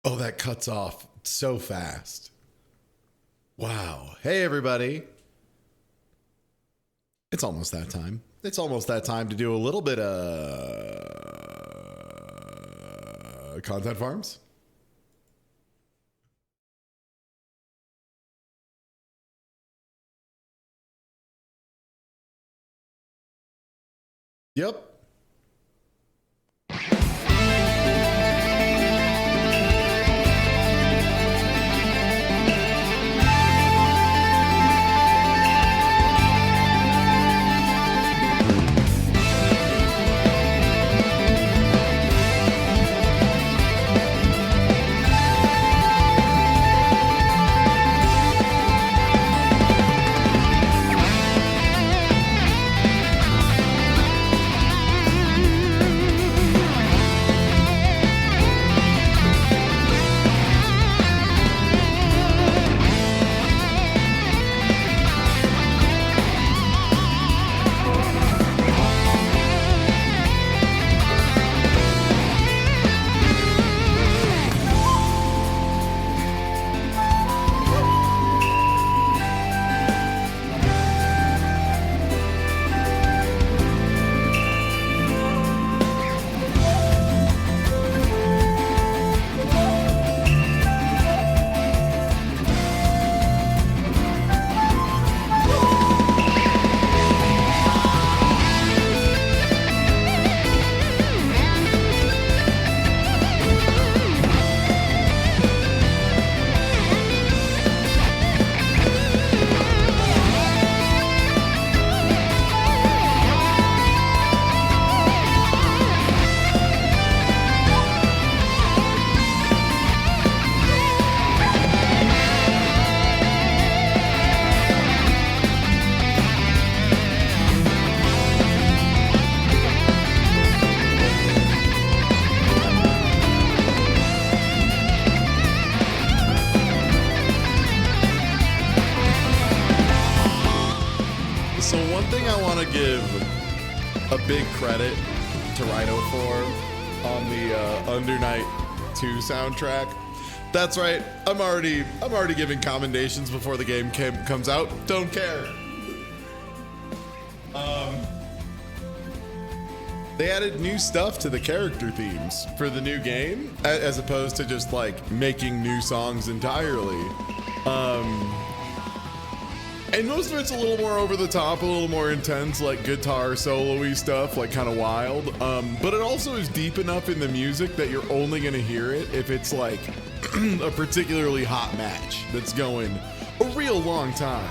Oh, that cuts off so fast. Wow. Hey, everybody. It's almost that time. It's almost that time to do a little bit of content farms. Yep. So one thing I want to give a big credit to Rhino for on the Under Night 2 soundtrack. That's right. I'm already giving commendations before the game comes out. Don't care. They added new stuff to the character themes for the new game, as opposed to just like making new songs entirely. And most of it's a little more over the top, a little more intense, like guitar solo-y stuff, like kind of wild. But it also is deep enough in the music that you're only going to hear it if it's like a particularly hot match that's going a real long time.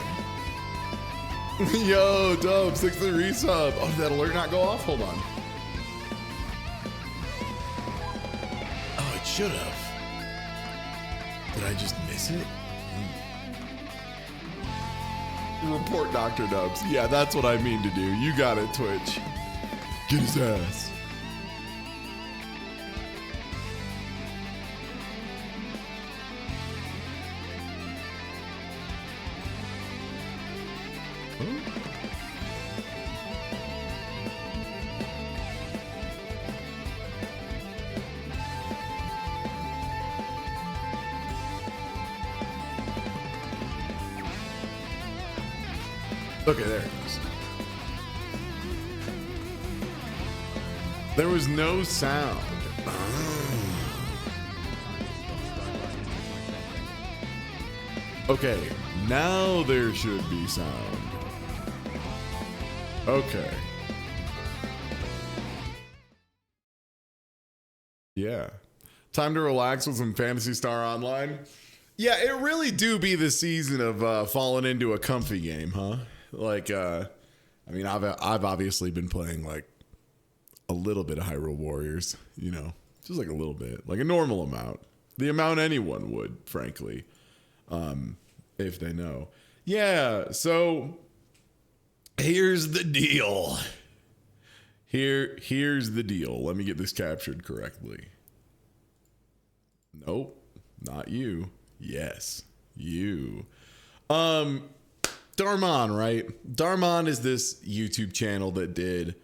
Yo, Dubs, thanks for the resub. Oh, did that alert not go off? Hold on. Oh, it should have. Did I just miss it? Report Dr. Dubs. Yeah, that's what I mean to do. You got it, Twitch. Get his ass. Okay, there it goes. There was no sound. Okay, now there should be sound. Okay. Yeah. Time to relax with some Phantasy Star Online. Yeah, it really do be the season of falling into a comfy game, huh? Like, I mean, I've obviously been playing like a little bit of Hyrule Warriors, you know, just like a little bit, like a normal amount, the amount anyone would, frankly, if they know. Yeah, so here's the deal. Here's the deal. Let me get this captured correctly. Nope, not you. Yes, you. Darman, right? Darman is this YouTube channel that did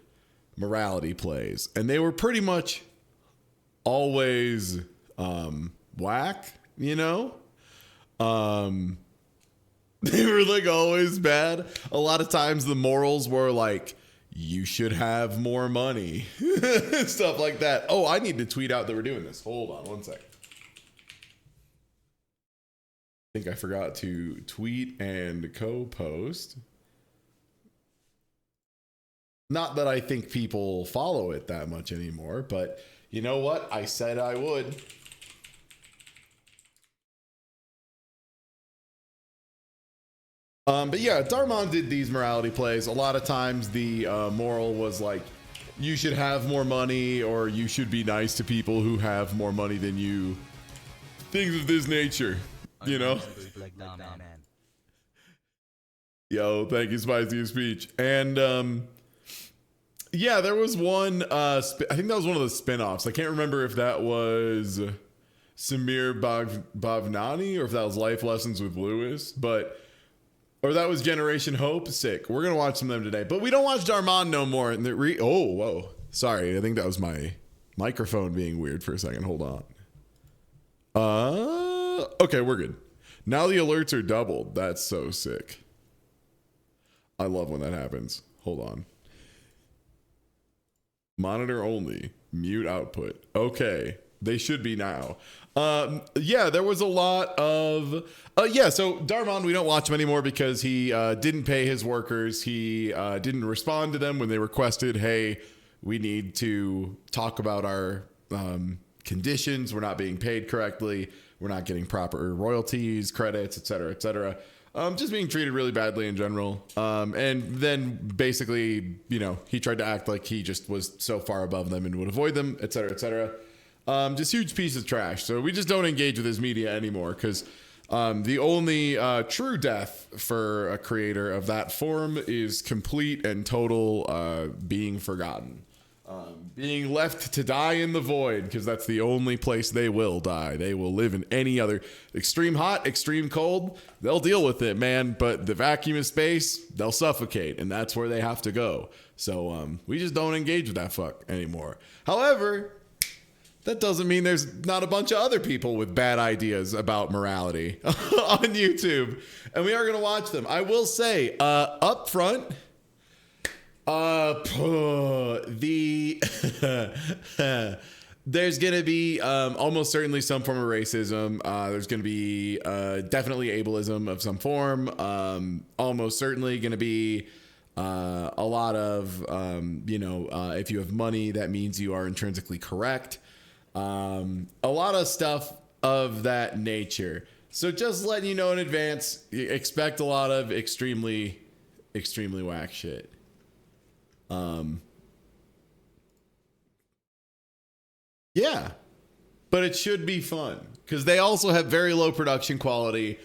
morality plays, and they were pretty much always whack, you know? They were like always bad. A lot of times the morals were like, you should have more money. Stuff like that. Oh, I need to tweet out that we're doing this. Hold on one sec. I think I forgot to tweet and co-post. Not that I think people follow it that much anymore, but you know what? I said I would. But yeah, Darman did these morality plays. A lot of times the moral was like, you should have more money, or you should be nice to people who have more money than you. Things of this nature, you know? Yo, thank you, Spicy Speech. And yeah, there was one, I think that was one of the spin-offs. I can't remember if that was Samir Bhavnani or if that was Life Lessons with Lewis, or that was Generation Hope. Sick. We're going to watch some of them today, but we don't watch Darman no more. And oh, whoa. Sorry. I think that was my microphone being weird for a second. Hold on. Okay, we're good. Now the alerts are doubled. That's so sick. I love when that happens. Hold on. Monitor only. Mute output. Okay. They should be now. Yeah, there was a lot of... so Darman, we don't watch him anymore because he didn't pay his workers. He didn't respond to them when they requested, hey, we need to talk about our conditions. We're not being paid correctly. We're not getting proper royalties, credits, et cetera, et cetera. Just being treated really badly in general. And then basically, you know, he tried to act like he just was so far above them and would avoid them, et cetera, et cetera. Just huge piece of trash. So we just don't engage with his media anymore because the only true death for a creator of that form is complete and total being forgotten. Being left to die in the void, because that's the only place they will die. They will live in any other extreme hot, extreme cold. They'll deal with it, man. But the vacuum of space, they'll suffocate, and that's where they have to go. So we just don't engage with that fuck anymore. However, that doesn't mean there's not a bunch of other people with bad ideas about morality on YouTube, and we are going to watch them. I will say, up front, there's going to be almost certainly some form of racism. There's going to be definitely ableism of some form. Almost certainly going to be a lot of, if you have money, that means you are intrinsically correct. A lot of stuff of that nature. So just letting you know in advance, expect a lot of extremely, extremely whack shit. Yeah, but it should be fun because they also have very low production quality,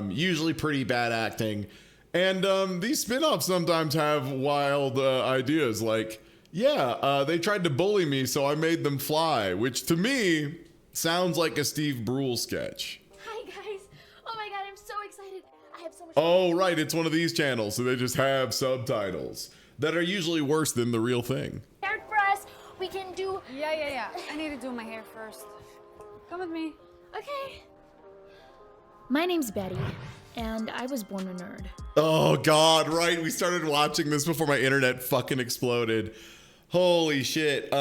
usually pretty bad acting. And these spin-offs sometimes have wild ideas like, they tried to bully me, so I made them fly, which to me sounds like a Steve Brule sketch. Hi, guys. Oh my God, I'm so excited. I have so much. Oh, right. It's one of these channels, so they just have subtitles that are usually worse than the real thing. Prepared for us. We can do. Yeah. I need to do my hair first. Come with me. Okay. My name's Betty, and I was born a nerd. Oh, God, right. We started watching this before my internet fucking exploded. Holy shit.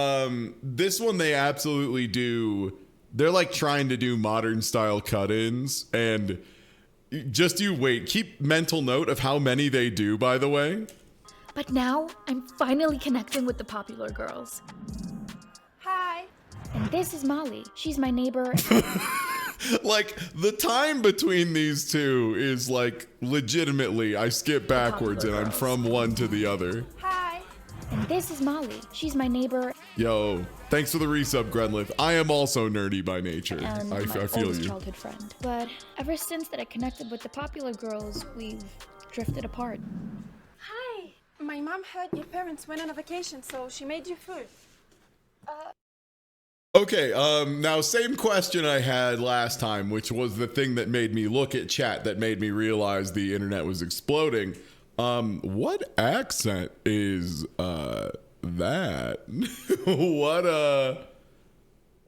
This one they absolutely do. They're like trying to do modern style cut-ins, and just you wait. Keep mental note of how many they do, by the way. But now I'm finally connecting with the popular girls. Hi. And this is Molly. She's my neighbor. Like, the time between these two is like legitimately, I skip backwards and I'm from one to the other. Hi. And this is Molly. She's my neighbor. Yo, thanks for the resub, Grenlith. I am also nerdy by nature. And I my feel oldest you. childhood friend. But ever since that I connected with the popular girls, we've drifted apart. Hi. My mom heard your parents went on a vacation, so she made you food. Okay, now same question I had last time, which was the thing that made me look at chat that made me realize the internet was exploding. What accent is that?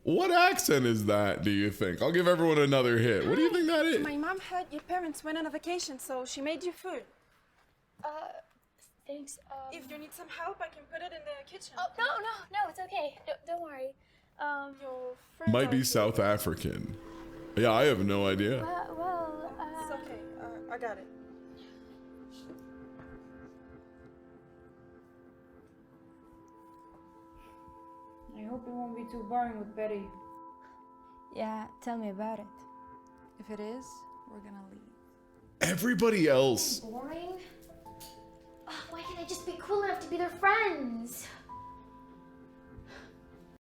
What accent is that, do you think? I'll give everyone another hit. What do you think that is? My mom heard your parents went on a vacation, so she made you food. Thanks. If you need some help, I can put it in the kitchen. Oh, no, it's okay. Don't worry. Your friend Might are be here. South African. Yeah, I have no idea. It's okay. I got it. I hope it won't be too boring with Betty. Yeah, tell me about it. If it is, we're gonna leave. Everybody else. Boring? Why can't I just be cool enough to be their friends?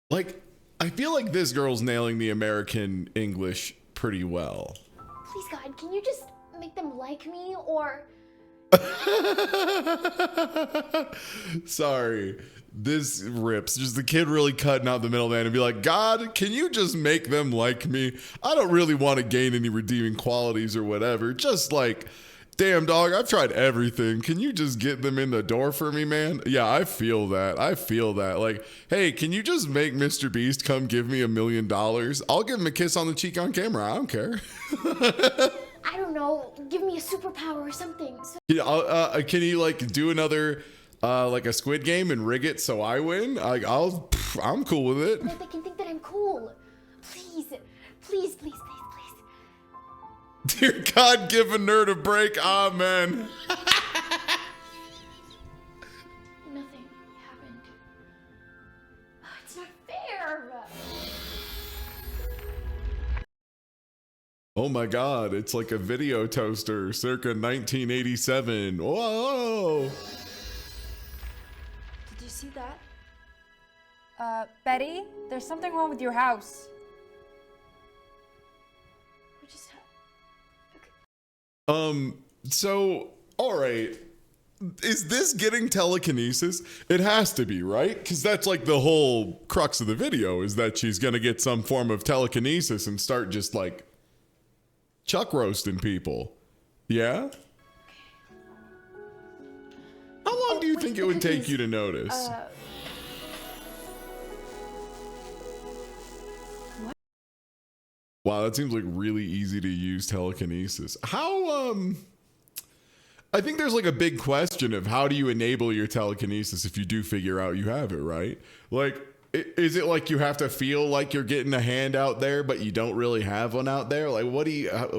Like, I feel like this girl's nailing the American English pretty well. Please, God, can you just make them like me, or... Sorry. This rips. Just the kid really cutting out the middleman and be like, God, can you just make them like me? I don't really want to gain any redeeming qualities or whatever. Just like, damn dog, I've tried everything. Can you just get them in the door for me, man? Yeah, I feel that. I feel that. Like, hey, can you just make Mr. Beast come give me $1 million? I'll give him a kiss on the cheek on camera. I don't care. I don't know, give me a superpower or something. So Can you like do another like a Squid Game and rig it so I win? I'm cool with it. that they can think that I'm cool. Please, please, please, please, please. Dear God, give a nerd a break. Amen. Nothing happened. It's not fair. Oh my God, it's like a video toaster circa 1987. Whoa. Did you see that? Betty, there's something wrong with your house. We just So, all right. Is this getting telekinesis? It has to be, right? Because that's like the whole crux of the video is that she's going to get some form of telekinesis and start just like chuck roasting people. Yeah? How long do you think it would take you to notice? Wow, that seems like really easy to use telekinesis. I think there's like a big question of how do you enable your telekinesis if you do figure out you have it, right? Like, is it like you have to feel like you're getting a hand out there, but you don't really have one out there? Like,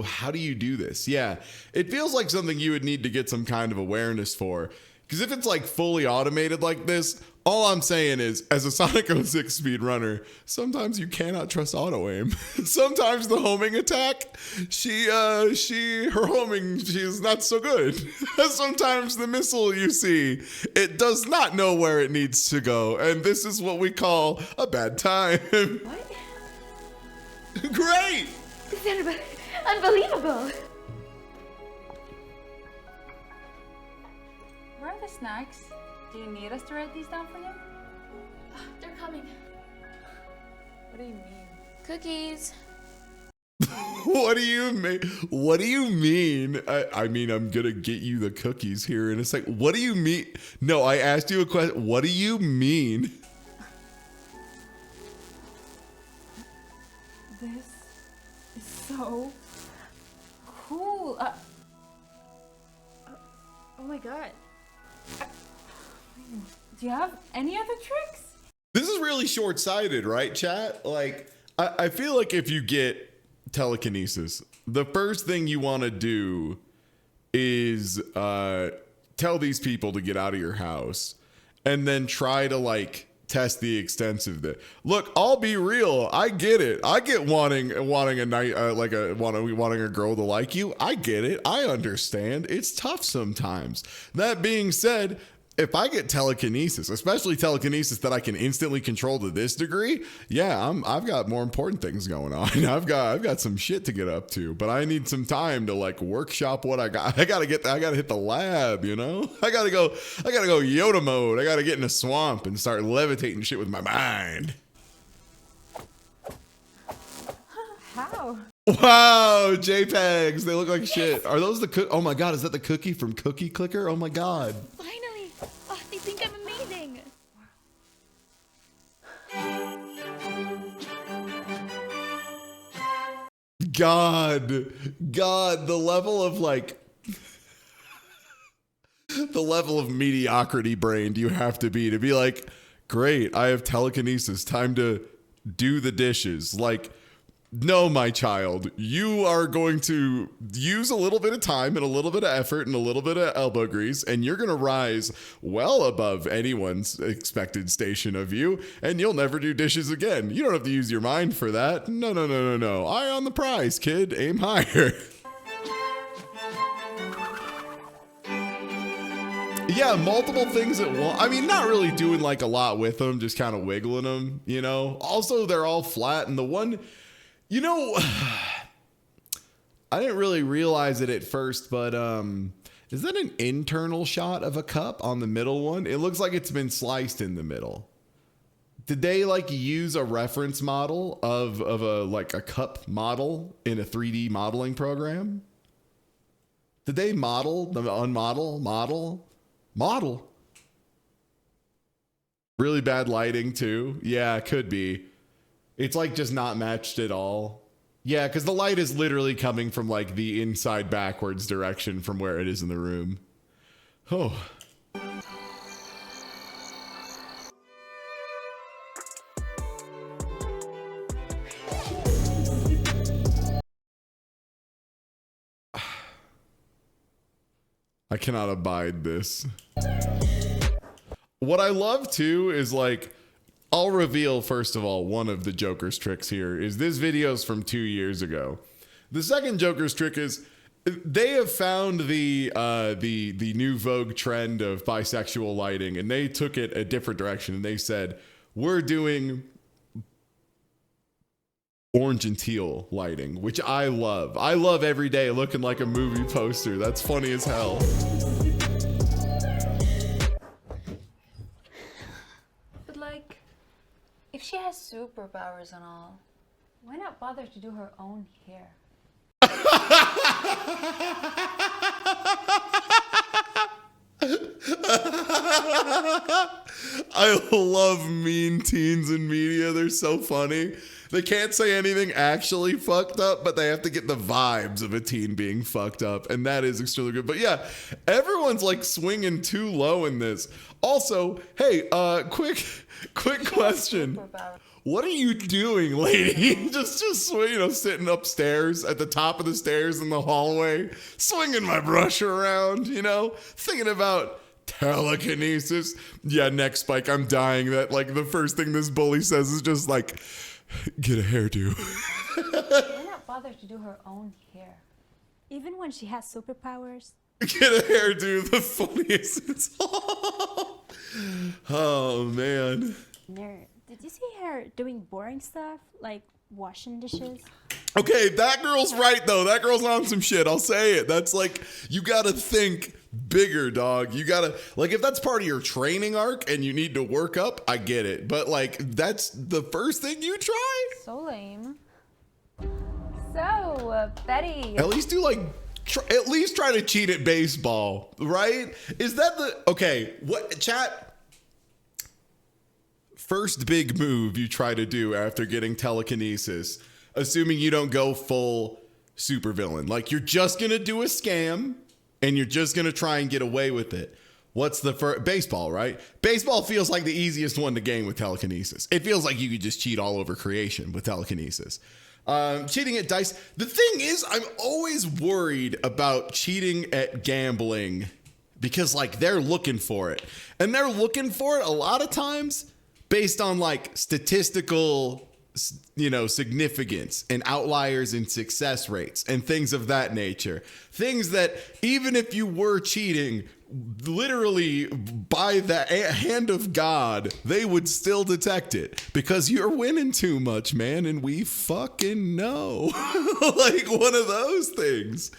how do you do this? Yeah, it feels like something you would need to get some kind of awareness for. Because if it's like fully automated like this, all I'm saying is, as a Sonic 06 speedrunner, sometimes you cannot trust auto aim. Sometimes the homing attack, her homing, she's not so good. Sometimes the missile you see, it does not know where it needs to go. And this is what we call a bad time. What? Great! Unbelievable. Where are the snacks? Do you need us to write these down for you? They're coming. What do you mean? Cookies. What do you mean? What do you mean? I mean, I'm gonna get you the cookies here in a sec. What do you mean? No, I asked you a question. What do you mean? This is so cool. Oh my God. Do you have any other tricks? This is really short-sighted, right, chat? Like, I feel like if you get telekinesis, the first thing you want to do is tell these people to get out of your house and then try to like test the extensive that. Look, I'll be real. I get it. I get wanting a night wanting a girl to like you. I get it. I understand. It's tough sometimes. That being said, if I get telekinesis, especially telekinesis that I can instantly control to this degree, yeah, I've got more important things going on. I've got some shit to get up to, but I need some time to like workshop what I got. I gotta hit the lab, you know? I gotta go Yoda mode. I gotta get in a swamp and start levitating shit with my mind. How? Wow, JPEGs, they look like shit. Are those the oh my God, is that the cookie from Cookie Clicker? Oh my God. Finally. Oh, they think I'm amazing. God, the level of the level of mediocrity brained you have to be like, great, I have telekinesis, time to do the dishes. Like, no, my child, you are going to use a little bit of time and a little bit of effort and a little bit of elbow grease, and you're going to rise well above anyone's expected station of you, and you'll never do dishes again. You don't have to use your mind for that. No. Eye on the prize, kid. Aim higher. Yeah, multiple things at once. I mean, not really doing like a lot with them, just kind of wiggling them, you know? Also, they're all flat, and the one... You know, I didn't really realize it at first, but is that an internal shot of a cup on the middle one? It looks like it's been sliced in the middle. Did they like use a reference model of a cup model in a 3D modeling program? Did they model the model? Really bad lighting too. Yeah, it could be. It's like just not matched at all. Yeah, because the light is literally coming from like the inside backwards direction from where it is in the room. Oh. I cannot abide this. What I love too is like, I'll reveal, first of all, one of the Joker's tricks here is this video's from 2 years ago. The second Joker's trick is they have found the new Vogue trend of bisexual lighting, and they took it a different direction, and they said, we're doing orange and teal lighting, which I love. I love every day looking like a movie poster. That's funny as hell. If she has superpowers and all, why not bother to do her own hair? I love mean teens in media. They're so funny. They can't say anything actually fucked up, but they have to get the vibes of a teen being fucked up. And that is extremely good. But yeah, everyone's like swinging too low in this. Also, hey, quick question. What are you doing, lady? just sitting upstairs at the top of the stairs in the hallway, swinging my brush around, thinking about telekinesis. Yeah, next Spike, I'm dying that like the first thing this bully says is just like, get a hairdo. Why not bother to do her own hair? Even when she has superpowers. Get a hairdo, the funniest. It's oh, man. Nerd. Did you see her doing boring stuff, like washing dishes? Okay, that girl's right, though. That girl's on some shit. I'll say it. That's like, you gotta think bigger, dog. You gotta, like, if that's part of your training arc and you need to work up, I get it. But, like, that's the first thing you try? So lame. So, Betty. At least do, like, at least try to cheat at baseball, right? Is that the, okay, what, chat? First big move you try to do after getting telekinesis, assuming you don't go full supervillain. Like, you're just going to do a scam and you're just going to try and get away with it. What's the first? Baseball, right? Baseball feels like the easiest one to gain with telekinesis. It feels like you could just cheat all over creation with telekinesis. Cheating at dice. The thing is, I'm always worried about cheating at gambling because, like, they're looking for it. And they're looking for it a lot of times based on like statistical, significance and outliers in success rates and things of that nature. Things that even if you were cheating, literally by the hand of God, they would still detect it because you're winning too much, man. And we fucking know. Like one of those things.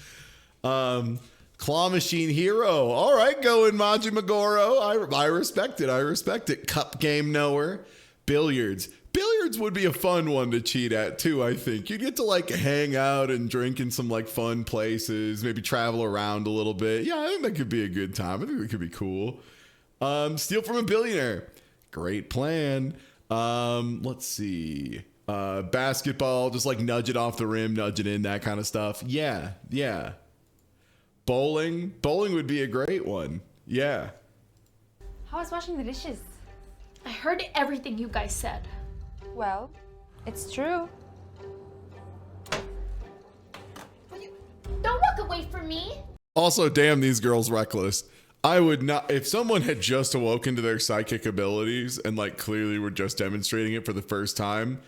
Claw Machine Hero. All right, going Maji Magoro. I respect it. I respect it. Cup game knower. Billiards. Billiards would be a fun one to cheat at too, I think. You'd get to like hang out and drink in some like fun places, maybe travel around a little bit. Yeah, I think that could be a good time. I think that could be cool. Steal from a billionaire. Great plan. Let's see. Basketball, just like nudge it off the rim, nudge it in, that kind of stuff. Yeah, yeah. Bowling would be a great one. Yeah. How was washing the dishes? I heard everything you guys said. Well, it's true. Don't walk away from me. Also, damn, these girls reckless. I would not, if someone had just awoken to their psychic abilities and like clearly were just demonstrating it for the first time.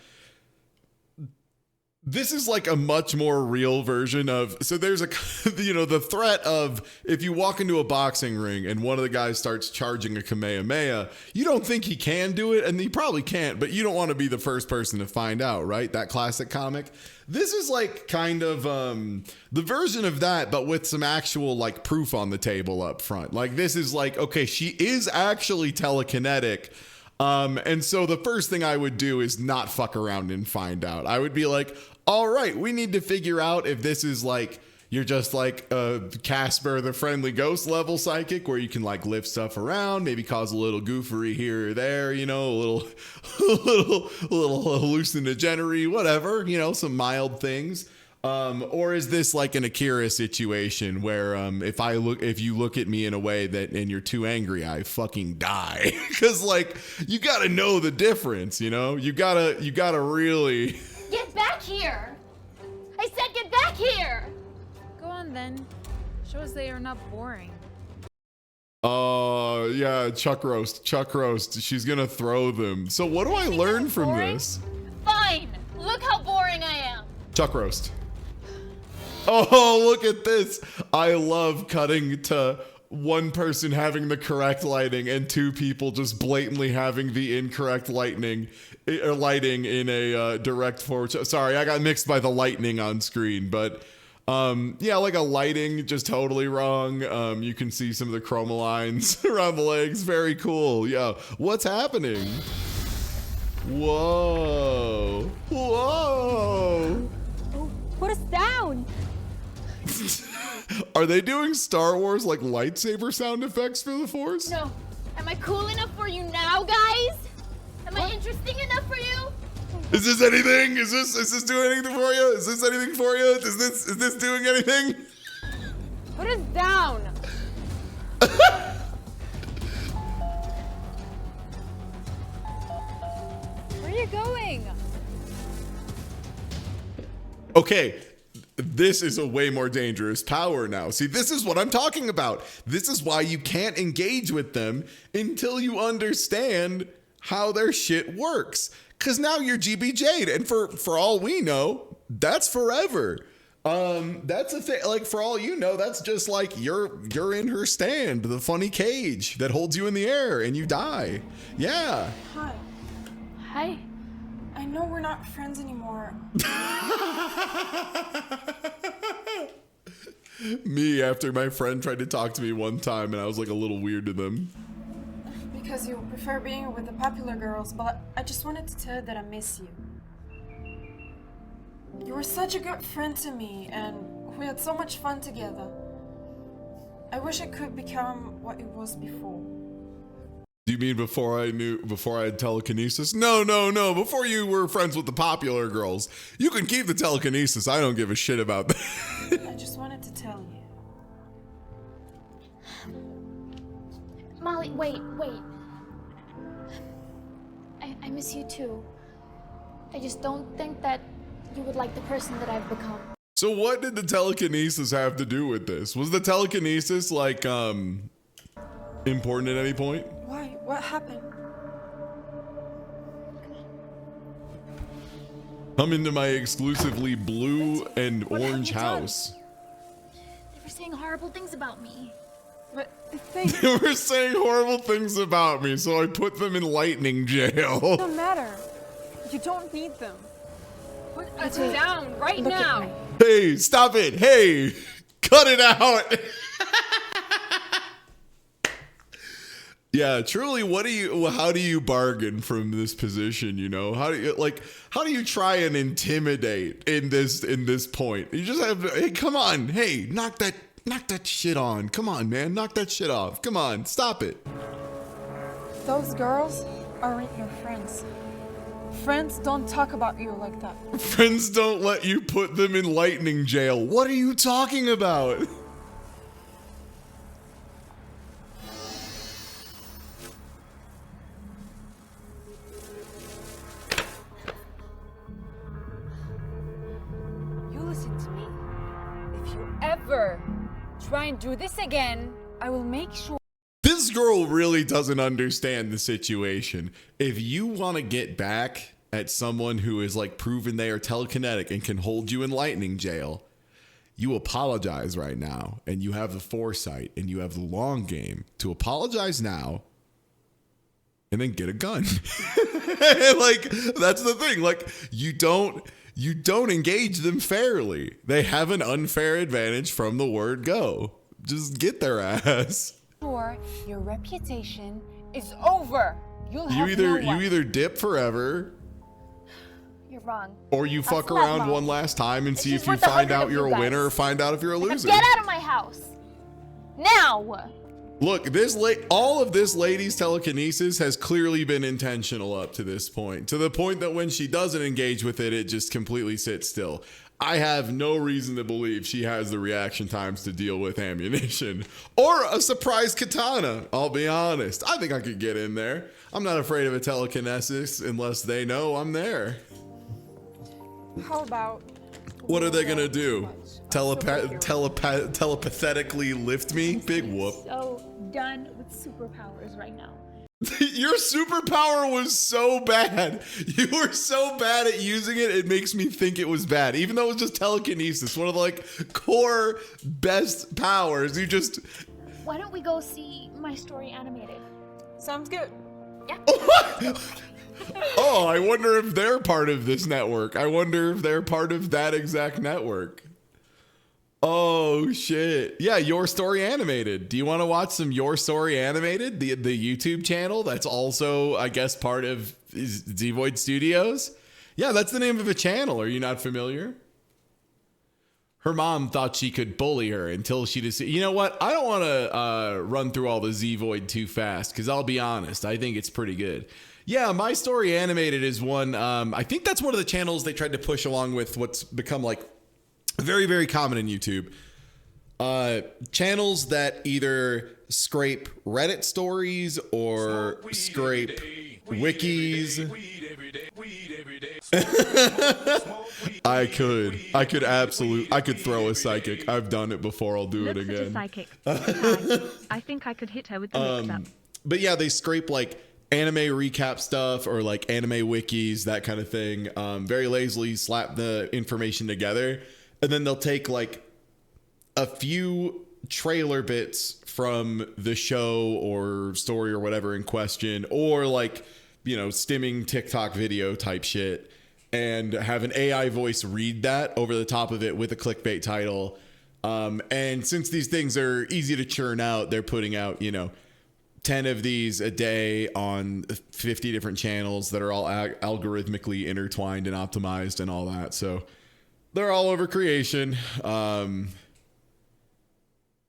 This is like a much more real version of, so there's a, the threat of if you walk into a boxing ring and one of the guys starts charging a Kamehameha, you don't think he can do it, and he probably can't, but you don't want to be the first person to find out, right? That classic comic. This is like kind of the version of that, but with some actual like proof on the table up front. Like this is like, okay, she is actually telekinetic. And so the first thing I would do is not fuck around and find out. I would be like, all right, we need to figure out if this is like, you're just like a Casper the Friendly Ghost level psychic where you can like lift stuff around, maybe cause a little goofery here or there, a little hallucinogenery, whatever, some mild things. Or is this like an Akira situation where if you look at me in a way and you're too angry, I fucking die? Because like you gotta know the difference, you gotta really Get back here! I said get back here! Go on then. Show us that you're not boring. Yeah, Chuck roast. She's gonna throw them. So what do I learn from this? Fine! Look how boring I am! Chuck roast. Oh, look at this. I love cutting to one person having the correct lighting and two people just blatantly having the incorrect lighting in a direct forward. Sorry, I got mixed by the lightning on screen, but yeah, like a lighting just totally wrong. You can see some of the chroma lines around the legs. Very cool. Yeah. What's happening? Whoa. Whoa. Put us down! Are they doing Star Wars like lightsaber sound effects for the Force? No. Am I cool enough for you now, guys? Am I interesting enough for you? Is this anything? Is this doing anything for you? Is this anything for you? Is this doing anything? Put us down! Where are you going? Okay, this is a way more dangerous power now. See, this is what I'm talking about. This is why you can't engage with them until you understand how their shit works. Because now you're GBJ'd, and for all we know, that's forever. That's a thing. Like, for all you know, that's just like you're in her stand, the funny cage that holds you in the air, and you die. Yeah. Hi. Hi. I know we're not friends anymore. Me, after my friend tried to talk to me one time, and I was like a little weird to them. Because you prefer being with the popular girls, but I just wanted to tell you that I miss you. You were such a good friend to me, and we had so much fun together. I wish it could become what it was before. Do you mean before I had telekinesis? No. Before you were friends with the popular girls. You can keep the telekinesis. I don't give a shit about that. I just wanted to tell you. Molly, wait. I miss you too. I just don't think that you would like the person that I've become. So what did the telekinesis have to do with this? Was the telekinesis like important at any point? Why? What happened? Come into my exclusively blue and orange house. They were saying horrible things about me. But They were saying horrible things about me, so I put them in lightning jail. don't matter. You don't need them. Put Us down right Look at now. me. Hey, stop it. Hey, cut it out. Yeah, truly, how do you bargain from this position, How do you try and intimidate in this point? You just have, hey, come on. Hey, knock that shit on. Come on, man. Knock that shit off. Come on. Stop it. Those girls aren't your friends. Friends don't talk about you like that. Friends don't let you put them in lightning jail. What are you talking about? You listen to me. If you ever try and do this again, I will make sure. This girl really doesn't understand the situation. If you want to get back at someone who is like proven they are telekinetic and can hold you in lightning jail, you apologize right now, and you have the foresight and you have the long game to apologize now and then get a gun. Like, that's the thing. Like, you don't engage them fairly. They have an unfair advantage from the word go. Just get their ass. Sure, your reputation is over. You'll have You no one. either dip forever You're wrong. or you fuck That's not around wrong. one last time and see she's if you worth 100 find out of you're you a winner or guys. find out if you're a Now loser. get out of my house. Now. Look, all of this lady's telekinesis has clearly been intentional up to this point. To the point that when she doesn't engage with it, it just completely sits still. I have no reason to believe she has the reaction times to deal with ammunition or a surprise katana. I'll be honest. I think I could get in there. I'm not afraid of a telekinesis unless they know I'm there. How about... What are they gonna do? Telepathically lift me? Big whoop. So done with superpowers right now. Your superpower was so bad. You were so bad at using it, it makes me think it was bad. Even though it was just telekinesis, one of the like core best powers. You just... Why don't we go see my story animated? Sounds good. Oh, I wonder if they're part of this network. I wonder if they're part of that exact network. Oh shit. Yeah, Your Story Animated. Do you want to watch some Your Story Animated? The YouTube channel that's also, I guess, part of Zvoid Studios? Yeah, that's the name of a channel. Are you not familiar? Her mom thought she could bully her until she just... You know what? I don't want to run through all the Zvoid too fast because I'll be honest, I think it's pretty good. Yeah, My Story Animated is one... I think that's one of the channels they tried to push along with what's become like very, very common in YouTube. Channels that either scrape Reddit stories or scrape wikis. I could throw a psychic. I've done it before. I'll do it Looks such a again. psychic. Hi. I think I could hit her with the mix-up. But yeah, they scrape like anime recap stuff or like anime wikis, that kind of thing. Very lazily slap the information together. And then they'll take like a few trailer bits from the show or story or whatever in question, or like, you know, stimming TikTok video type shit, and have an AI voice read that over the top of it with a clickbait title. And since these things are easy to churn out, they're putting out, you know, 10 of these a day on 50 different channels that are all algorithmically intertwined and optimized and all that. So they're all over creation.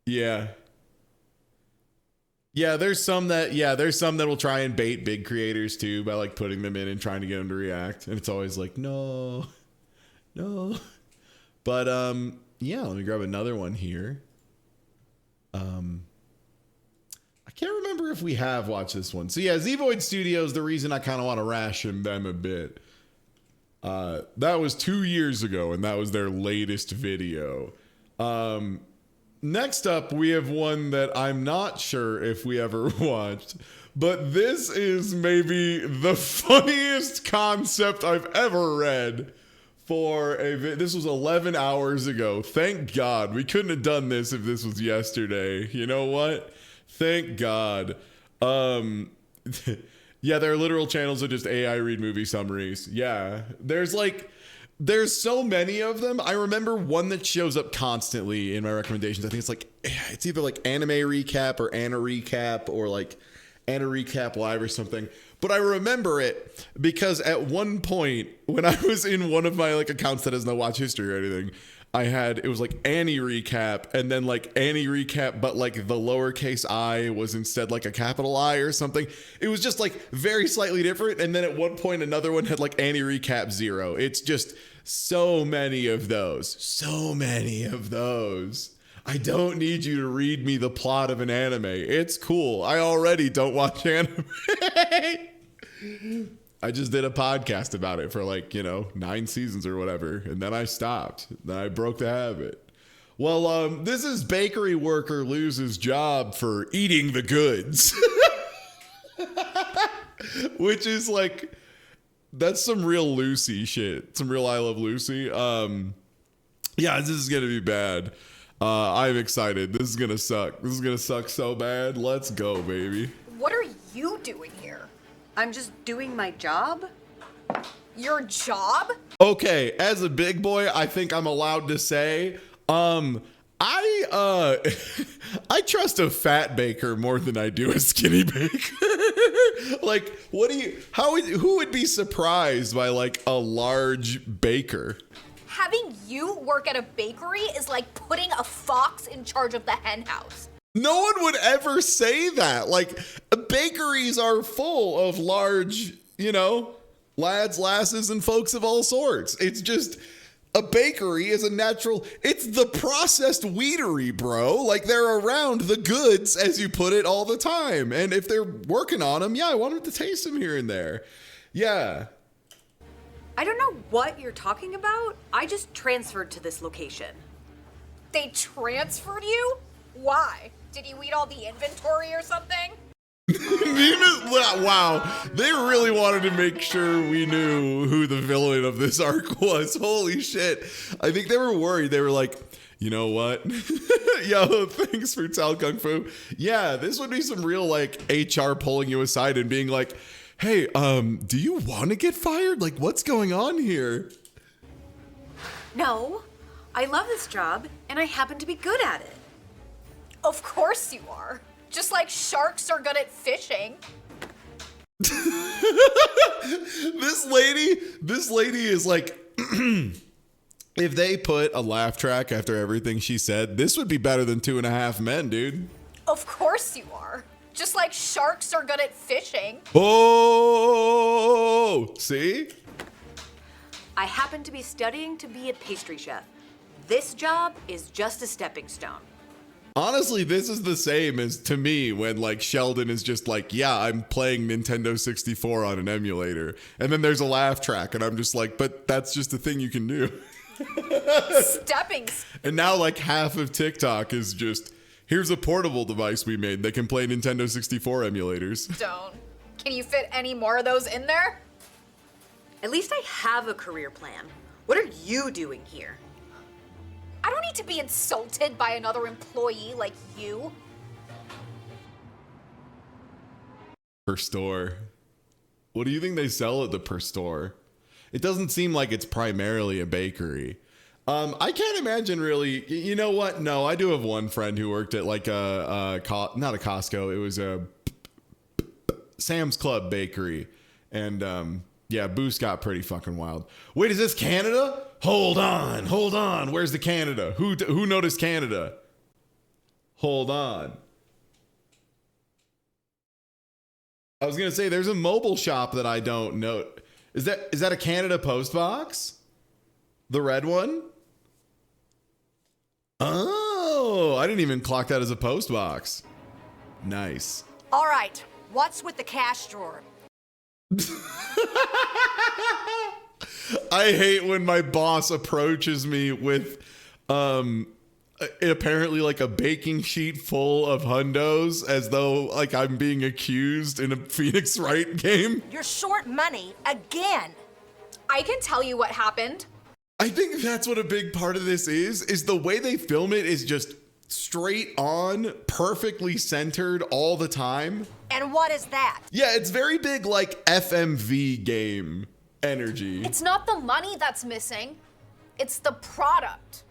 Yeah. Yeah, there's some that will try and bait big creators too by like putting them in and trying to get them to react. And it's always like, no. But yeah, let me grab another one here. I can't remember if we have watched this one. So yeah, Zvoid Studios, the reason I kind of want to ration them a bit. That was 2 years ago, and that was their latest video. Next up, we have one that I'm not sure if we ever watched, but this is maybe the funniest concept I've ever read for this was 11 hours ago. Thank God. We couldn't have done this if this was yesterday. You know what? Thank God. Yeah, their literal channels are just AI read movie summaries. Yeah, there's so many of them. I remember one that shows up constantly in my recommendations. I think it's either like Anime Recap or Anna Recap or like Anna Recap Live or something. But I remember it because at one point when I was in one of my like accounts that has no watch history or anything, it was like Annie recap, and then like Annie recap, but like the lowercase I was instead like a capital I or something. It was just like very slightly different. And then at one point, another one had like Annie recap 0. It's just so many of those. So many of those. I don't need you to read me the plot of an anime. It's cool. I already don't watch anime. I just did a podcast about it for like, 9 seasons or whatever. And then I stopped. Then I broke the habit. Well, this is bakery worker loses job for eating the goods. Which is like, that's some real Lucy shit. Some real I Love Lucy. Yeah, this is going to be bad. I'm excited. This is going to suck. This is going to suck so bad. Let's go, baby. What are you doing here? I'm just doing my job? Your job? Okay, as a big boy, I think I'm allowed to say, I trust a fat baker more than I do a skinny baker. Like, who would be surprised by like a large baker? Having you work at a bakery is like putting a fox in charge of the hen house. No one would ever say that. Like, bakeries are full of large, lads, lasses, and folks of all sorts. It's just, a bakery is a natural, it's the processed weedery, bro. Like, they're around the goods, as you put it, all the time. And if they're working on them, yeah, I want them to taste them here and there. Yeah. I don't know what you're talking about. I just transferred to this location. They transferred you? Why? Did you eat all the inventory or something? Wow, they really wanted to make sure we knew who the villain of this arc was. Holy shit. I think they were worried. They were like, you know what? Yo, thanks for Tal Kung Fu. Yeah, this would be some real like HR pulling you aside and being like, hey, do you want to get fired? Like, what's going on here? No, I love this job and I happen to be good at it. Of course you are. Just like sharks are good at fishing. This lady is like, if they put a laugh track after everything she said, this would be better than 2.5 Men, dude. Of course you are. Just like sharks are good at fishing. Oh, see? I happen to be studying to be a pastry chef. This job is just a stepping stone. Honestly, this is the same as to me when like Sheldon is just like, yeah, I'm playing Nintendo 64 on an emulator. And then there's a laugh track and I'm just like, but that's just a thing you can do. Stepping. And now like half of TikTok is just, here's a portable device we made that can play Nintendo 64 emulators. Don't. Can you fit any more of those in there? At least I have a career plan. What are you doing here? I don't need to be insulted by another employee like you. Per store. What do you think they sell at the per store? It doesn't seem like it's primarily a bakery. I can't imagine really. You know what? No, I do have one friend who worked at like not a Costco. It was a Sam's Club bakery. And yeah, Boost got pretty fucking wild. Wait, is this Canada? Hold on. Where's the Canada? Who noticed Canada? Hold on. I was gonna say there's a mobile shop that I don't know. Is that a Canada Post box? The red one? Oh, I didn't even clock that as a post box. Nice. All right, what's with the cash drawer? I hate when my boss approaches me with apparently like a baking sheet full of hundos as though like I'm being accused in a Phoenix Wright game. You're short money again. I can tell you what happened. I think that's what a big part of this is the way they film it is just straight on, perfectly centered all the time. And what is that? Yeah, it's very big like FMV game energy. It's not the money that's missing. It's the product.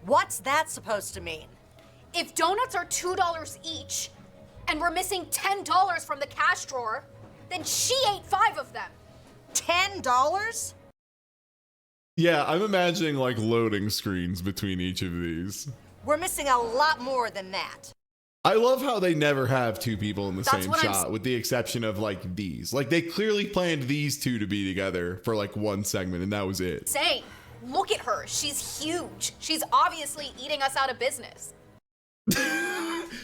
What's that supposed to mean? If donuts are $2 each and we're missing $10 from the cash drawer, then she ate 5 of them. $10? Yeah, I'm imagining like loading screens between each of these. We're missing a lot more than that. I love how they never have two people in the That's same what I'm shot, with the exception of like these. Like they clearly planned these two to be together for like one segment, and that was it. Say, look at her. She's huge. She's obviously eating us out of business.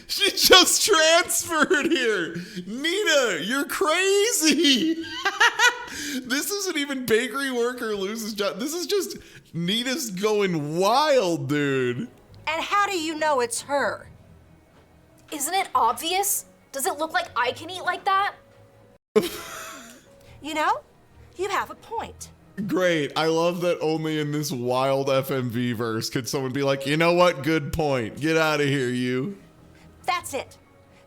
She just transferred here. Nina, you're crazy. This isn't even bakery worker loses job. This is just Nina's going wild, dude. And how do you know it's her? Isn't it obvious? Does it look like I can eat like that? You know, you have a point. Great. I love that only in this wild FMV verse could someone be like, you know what? Good point. Get out of here, you. That's it.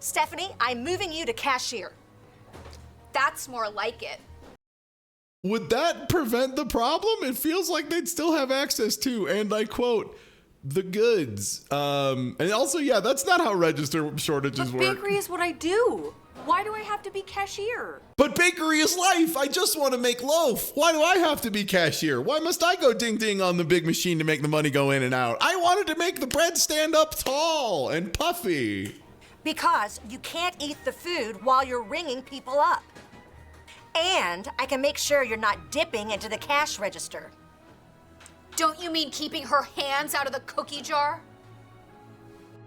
Stephanie, I'm moving you to cashier. That's more like it. Would that prevent the problem? It feels like they'd still have access to, and I quote, the goods. And also, yeah, that's not how register shortages work. Bakery is what I do. Why do I have to be cashier? But bakery is life. I just want to make loaf. Why do I have to be cashier? Why must I go ding ding on the big machine to make the money go in and out? I wanted to make the bread stand up tall and puffy. Because you can't eat the food while you're ringing people up. And I can make sure you're not dipping into the cash register. Don't you mean keeping her hands out of the cookie jar?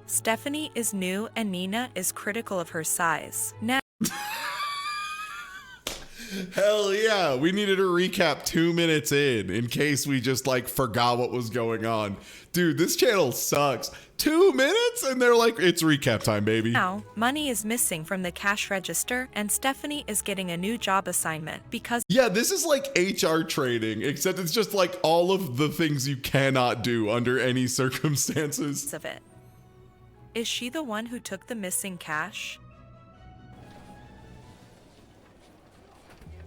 Stephanie is new and Nina is critical of her size. Now, Hell yeah, we needed a recap 2 minutes in case we just like forgot what was going on. Dude, this channel sucks. 2 minutes and they're like, it's recap time, baby. now, money is missing from the cash register and Stephanie is getting a new job assignment because Yeah, this is like HR training, except it's just like all of the things you cannot do under any circumstances. of it. Is she the one who took the missing cash?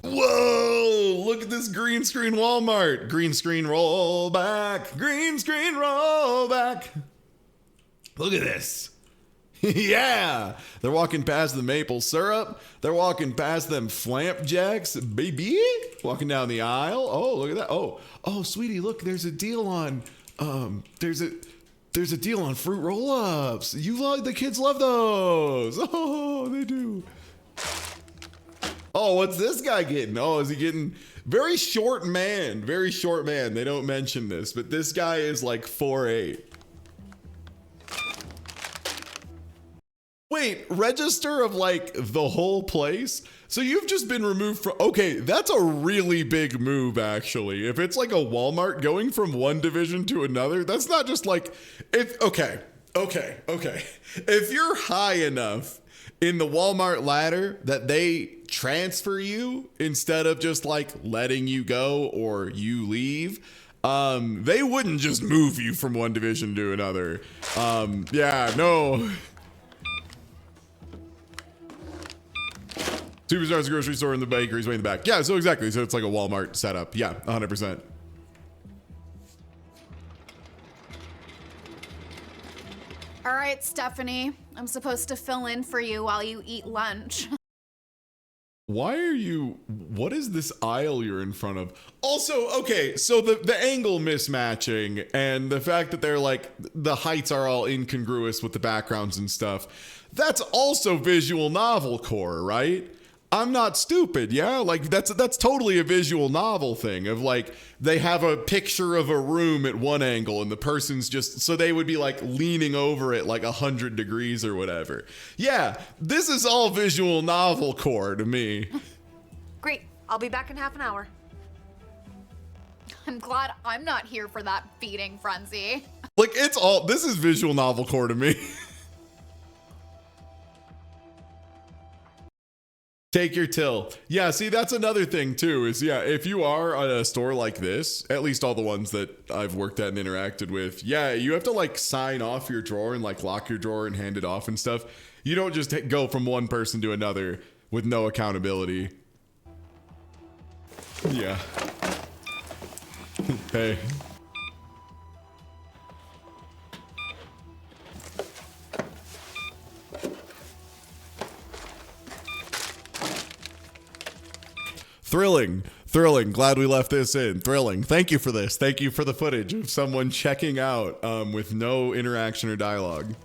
Whoa, look at this green screen Walmart. Green screen roll back. Green screen roll back. Look at this. Yeah, they're walking past the maple syrup. They're walking past them flapjacks, baby. Walking down the aisle. Oh, look at that. Oh, sweetie, look, there's a deal on there's a deal on fruit roll-ups. The kids love those. Oh, they do. Oh, what's this guy getting? Oh, is he getting very short man? Very short man. They don't mention this, but this guy is like 4'8". Wait, register of like the whole place? So you've just been removed from, okay, that's a really big move actually. If it's like a Walmart going from one division to another, that's not just like, okay. If you're high enough in the Walmart ladder that they transfer you instead of just like letting you go or you leave, they wouldn't just move you from one division to another. Yeah, no. Superstars grocery store in the bakery's way in the back. Yeah, so exactly. So it's like a Walmart setup. Yeah, 100%. All right, Stephanie. I'm supposed to fill in for you while you eat lunch. What is this aisle you're in front of? Also, okay, so the angle mismatching and the fact that they're like, the heights are all incongruous with the backgrounds and stuff, that's also visual novel core, right? I'm not stupid, yeah? Like that's totally a visual novel thing of like, they have a picture of a room at one angle and the person's just, so they would be like leaning over it like 100 degrees or whatever. Yeah, this is all visual novel core to me. Great, I'll be back in half an hour. I'm glad I'm not here for that feeding frenzy. Like this is visual novel core to me. Take your till. Yeah, see, that's another thing too, is yeah, if you are at a store like this, at least all the ones that I've worked at and interacted with, yeah, you have to like sign off your drawer and like lock your drawer and hand it off and stuff. You don't just go from one person to another with no accountability. Yeah. Hey. Thrilling. Glad we left this in. Thrilling. Thank you for this. Thank you for the footage of someone checking out with no interaction or dialogue.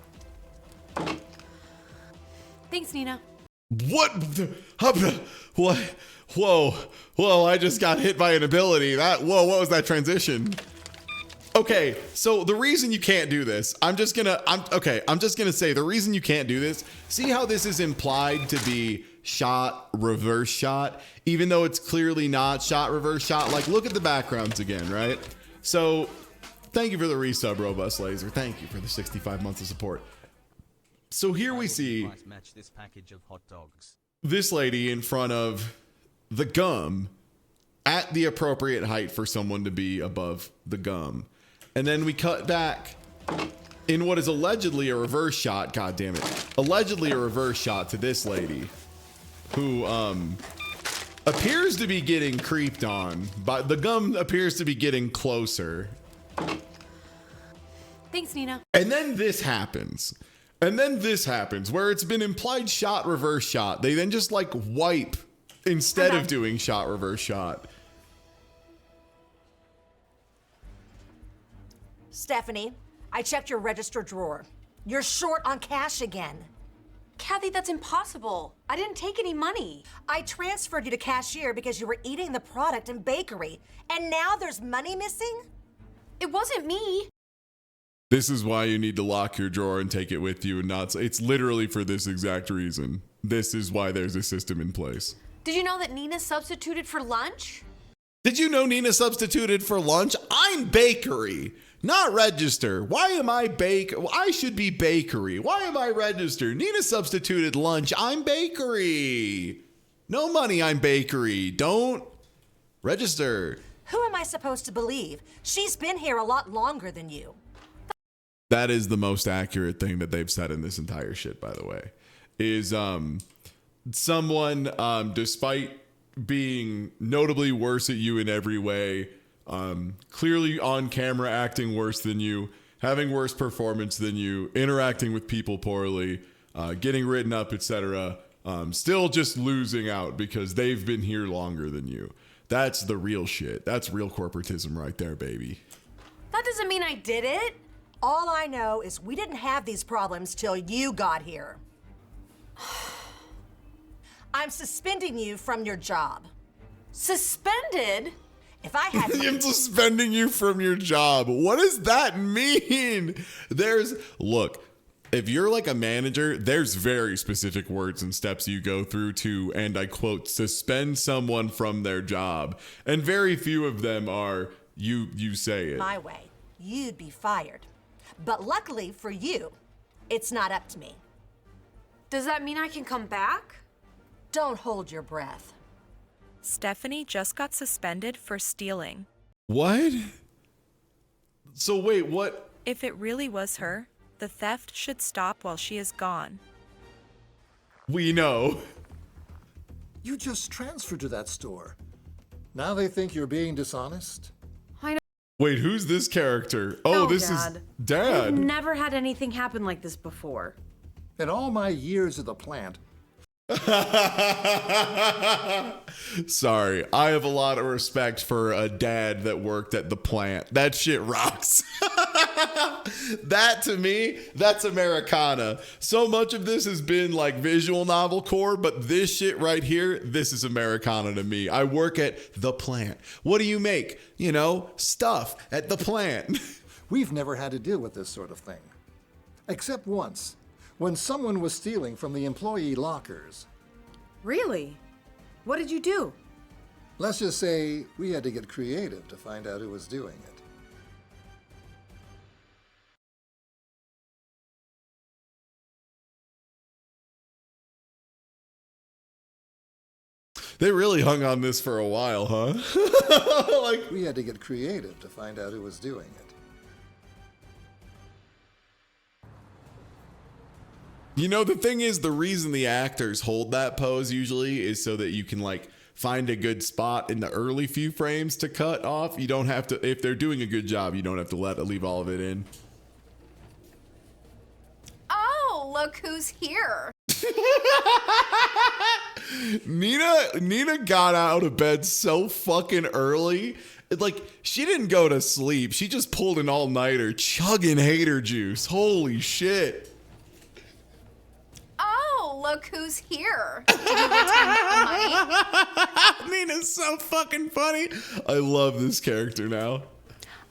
Thanks, Nina. What? What? Whoa, I just got hit by an ability. What was that transition? Okay, so the reason you can't do this, I'm just gonna say the reason you can't do this, see how this is implied to be shot, reverse shot, even though it's clearly not shot, reverse shot. Like, look at the backgrounds again, right? So, thank you for the resub, Robust Laser. Thank you for the 65 months of support. So here we see this lady in front of the gum at the appropriate height for someone to be above the gum. And then we cut back in what is allegedly a reverse shot, god damn it, allegedly a reverse shot to this lady who appears to be getting creeped on, but the gum appears to be getting closer. Thanks, Nina. And then this happens. Where it's been implied shot, reverse shot. They then just like wipe instead of doing shot, reverse shot. Stephanie, I checked your register drawer. You're short on cash again. Kathy, that's impossible. I didn't take any money. I transferred you to cashier because you were eating the product in bakery, and now there's money missing? It wasn't me. This is why you need to lock your drawer and take it with you and not. It's literally for this exact reason. This is why there's a system in place. Did you know that Nina substituted for lunch? Did you know Nina substituted for lunch? I'm bakery, not register. Why am I I should be bakery. Why am I register? Nina substituted lunch. I'm bakery. No money, I'm bakery. Don't register. Who am I supposed to believe? She's been here a lot longer than you. That is the most accurate thing that they've said in this entire shit, by the way, is someone, despite being notably worse at you in every way, clearly on camera acting worse than you, having worse performance than you, interacting with people poorly, getting written up, etc., still just losing out because they've been here longer than you. That's the real shit. That's real corporatism right there, baby. That doesn't mean I did it. All I know is we didn't have these problems till you got here. I'm suspending you from your job. Suspended? If I had I'm suspending you from your job. What does that mean? Look, if you're like a manager, there's very specific words and steps you go through to, and I quote, suspend someone from their job. And very few of them are, you say it. My way, you'd be fired. But luckily for you, it's not up to me. Does that mean I can come back? Don't hold your breath. Stephanie just got suspended for stealing. What? So wait, what? If it really was her, the theft should stop while she is gone. We know. You just transferred to that store. Now they think you're being dishonest? Wait, who's this character? Oh, this Dad. is Dad. I've never had anything happen like this before. In all my years at the plant, Sorry, I have a lot of respect for a dad that worked at the plant. That shit rocks. That to me, that's Americana. So much of this has been like visual novel core, but this shit right here, this is Americana to me. I work at the plant. What do you make? You know, stuff at the plant. we've never had to deal with this sort of thing. Except once, when someone was stealing from the employee lockers. Really? What did you do? Let's just say we had to get creative to find out who was doing it. They really hung on this for a while, huh? Like, we had to get creative to find out who was doing it. You know, the thing is, the reason the actors hold that pose usually is so that you can like find a good spot in the early few frames to cut off. You don't have to, if they're doing a good job, you don't have to leave all of it in. Oh, look who's here. Nina got out of bed so fucking early. Like, she didn't go to sleep. She just pulled an all-nighter chugging hater juice. Holy shit. Oh, look who's here. Did you return the money? Nina's so fucking funny. I love this character now.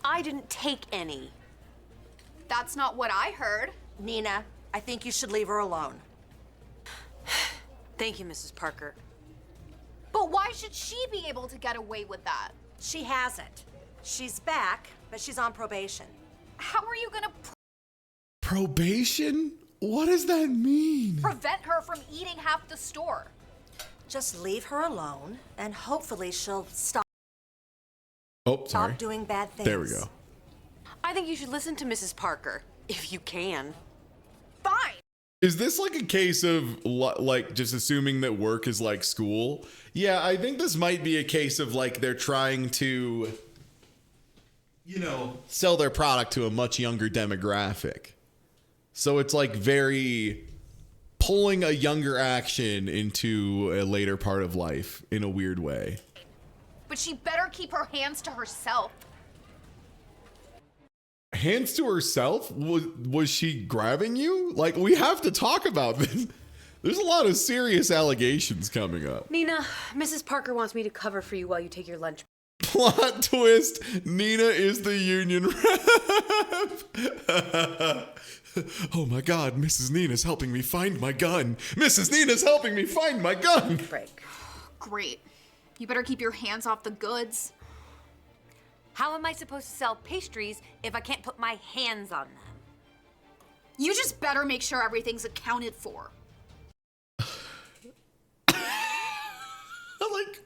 I didn't take any. That's not what I heard. Nina, I think you should leave her alone. Thank you, Mrs. Parker. But why should she be able to get away with that? She hasn't. She's back, but she's on probation. How are you gonna Probation? What does that mean? prevent her from eating half the store? Just leave her alone, and hopefully she'll stop Oh, sorry. doing bad things. There we go. I think you should listen to Mrs. Parker, if you can. Fine. Is this like a case of like just assuming that work is like school? Yeah, I think this might be a case of like they're trying to, you know, sell their product to a much younger demographic. So it's like very pulling a younger action into a later part of life in a weird way. But she better keep her hands to herself. Hands to herself? Was she grabbing you? Like, we have to talk about this. There's a lot of serious allegations coming up. Nina, Mrs. Parker wants me to cover for you while you take your lunch. Plot twist, Nina is the union rep. Oh my god, Mrs. Nina's helping me find my gun. Mrs. Nina's helping me find my gun. Break. Great. You better keep your hands off the goods. How am I supposed to sell pastries if I can't put my hands on them? You just better make sure everything's accounted for. Like,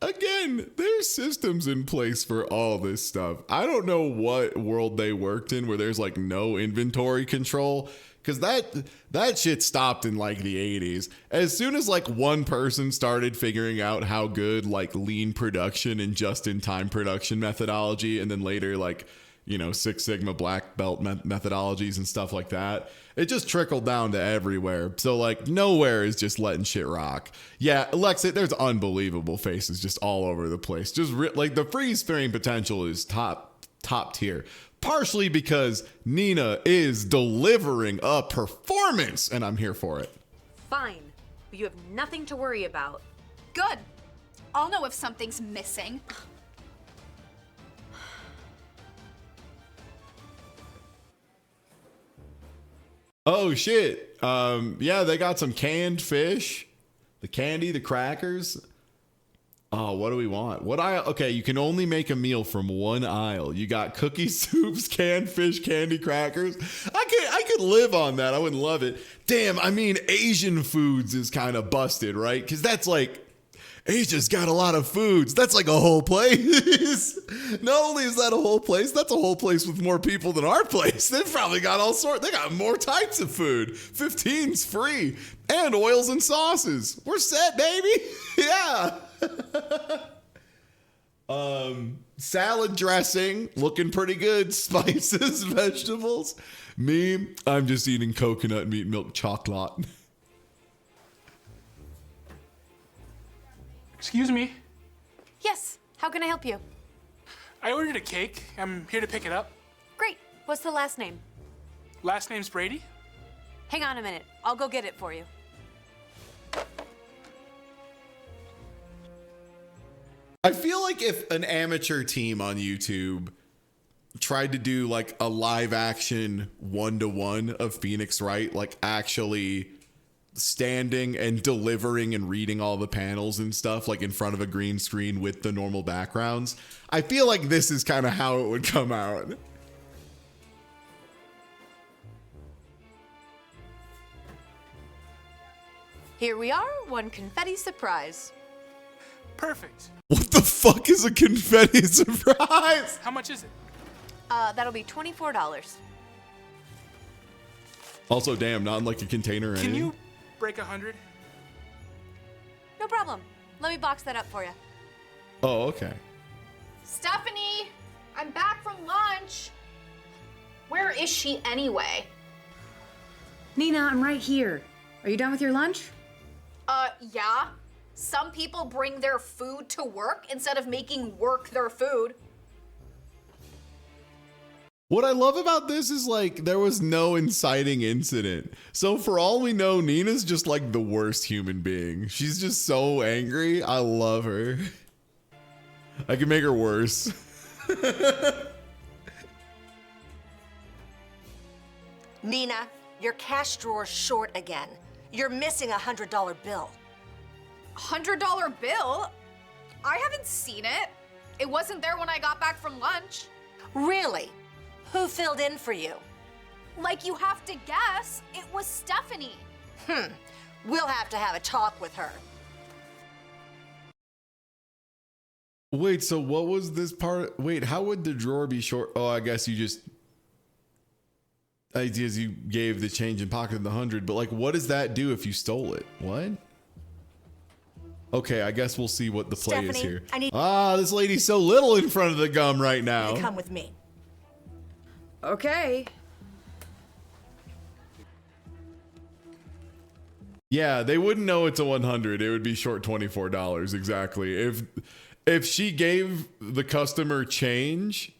again, there's systems in place for all this stuff. I don't know what world they worked in where there's like no inventory control, because that shit stopped in like the 80s. As soon as like one person started figuring out how good like lean production and just-in-time production methodology, and then later like, you know, Six Sigma black belt methodologies and stuff like that, it just trickled down to everywhere. So like nowhere is just letting shit rock. Yeah, Alexa, there's unbelievable faces just all over the place. Just like the freeze frame potential is top tier. Partially because Nina is delivering a performance, and I'm here for it. Fine, but you have nothing to worry about. Good. I'll know if something's missing. Oh shit. Yeah, they got some canned fish, the candy, the crackers. Oh, what do we want? What aisle? Okay, you can only make a meal from one aisle. You got cookie soups, canned fish, candy crackers. I could live on that. I wouldn't love it. Damn, I mean, Asian foods is kind of busted, right? Because that's like, Asia's got a lot of foods. That's like a whole place. Not only is that a whole place, that's a whole place with more people than our place. They've probably got all sorts. They got more types of food. 15's free. And oils and sauces. We're set, baby. Yeah. Salad dressing, looking pretty good. Spices, vegetables. Me, I'm just eating coconut meat milk chocolate. Excuse me. Yes, how can I help you? I ordered a cake. I'm here to pick it up. Great. What's the last name? Last name's Brady. Hang on a minute. I'll go get it for you. I feel like if an amateur team on YouTube tried to do like a live action 1-to-1 of Phoenix Wright, like actually standing and delivering and reading all the panels and stuff like in front of a green screen with the normal backgrounds, I feel like this is kind of how it would come out. Here we are, one confetti surprise. Perfect. What the fuck is a confetti surprise? How much is it? That'll be $24. Also, damn, not in like a container or Can anything. you break 100? No problem. Let me box that up for you. Oh, okay. Stephanie, I'm back from lunch. Where is she anyway? Nina, I'm right here. Are you done with your lunch? Yeah. Some people bring their food to work instead of making work their food. What I love about this is like there was no inciting incident. So for all we know, Nina's just like the worst human being. She's just so angry. I love her. I can make her worse. Nina, your cash drawer's short again. You're missing a $100 bill. $100 bill? I haven't seen it. It wasn't there when I got back from lunch. Really? Who filled in for you? Like you have to guess, it was Stephanie. We'll have to have a talk with her. Wait, so what was this part? Wait, how would the drawer be short? Oh, I guess you just... Ideas you gave the change and pocketed the 100, but like, what does that do if you stole it? What? Okay, I guess we'll see what the play is here. This lady's so little in front of the gum right now. Come with me. Okay. Yeah, they wouldn't know it's a 100. It would be short $24 exactly. If she gave the customer change,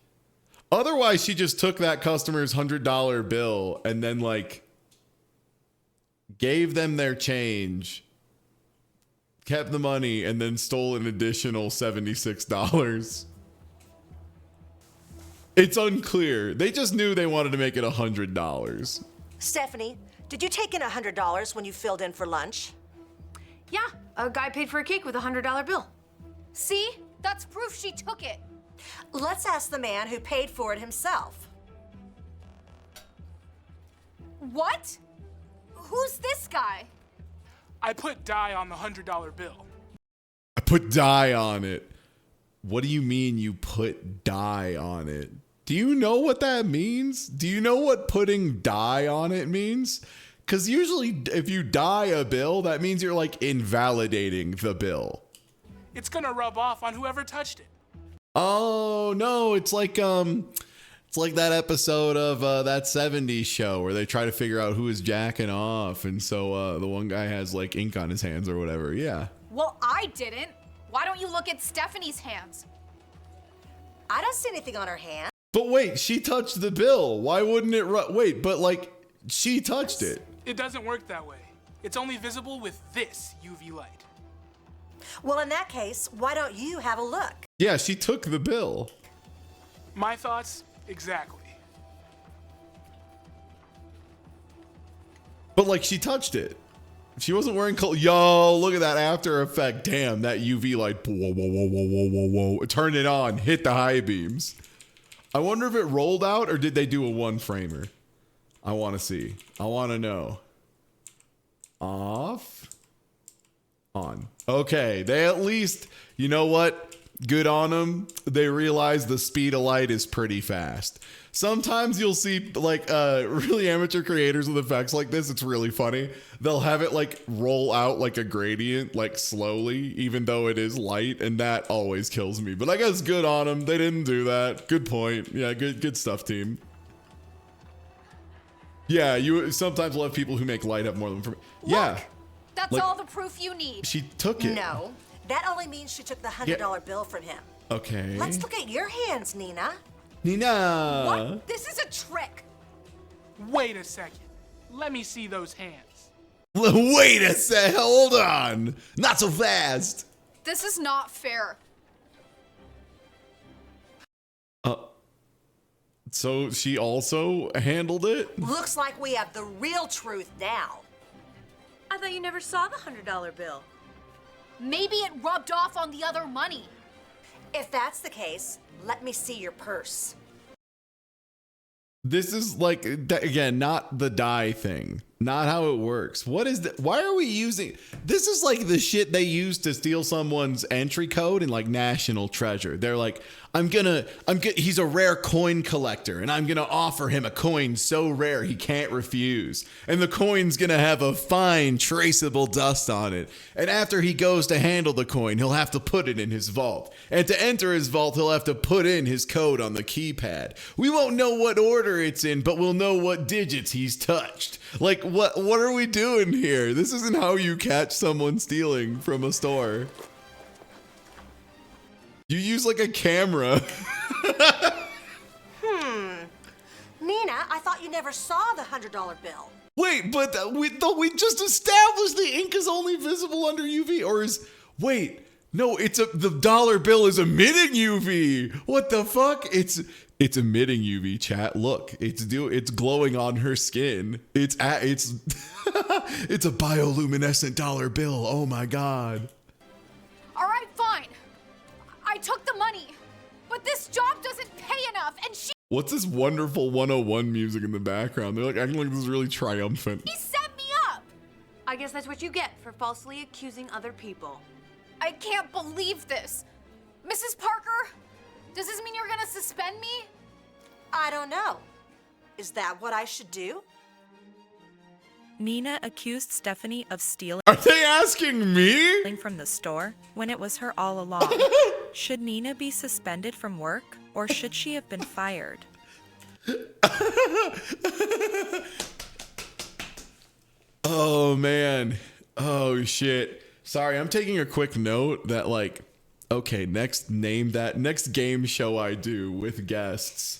otherwise she just took that customer's $100 bill and then like gave them their change, kept the money, and then stole an additional $76. It's unclear. They just knew they wanted to make it $100. Stephanie, did you take in $100 when you filled in for lunch? Yeah, a guy paid for a cake with a $100 bill. See? That's proof she took it. Let's ask the man who paid for it himself. What? Who's this guy? I put dye on the $100 bill. I put dye on it. What do you mean you put dye on it? Do you know what that means? Do you know what putting dye on it means? Because usually if you dye a bill, that means you're like invalidating the bill. It's gonna rub off on whoever touched it. Oh no, it's like that episode of that 70s show where they try to figure out who is jacking off, and so the one guy has like ink on his hands or whatever. Yeah. Well, I didn't. Why don't you look at Stephanie's hands? I don't see anything on her hand. But wait, she touched the bill. Why wouldn't it wait, but like she touched it. It doesn't work that way. It's only visible with this UV light. Well, in that case, why don't you have a look? Yeah, she took the bill. My thoughts, exactly. But like she touched it. She wasn't wearing Yo, look at that after effect. Damn, that UV light. Whoa, whoa, whoa, whoa, whoa, whoa, whoa. Turn it on. Hit the high beams. I wonder if it rolled out or did they do a one framer? I want to see. I want to know. Off. On. Okay, they at least, you know what? Good on them. They realize the speed of light is pretty fast. Sometimes you'll see like really amateur creators with effects like this. It's really funny. They'll have it like roll out like a gradient, like slowly, even though it is light, and that always kills me. But I guess good on them. They didn't do that. Good point. Yeah, good stuff, team. Yeah, you sometimes will have people who make light up more than for me. Yeah. That's like, all the proof you need. She took it. No, that only means she took the $100 bill from him. Okay. Let's look at your hands, Nina. Nina. What? This is a trick. Wait a second. Let me see those hands. Wait a sec. Hold on. Not so fast. This is not fair. So she also handled it? Looks like we have the real truth now. I thought you never saw the $100 bill. Maybe it rubbed off on the other money. If that's the case, let me see your purse. This is like, again, not the dye thing. Not how it works. What is that? Why are we using... This is like the shit they use to steal someone's entry code in like National Treasure. They're like, he's a rare coin collector and I'm gonna offer him a coin so rare he can't refuse. And the coin's gonna have a fine traceable dust on it. And after he goes to handle the coin, he'll have to put it in his vault. And to enter his vault, he'll have to put in his code on the keypad. We won't know what order it's in, but we'll know what digits he's touched. Like, what are we doing here? This isn't how you catch someone stealing from a store. You use like a camera. Nina, I thought you never saw the $100 bill. Wait, but we just established the ink is only visible under UV, or is wait? No, the dollar bill is emitting UV. What the fuck? It's emitting UV. Chat, look, it's glowing on her skin. It's it's a bioluminescent dollar bill. Oh my god. All right, fine. I took the money, but this job doesn't pay enough, and she What's this wonderful 101 music in the background? They're like acting like this is really triumphant. set me up. I guess that's what you get for falsely accusing other people. I can't believe this. Mrs. Parker, does this mean you're gonna suspend me? I don't know. Is that what I should do? Nina accused Stephanie of stealing Are they asking me? from the store when it was her all along. Should Nina be suspended from work, or should she have been fired? Oh man. Oh shit. Sorry, I'm taking a quick note that like, okay, next game show I do with guests.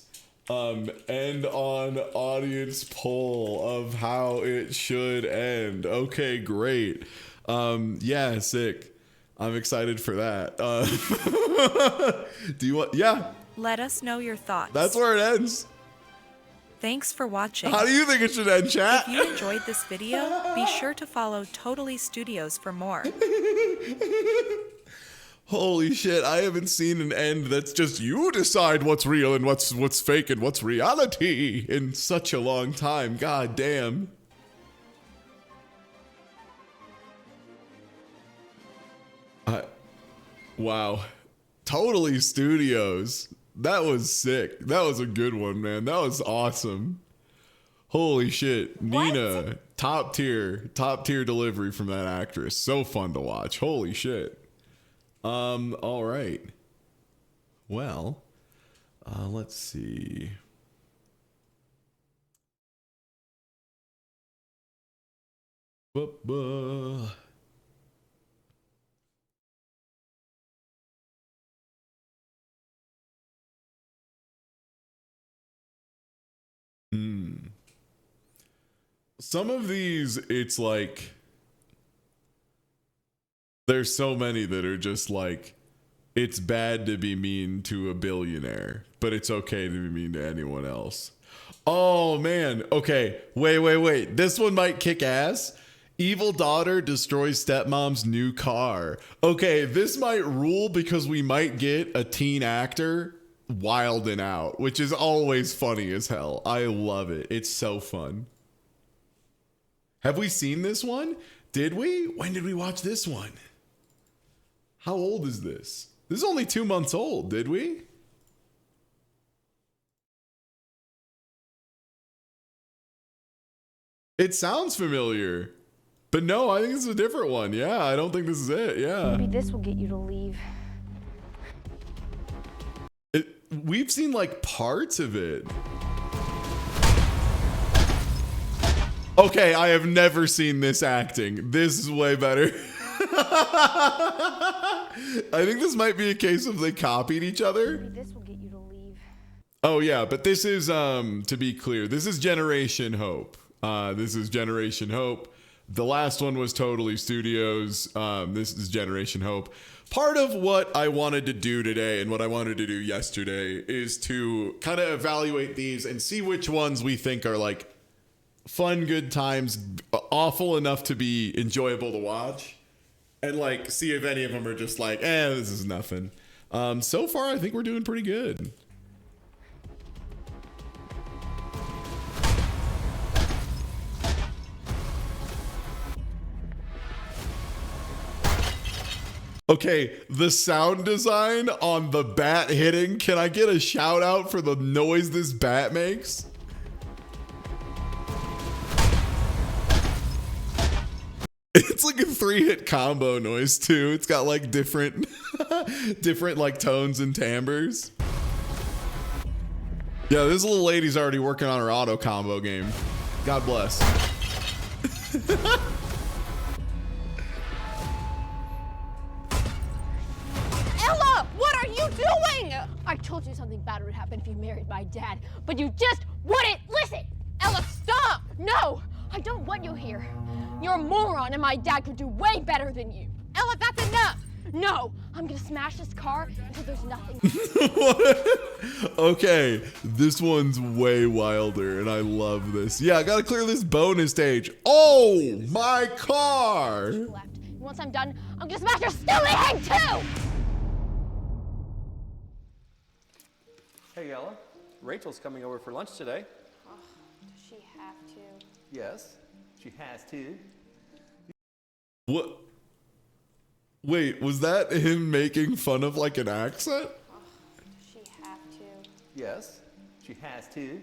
End on audience poll of how it should end. Okay, great. Yeah, sick. I'm excited for that. Do you want? Yeah. Let us know your thoughts. That's where it ends. Thanks for watching. How do you think it should end, chat? If you enjoyed this video, be sure to follow Totally Studios for more. Holy shit, I haven't seen an end that's just you decide what's real and what's fake and what's reality in such a long time. God damn. Wow. Totally Studios. That was sick. That was a good one, man. That was awesome. Holy shit. Nina, top tier delivery from that actress. So fun to watch. Holy shit. All right. Well, let's see. Some of these, it's like, there's so many that are just like, it's bad to be mean to a billionaire, but it's okay to be mean to anyone else. Oh man. Okay. Wait. This one might kick ass. Evil daughter destroys stepmom's new car. Okay, this might rule because we might get a teen actor wilding out, which is always funny as hell. I love it. It's so fun. Have we seen this one? Did we? When did we watch this one? How old is this? This is only 2 months old, did we? It sounds familiar. But no, I think this is a different one. Yeah, I don't think this is it. Yeah. Maybe this will get you to leave. We've seen like parts of it. Okay, I have never seen this acting. This is way better. I think this might be a case of they copied each other. Maybe this will get you to leave. Oh yeah, but this is to be clear, this is Generation Hope. This is Generation Hope. The last one was Totally Studios. This is Generation Hope. Part of what I wanted to do today and what I wanted to do yesterday is to kind of evaluate these and see which ones we think are like fun, good times, awful enough to be enjoyable to watch, and like see if any of them are just like, this is nothing. So far, I think we're doing pretty good. Okay, the sound design on the bat hitting. Can I get a shout out for the noise this bat makes? It's like a 3-hit combo noise too. It's got like different like tones and timbres. Yeah, this little lady's already working on her auto combo game. God bless. Ella, what are you doing? I told you something bad would happen if you married my dad, but you just wouldn't listen. Ella, stop! No, I don't want you here. You're a moron and my dad could do way better than you. Ella, that's enough. No, I'm gonna smash this car until there's nothing. Okay, this one's way wilder, and I love this. Yeah, I gotta clear this bonus stage. Oh, my car! Once I'm done, I'm gonna smash your stupid head too! Hey, Ella. Rachel's coming over for lunch today. Oh, does she have to? Yes, she has to. What? Wait, was that him making fun of like an accent? Oh, does she have to? Yes, she has to.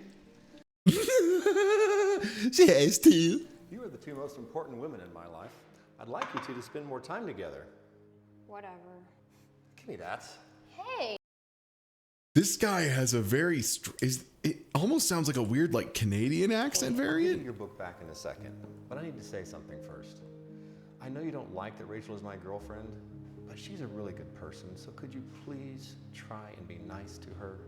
She has to. You are the two most important women in my life. I'd like you two to spend more time together. Whatever. Give me that. Hey! This guy has a very, it almost sounds like a weird like Canadian accent I'll give variant. you your book back in a second, but I need to say something first. I know you don't like that Rachel is my girlfriend, but she's a really good person, so could you please try and be nice to her?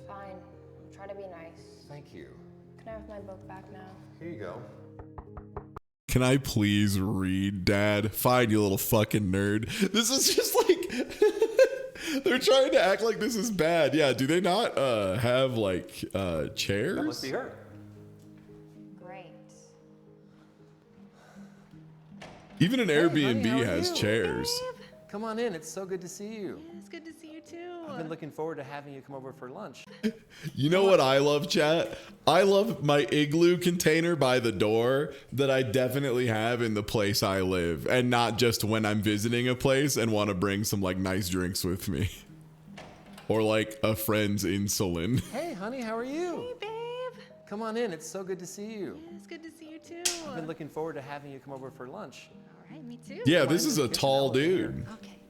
Fine. I'll try to be nice. Thank you. Can I have my book back now? Here you go. Can I please read, Dad? Fine, you little fucking nerd. This is just like, they're trying to act like this is bad. Yeah, do they not have like chairs? That must be her. Great. Even an Hey, Airbnb honey, how are has you? chairs. Come on in, it's so good to see you. Yeah, it's good to see you too. I've been looking forward to having you come over for lunch. You know what I love, chat? I love my igloo container by the door that I definitely have in the place I live, and not just when I'm visiting a place and want to bring some like nice drinks with me. Or like a friend's insulin. Hey, honey, how are you? Hey, babe. Come on in, it's so good to see you. Yeah, it's good to see you too. I've been looking forward to having you come over for lunch. All right, me too. Yeah, this is a tall dude. Okay.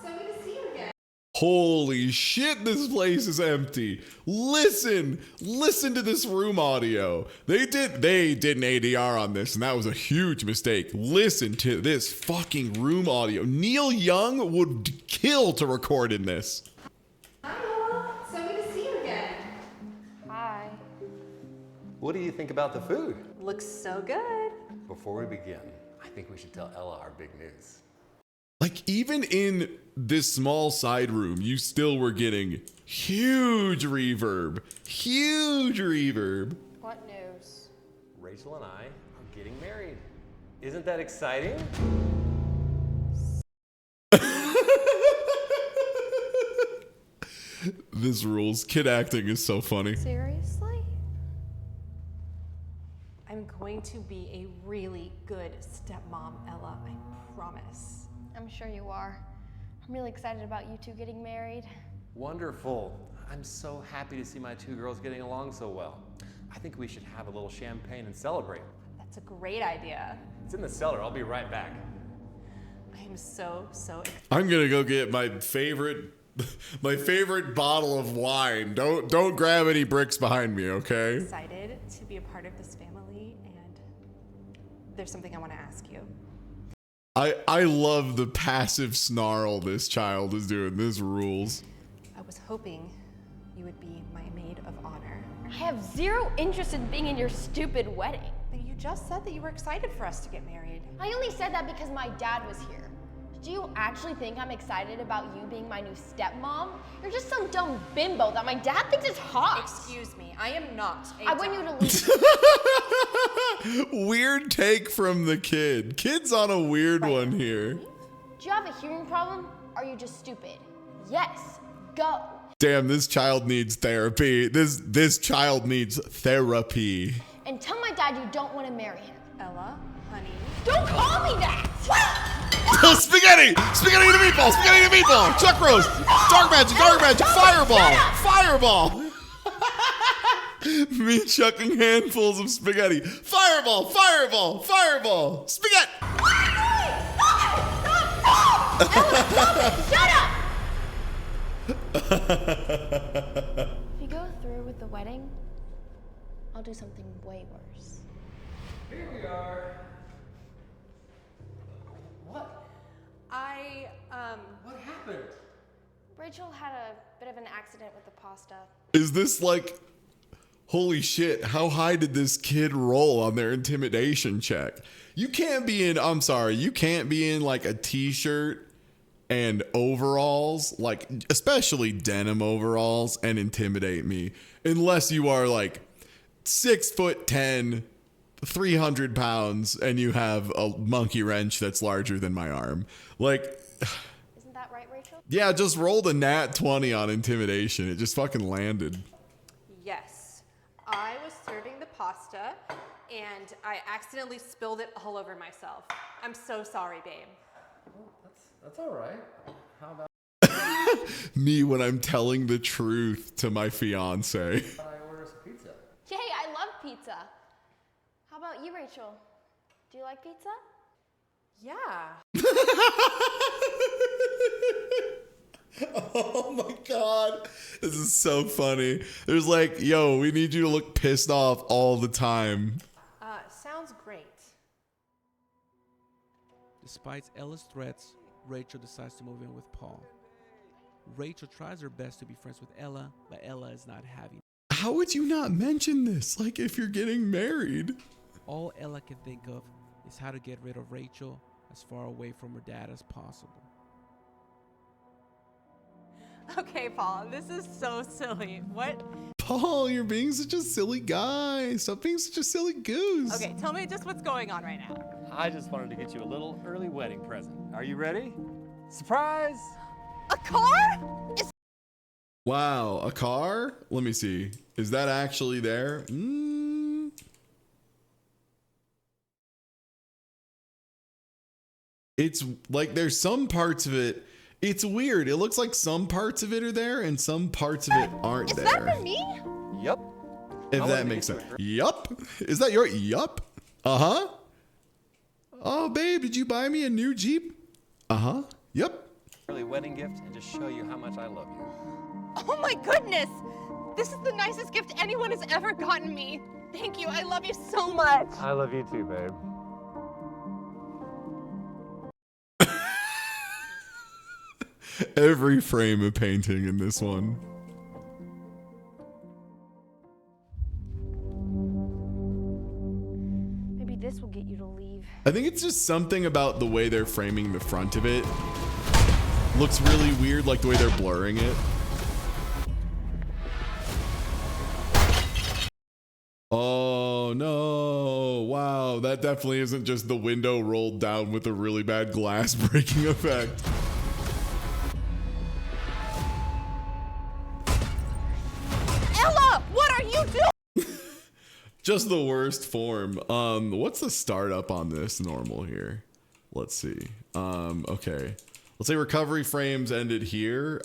So good to see you again. Holy shit, this place is empty. Listen to this room audio. They did an ADR on this, and that was a huge mistake. Listen to this fucking room audio. Neil Young would kill to record in this. Hi, so good to see you again. Hi. What do you think about the food? Looks so good. Before we begin, I think we should tell Ella our big news. Like, even in this small side room, you still were getting huge reverb. Huge reverb. What news? Rachel and I are getting married. Isn't that exciting? This rules. Kid acting is so funny. Seriously? I'm going to be a really good stepmom, Ella. I promise. I'm sure you are. I'm really excited about you two getting married. Wonderful. I'm so happy to see my two girls getting along so well. I think we should have a little champagne and celebrate. That's a great idea. It's in the cellar. I'll be right back. I am so I'm gonna go get my favorite bottle of wine. Don't grab any bricks behind me, okay? excited to be a part of this family, and there's something I want to ask you. I love the passive snarl this child is doing. This rules. I was hoping you would be my maid of honor. I have zero interest in being in your stupid wedding. But you just said that you were excited for us to get married. I only said that because my dad was here. Do you actually think I'm excited about you being my new stepmom? You're just some dumb bimbo that my dad thinks is hot. Excuse me, I am not a I want you to leave. Weird take from the kid. Kid's on a weird one here. Do you have a hearing problem? Or are you just stupid? Yes, go. Damn, this child needs therapy. This child needs therapy. And tell my dad you don't want to marry him. Ella, honey. Don't call me that! Spaghetti! Spaghetti to meatball! Spaghetti to meatball! Chuck roast! Dark magic! Dark magic! Fireball! Fireball! Me chucking handfuls of spaghetti. Fireball! Fireball! Fireball! Spaghetti! Shut up! If you go through with the wedding, I'll do something way worse. Here we are. What? What happened? Rachel had a bit of an accident with the pasta. Is this like, holy shit, how high did this kid roll on their intimidation check? You can't be in, I'm sorry, you can't be in like a t-shirt and overalls, like especially denim overalls, and intimidate me unless you are like 6'10", 300 pounds, and you have a monkey wrench that's larger than my arm. Like, Isn't that right, Rachel? yeah, just rolled a nat 20 on intimidation. It just fucking landed. Yes. I was serving the pasta and I accidentally spilled it all over myself. I'm so sorry, babe. Well, that's all right. How about Me when I'm telling the truth to my fiance. I order some pizza? Yay, I love pizza. How about you, Rachel? Do you like pizza? Yeah. Oh my god, this is so funny. There's like, yo, we need you to look pissed off all the time. Sounds great. Despite Ella's threats, Rachel decides to move in with Paul. Rachel tries her best to be friends with Ella, but Ella is not having it. How would you not mention this, like, if you're getting married? All Ella can think of is how to get rid of Rachel as far away from her dad as possible. Okay, Paul, this is so silly. What? Paul, you're being such a silly guy. Stop being such a silly goose. Okay, tell me just what's going on right now. I just wanted to get you a little early wedding present. Are you ready? Surprise! A car? Wow, a car? Let me see. Is that actually there? It's like there's some parts of it. It's weird. It looks like some parts of it are there and some parts of it aren't there. Is that for me? Yep. If that makes sense. Yup. Is that your yup? Uh-huh. Oh, babe, did you buy me a new Jeep? Uh-huh. Yep. Early wedding gift and just show you how much I love you. Oh my goodness! This is the nicest gift anyone has ever gotten me. Thank you. I love you so much. I love you too, babe. Every frame of painting in this one. Maybe this will get you to leave. I think it's just something about the way they're framing the front of it. Looks really weird, like the way they're blurring it. Oh no, wow, that definitely isn't just the window rolled down with a really bad glass breaking effect. Ella, what are you doing? Just the worst form. What's the startup on this normal here? Let's see. Okay. Let's say recovery frames ended here.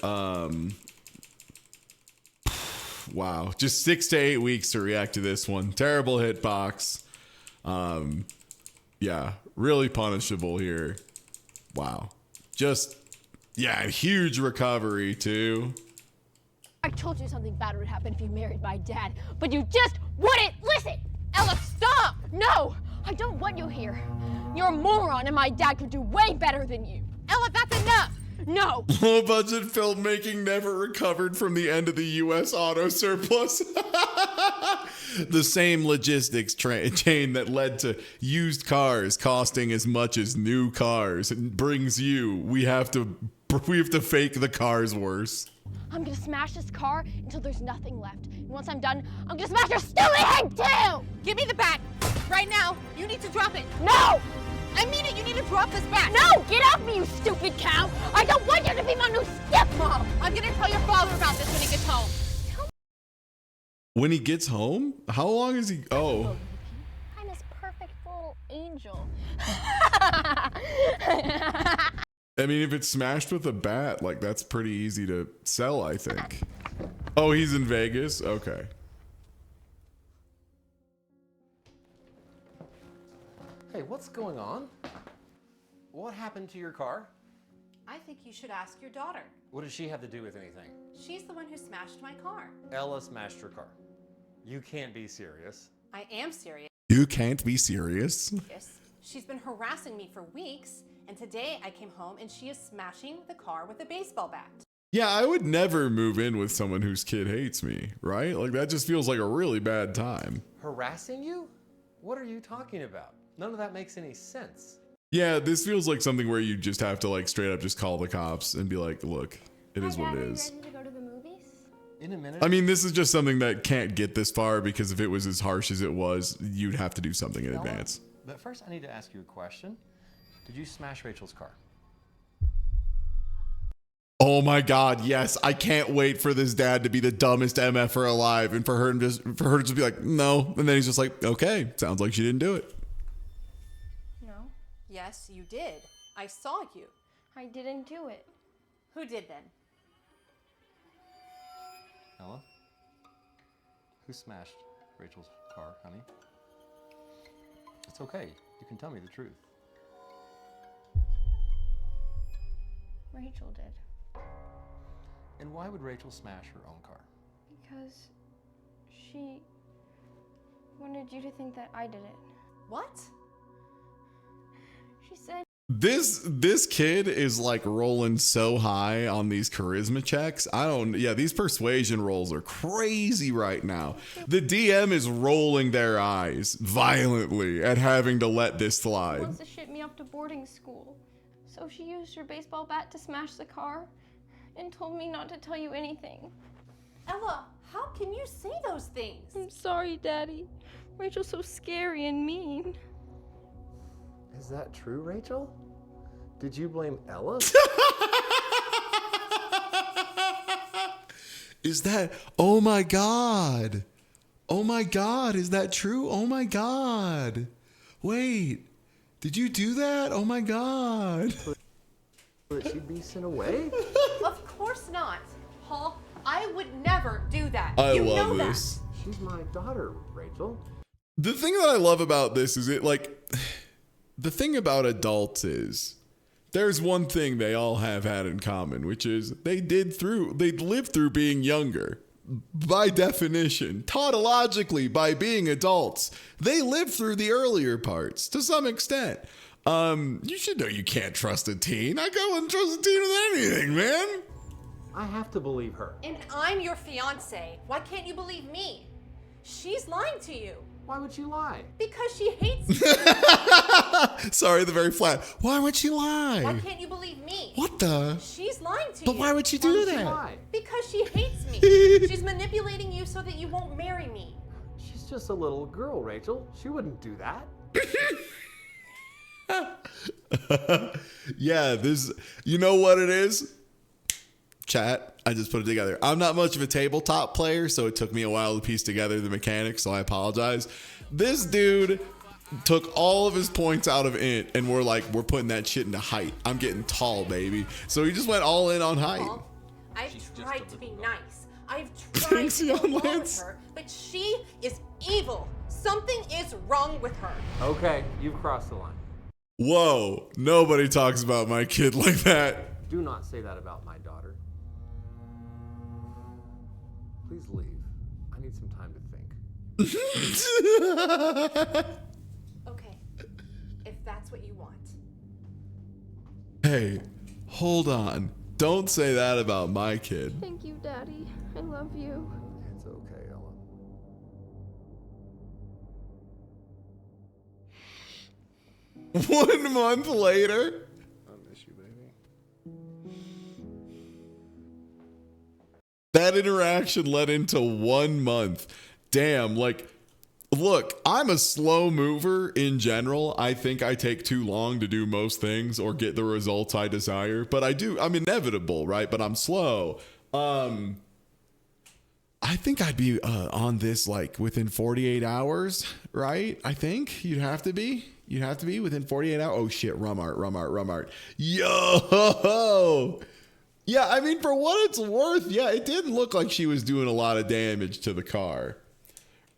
Wow, just 6 to 8 weeks to react to this one. Terrible hitbox. Yeah, really punishable here. Wow. Just, yeah, huge recovery too. I told you something bad would happen if you married my dad, but you just wouldn't listen! Ella, stop! No! I don't want you here. You're a moron and my dad could do way better than you. Ella, that's enough! No! Low budget filmmaking never recovered from the end of the US auto surplus. The same logistics chain that led to used cars costing as much as new cars and brings you. We have to fake the cars worse. I'm gonna smash this car until there's nothing left. And once I'm done, I'm gonna smash your stupid head too! Give me the bat! Right now! You need to drop it! No! I mean it! You need to drop this bat! No! Get off me, you stupid cow! I don't want you to be my new stepmom! I'm gonna tell your father about this when he gets home. When he gets home? How long is he? Oh. I'm his perfect little angel. I mean, if it's smashed with a bat, like that's pretty easy to sell, I think. Oh, he's in Vegas? Okay. Hey, what's going on? What happened to your car? I think you should ask your daughter. What does she have to do with anything? She's the one who smashed my car. Ella smashed your car. You can't be serious. I am serious. You can't be serious. She's been harassing me for weeks, and today I came home and she is smashing the car with a baseball bat. Yeah, I would never move in with someone whose kid hates me, right? Like, that just feels like a really bad time. Harassing you? What are you talking about? None of that makes any sense. Yeah, this feels like something where you just have to, like, straight up just call the cops and be like, look, it is what it is. Ready to go to the movies? In a minute. I mean, this is just something that can't get this far because if it was as harsh as it was, you'd have to do something in advance. But first, I need to ask you a question. Did you smash Rachel's car? Oh my God, yes. I can't wait for this dad to be the dumbest MFer alive and for her to just be like, no. And then he's just like, okay, sounds like she didn't do it. No. Yes, you did. I saw you. I didn't do it. Who did then? Ella? Who smashed Rachel's car, honey? It's okay. You can tell me the truth. Rachel did. And why would Rachel smash her own car? Because she wanted you to think that I did it. What? She said. This kid is like rolling so high on these charisma checks. These persuasion rolls are crazy right now. The DM is rolling their eyes violently at having to let this She slide. wants to ship me off to boarding school. So she used her baseball bat to smash the car and told me not to tell you anything. Ella, how can you say those things? I'm sorry, Daddy. Rachel's so scary and mean. Is that true, Rachel? Did you blame Ella? Is that, oh my God. Oh my God, is that true? Oh my God. Wait, did you do that? Oh my God. Would she be sent away? Of course not. Paul, I would never do that. I You love know this. She's my daughter, Rachel. The thing that I love about this is the thing about adults is there's one thing they all have had in common, which is they lived through being younger. By definition, tautologically, by being adults, they lived through the earlier parts to some extent. You should know you can't trust a teen. I wouldn't trust a teen with anything, man. I have to believe her. And I'm your fiance. Why can't you believe me? She's lying to you. Why would she lie? Because she hates me. Sorry, the very flat. Why would she lie? Why can't you believe me? What the? She's lying to you. But why would she do that? Because she hates me. She's manipulating you so that you won't marry me. She's just a little girl, Rachel. She wouldn't do that. Yeah, you know what it is? Chat, I just put it together. I'm not much of a tabletop player, so it took me a while to piece together the mechanics, so I apologize. This dude took all of his points out of int, and we're putting that shit into height. I'm getting tall, baby. So he just went all in on height. I've tried to be nice. I've tried to go along with her, but she is evil. Something is wrong with her. Okay, you've crossed the line. Whoa, nobody talks about my kid like that. Do not say that about my daughter. Please leave. I need some time to think. Okay, if that's what you want. Hey, hold on. Don't say that about my kid. Thank you, Daddy. I love you. It's okay, Ella. 1 month later. I miss you, baby. That interaction led into 1 month. Damn, look, I'm a slow mover in general. I think I take too long to do most things or get the results I desire, but I'm inevitable, right? But I'm slow. I think I'd be on this within 48 hours, right? I think you'd have to be within 48 hours. Oh shit, rum art. Yo! Yeah, I mean, for what it's worth, yeah, it didn't look like she was doing a lot of damage to the car.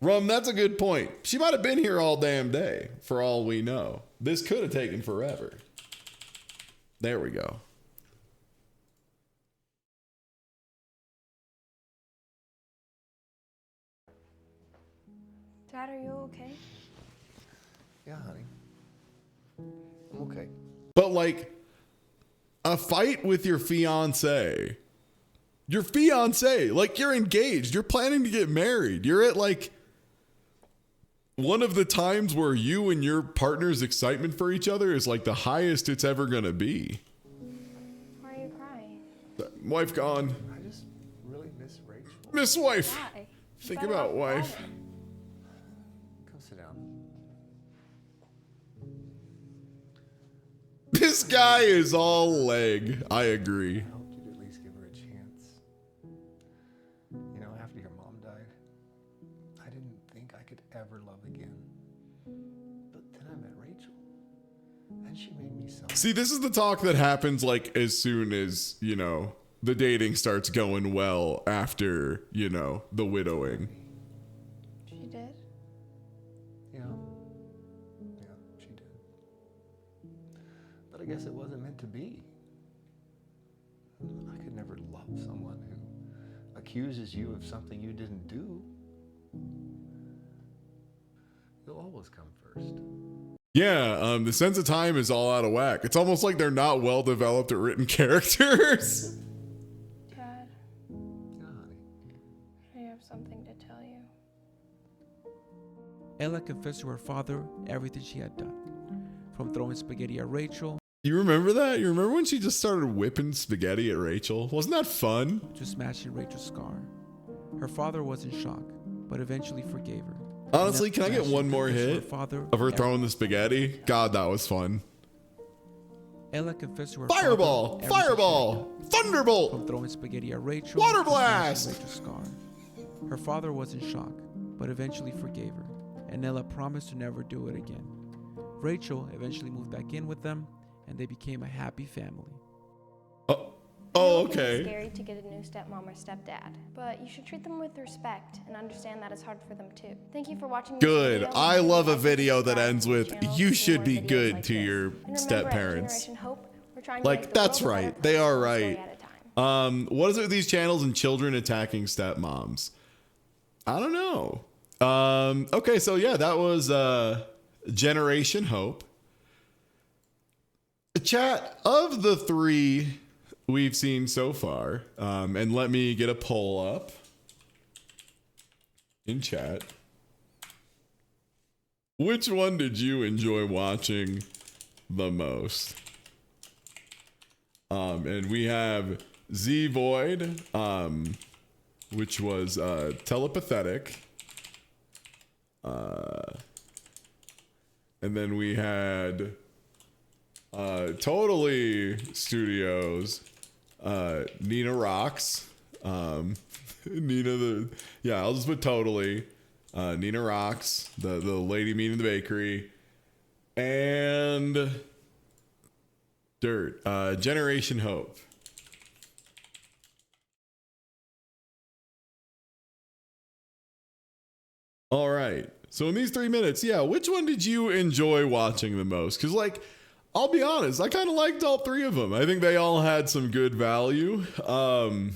Rum, that's a good point. She might have been here all damn day, for all we know. This could have taken forever. There we go. Dad, are you okay? Yeah, honey. I'm okay. But like a fight with your fiance. Your fiance, like you're engaged, you're planning to get married. You're at like one of the times where you and your partner's excitement for each other is like the highest it's ever gonna be. Why are you crying? Wife gone. I just really miss Rachel. Miss wife. Why? Think about wife. Come sit down. This guy is all leg. I agree. I hoped you'd at least give her a chance. You know, after your mom died, I didn't think I could ever love again. But then I met Rachel, and she made me so. See, this is the talk that happens like as soon as, you know, the dating starts going well after, you know, the widowing. She did? Yeah. Yeah, she did. But I guess it wasn't meant to be. I could never love someone who accuses you of something you didn't do. You'll always come first. Yeah, the sense of time is all out of whack. It's almost like they're not well developed or written characters. Dad. Yeah, honey. I have something to tell you. Ella confessed to her father everything she had done, from throwing spaghetti at Rachel. You remember that? You remember when she just started whipping spaghetti at Rachel? Wasn't that fun? To smashing Rachel's scar. Her father was in shock, but eventually forgave her. Honestly, can I get one more hit of her throwing the spaghetti? God, that was fun. Ella confessed to her Fireball! father Fireball! Thunderbolt! From throwing spaghetti at Rachel. Water to smashing blast! Rachel's scar. Her father was in shock, but eventually forgave her, and Ella promised to never do it again. Rachel eventually moved back in with them, and they became a happy family. Oh, It's okay. scary to get a new stepmom or stepdad, but you should treat them with respect and understand that it's hard for them too. Thank you for watching. This Good. video. I love a video that Subscribe ends to the with, channel you for should more be videos good like to this. your And remember, at step-parents. Generation Hope, we're trying to Like, make the that's world a better right. They are place, one story right. at a time. What is it with these channels and children attacking stepmoms? I don't know. Okay, so yeah, that was Generation Hope. Chat, of the three we've seen so far, and let me get a poll up in chat. Which one did you enjoy watching the most? And we have Z Void, which was telepathetic. And then we had Totally Studios, Nina Rocks. I'll just put Totally. Nina Rocks, the lady meeting the bakery, and Dirt, Generation Hope. All right. So in these 3 minutes, yeah, which one did you enjoy watching the most? Because, like, I'll be honest, I kind of liked all three of them. I think they all had some good value. The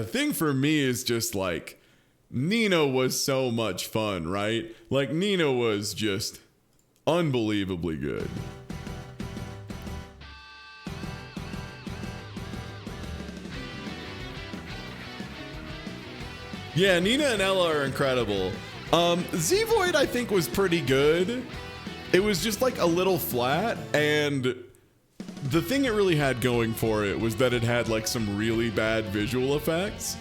thing for me is just like, Nina was so much fun, right? Like, Nina was just unbelievably good. Yeah, Nina and Ella are incredible. Z-Void, I think, was pretty good. It was just like a little flat, and the thing it really had going for it was that it had like some really bad visual effects.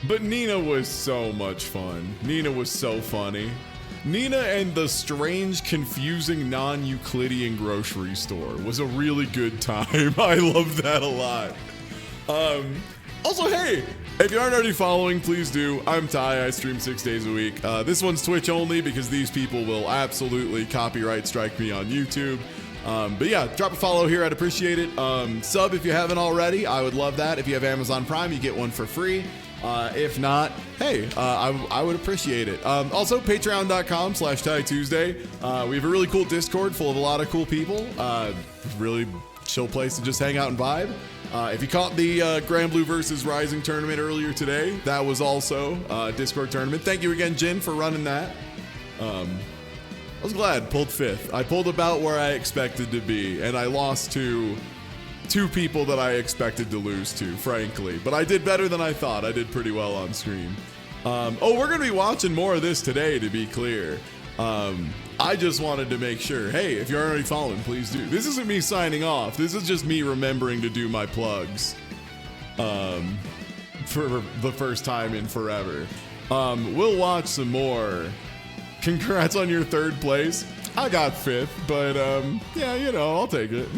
But Nina was so much fun. Nina was so funny. Nina and the strange, confusing, non-Euclidean grocery store was a really good time. I loved that a lot. Also, hey, if you aren't already following, please do. I'm Ty. I stream 6 days a week. This one's Twitch only because these people will absolutely copyright strike me on YouTube. But yeah, drop a follow here. I'd appreciate it. Sub if you haven't already. I would love that. If you have Amazon Prime, you get one for free. If not, hey, I would appreciate it. Also, patreon.com/Ty Tuesday. We have a really cool Discord full of a lot of cool people. Really chill place to just hang out and vibe. If you caught the Grand Blue versus Rising tournament earlier today, that was also a Discord tournament. Thank you again, Jin, for running that. I was glad. Pulled 5th. I pulled about where I expected to be, and I lost to 2 people that I expected to lose to, frankly. But I did better than I thought. I did pretty well on stream. We're going to be watching more of this today, to be clear. I just wanted to make sure, hey, if you're already following, please do. This isn't me signing off. This is just me remembering to do my plugs for the first time in forever. We'll watch some more. Congrats on your 3rd place. I got 5th, but yeah, you know, I'll take it.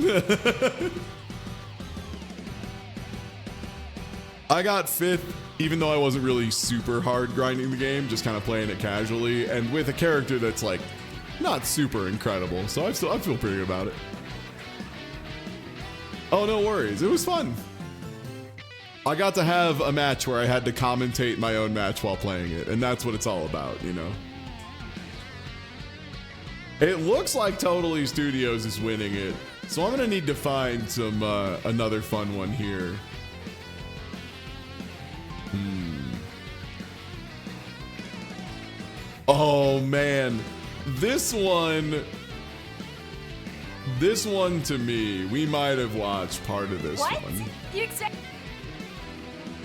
I got 5th, even though I wasn't really super hard grinding the game, just kind of playing it casually, and with a character that's like not super incredible. So I feel pretty good about it. Oh, no worries. It was fun. I got to have a match where I had to commentate my own match while playing it, and that's what it's all about, you know? It looks like Totally Studios is winning it, so I'm gonna need to find some another fun one here. Oh man, this one to me, we might have watched part of this one. You expect?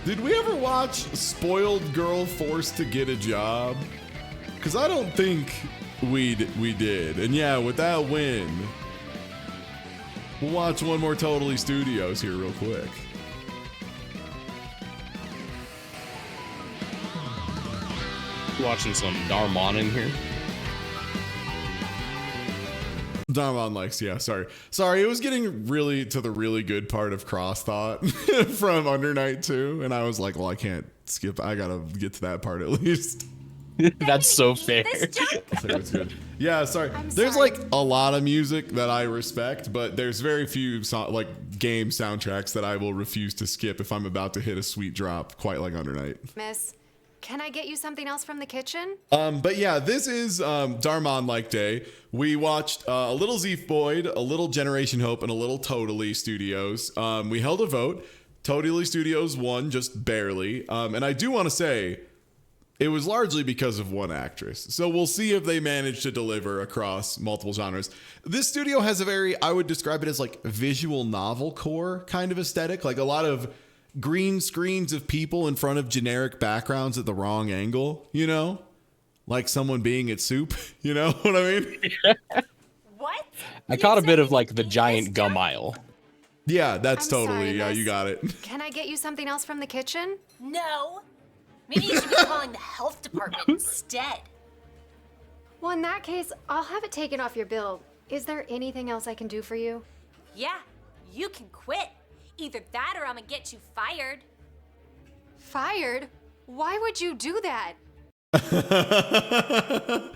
Did we ever watch Spoiled Girl Forced to Get a Job? Because I don't think we did. And yeah, with that win, we'll watch one more Totally Studios here real quick. Watching some Dhar mann in here. Darmon likes, yeah, sorry, it was getting really to the really good part of Cross Thought from Under Night 2, and I was like, well, I can't skip, I gotta get to that part at least. That's so fair. So it's good. Yeah, sorry. There's like a lot of music that I respect, but there's very few like game soundtracks that I will refuse to skip if I'm about to hit a sweet drop, quite like Under Night. Miss, can I get you something else from the kitchen? But yeah, this is Dhar mann like day. We watched a little Zeef Boyd, a little Generation Hope, and a little Totally Studios. We held a vote. Totally Studios won just barely. And I do want to say, it was largely because of one actress. So we'll see if they manage to deliver across multiple genres. This studio has a very, I would describe it as like visual novel core kind of aesthetic. Like a lot of green screens of people in front of generic backgrounds at the wrong angle, you know? Like someone being at soup, you know what I mean? What? I caught a bit of like the giant gum aisle. Yeah, that's I'm totally, sorry, yeah, miss. you got it. Can I get you something else from the kitchen? No. Maybe you should be calling the health department instead. Well, in that case, I'll have it taken off your bill. Is there anything else I can do for you? Yeah, you can quit. Either that or I'm gonna get you fired. Fired? Why would you do that? The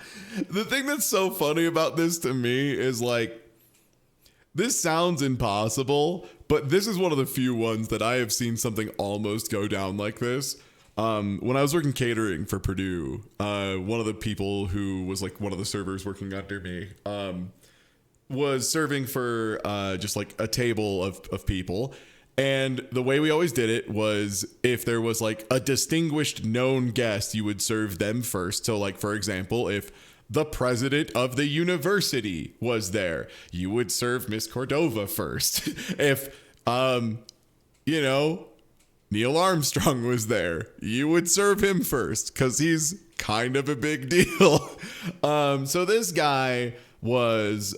thing that's so funny about this to me is like, this sounds impossible, but this is one of the few ones that I have seen something almost go down like this. When I was working catering for Purdue, one of the people who was like one of the servers working under me was serving for just like a table of people. And the way we always did it was if there was like a distinguished known guest, you would serve them first. So like, for example, if the president of the university was there, you would serve Miss Cordova first. If, you know, Neil Armstrong was there, you would serve him first because he's kind of a big deal. So this guy was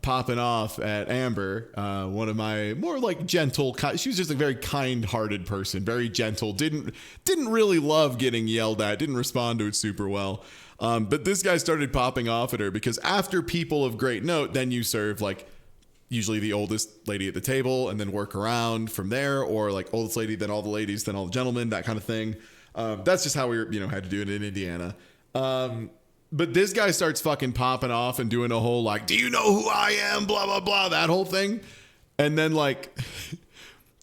popping off at Amber, one of my more like gentle, she was just a very kind-hearted person, very gentle, didn't really love getting yelled at, didn't respond to it super well. But this guy started popping off at her because after people of great note, then you serve like usually the oldest lady at the table and then work around from there, or like oldest lady, then all the ladies, then all the gentlemen, that kind of thing. That's just how we had to do it in Indiana. But this guy starts fucking popping off and doing a whole like, do you know who I am? Blah, blah, blah, that whole thing. And then like,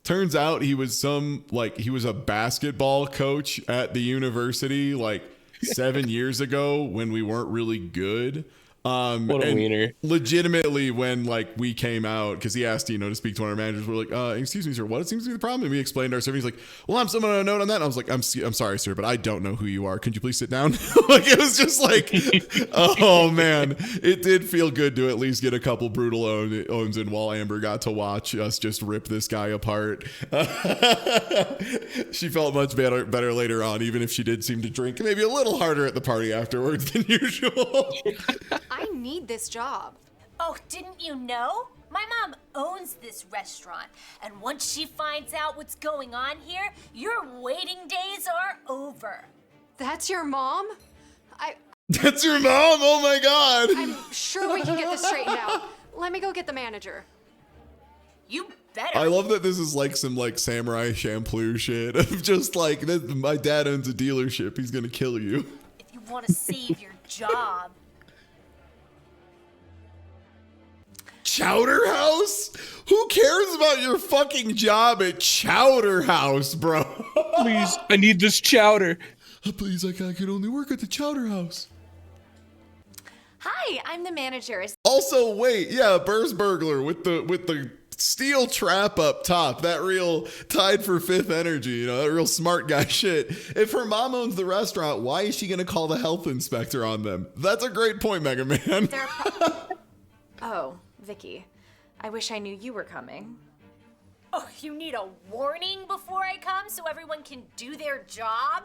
turns out he was a basketball coach at the university like 7 years ago when we weren't really good. What a and wiener. legitimately, when like we came out, because he asked, to speak to one of our managers, we're like, excuse me, sir, what seems to be the problem? And we explained our service. He's like, well, I'm someone on a note on that. And I was like, I'm sorry, sir, but I don't know who you are. Could you please sit down? Like, it was just like, oh man, it did feel good to at least get a couple brutal owns in while Amber got to watch us just rip this guy apart. She felt much better later on, even if she did seem to drink maybe a little harder at the party afterwards than usual. I need this job. Oh, didn't you know? My mom owns this restaurant, and once she finds out what's going on here, your waiting days are over. That's your mom? That's your mom? Oh my god. I'm sure we can get this straightened out. Let me go get the manager. You better. I love that this is like some like Samurai Champloo shit of just like, my dad owns a dealership. He's gonna kill you. If you want to save your job. Chowder House? Who cares about your fucking job at Chowder House, bro? Please, I need this chowder. Please, I can only work at the Chowder House. Hi, I'm the manager. Also, wait, yeah, Burst Burglar with the steel trap up top. That real tied for fifth energy, that real smart guy shit. If her mom owns the restaurant, why is she gonna call the health inspector on them? That's a great point, Mega Man. Oh, Vicky. I wish I knew you were coming. Oh, you need a warning before I come so everyone can do their job?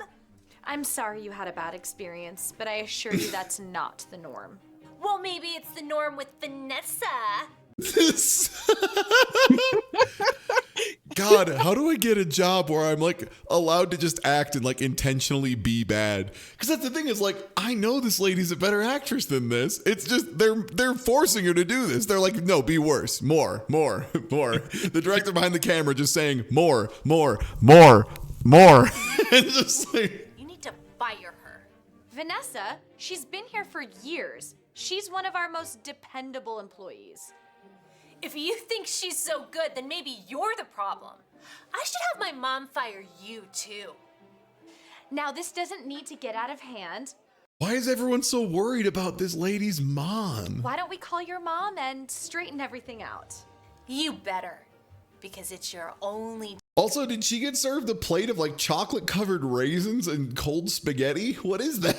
I'm sorry you had a bad experience, but I assure you that's not the norm. Well, maybe it's the norm with Vanessa. God, how do I get a job where I'm like allowed to just act and like intentionally be bad? Because that's the thing is like, I know this lady's a better actress than this. It's just they're forcing her to do this. They're like, no, be worse, more. The director behind the camera just saying more. It's just like, You need to fire her. Vanessa, she's been here for years. She's one of our most dependable employees. If you think she's so good, then maybe you're the problem. I should have my mom fire you too. Now, this doesn't need to get out of hand. why is everyone so worried about this lady's mom? Why don't we call your mom and straighten everything out? You better, because it's your only. Also, did she get served a plate of like chocolate covered raisins and cold spaghetti? What is that?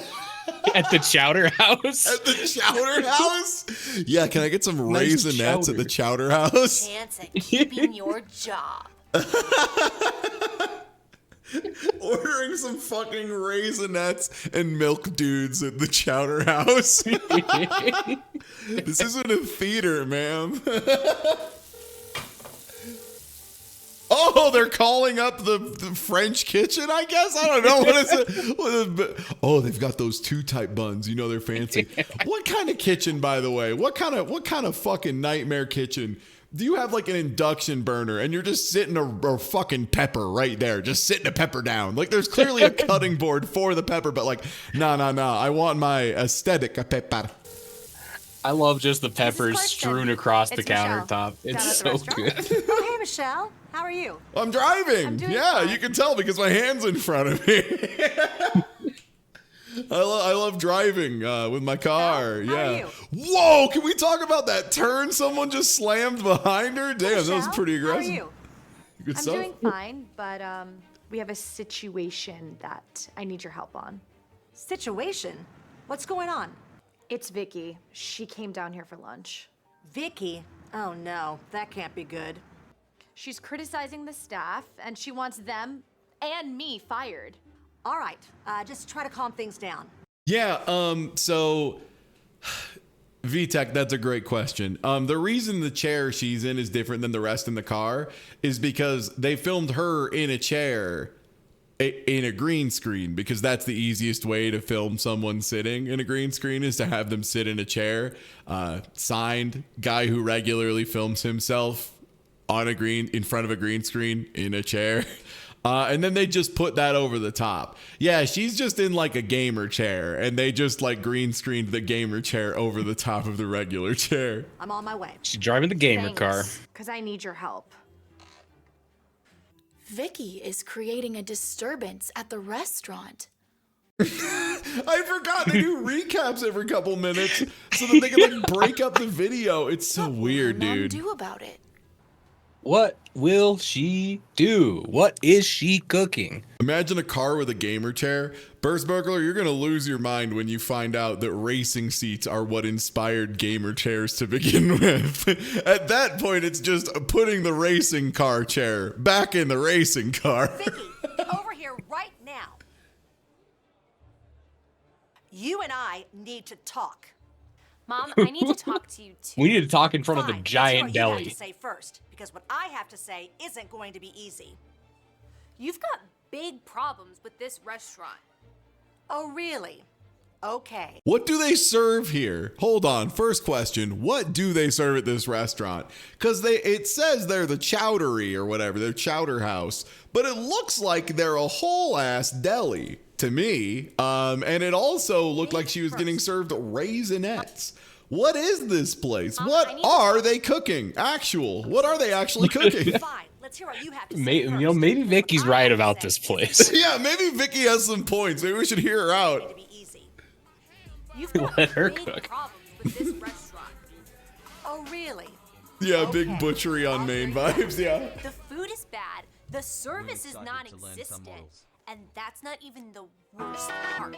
At the Chowder House? At the Chowder House? Yeah, can I get some Nice raisinets chowder. at the Chowder House? Chance at keeping your job. Ordering some fucking raisinets and milk dudes at the Chowder House. This isn't a theater, ma'am. Oh, they're calling up the French kitchen, I guess? I don't know. What is it? Oh, they've got those two-type buns. You know they're fancy. What kind of kitchen, by the way? What kind of fucking nightmare kitchen? Do you have like an induction burner and you're just sitting a fucking pepper right there, just sitting a pepper down? Like there's clearly a cutting board for the pepper, but like, no. I want my aesthetic pepper. I love just the peppers strewn across the It's Michelle, countertop. It's down at the so restaurant. good. Oh, hey, Michelle. How are you? I'm driving. I'm doing Yeah, fine. you can tell because my hand's in front of me. I love driving with my car. How are Yeah. you? Whoa, can we talk about that turn someone just slammed behind her? Damn, that was Michelle, pretty aggressive. How are you? Good I'm stuff. doing fine, but we have a situation that I need your help on. Situation? What's going on? It's Vicky. She came down here for lunch. Vicky? Oh no, that can't be good. She's criticizing the staff, and she wants them and me fired. All right, just try to calm things down. Yeah, so VTech, that's a great question. The reason the chair she's in is different than the rest in the car is because they filmed her in a chair in a green screen, because that's the easiest way to film someone sitting in a green screen is to have them sit in a chair. Signed, guy who regularly films himself in front of a green screen in a chair. And then they just put that over the top. Yeah, she's just in like a gamer chair, and they just like green screened the gamer chair over the top of the regular chair. I'm on my way. She's driving the gamer car. Because I need your help. Vicky is creating a disturbance at the restaurant. I forgot they do recaps every couple minutes so that they can like break up the video. It's so weird, dude. do about it? What will she do? What is she cooking? Imagine a car with a gamer chair. Burst Burglar, you're going to lose your mind when you find out that racing seats are what inspired gamer chairs to begin with. At that point, it's just putting the racing car chair back in the racing car. Vicky, over here right now. You and I need to talk. Mom, I need to talk to you too. We need to talk in front of the Fine, giant let's hear what you deli. have to say first, because what I have to say isn't going to be easy. You've got big problems with this restaurant. Oh, really? Okay. What do they serve here? Hold on. First question. What do they serve at this restaurant? Because it says they're the chowdery or whatever. They're chowder house. But it looks like they're a whole ass deli to me. And it also looked like she was getting served raisinets. What is this place? What are they cooking? What are they actually cooking? Fine. Let's hear what you have to say. Maybe Vicky's right about this place. Yeah, maybe Vicky has some points. Maybe we should hear her out. You've Let her cook. problems with this restaurant. Oh, really? Yeah, big butchery on Maine vibes, yeah. The food is bad, the service is non-existent, and that's not even the worst part.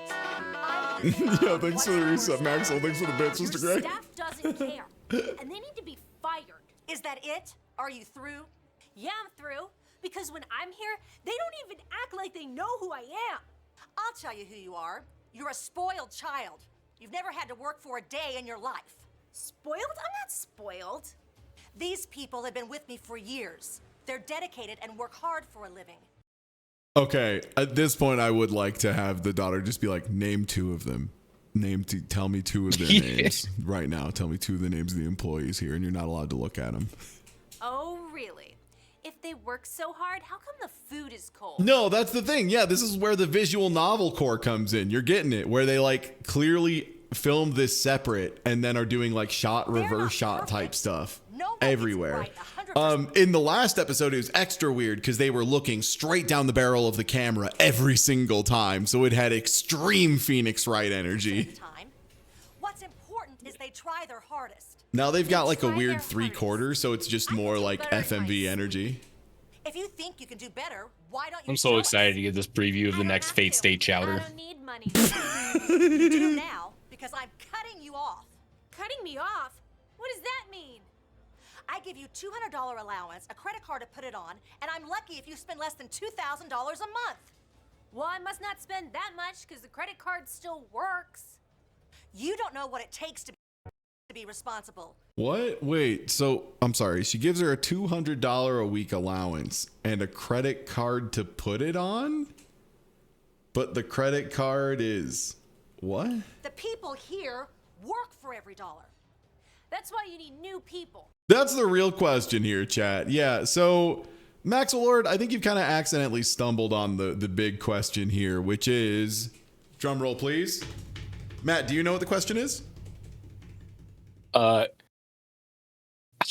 Yeah, thanks for the reset, Maxwell. Thanks for the bits, Mr. Your Gray. staff doesn't care, and they need to be fired. Is that it? Are you through? Yeah, I'm through, because when I'm here, they don't even act like they know who I am. I'll tell you who you are. You're a spoiled child. You've never had to work for a day in your life. Spoiled? I'm not spoiled. These people have been with me for years. They're dedicated and work hard for a living. Okay, at this point, I would like to have the daughter just be like, name two of them. Tell me two of their names right now. Tell me two of the names of the employees here, and you're not allowed to look at them. Oh, really? If they work so hard, how come the food is cold? No, that's the thing. Yeah, this is where the visual novel core comes in. You're getting it, where they like clearly filmed this separate and then are doing like reverse shot type stuff everywhere. In the last episode, it was extra weird because they were looking straight down the barrel of the camera every single time, so it had extreme Phoenix Wright energy. What's important is they try their hardest. Now they've got like a weird 3/4, so it's just more like FMV energy. If you think you can do better, why don't you? I'm so excited to get this preview of the next Fate State Chowder. I don't need money. You do now because I'm cutting you off. Cutting me off? What does that mean? I give you $200 allowance, a credit card to put it on, and I'm lucky if you spend less than $2,000 a month. Well, I must not spend that much because the credit card still works. You don't know what it takes to be responsible. What? Wait, so I'm sorry. She gives her a $200 a week allowance and a credit card to put it on? But the credit card is what? The people here work for every dollar. That's why you need new people. That's the real question here, chat. Yeah, so Maxwell Lord, I think you've kind of accidentally stumbled on the big question here, which is, drum roll please. Matt, do you know what the question is? How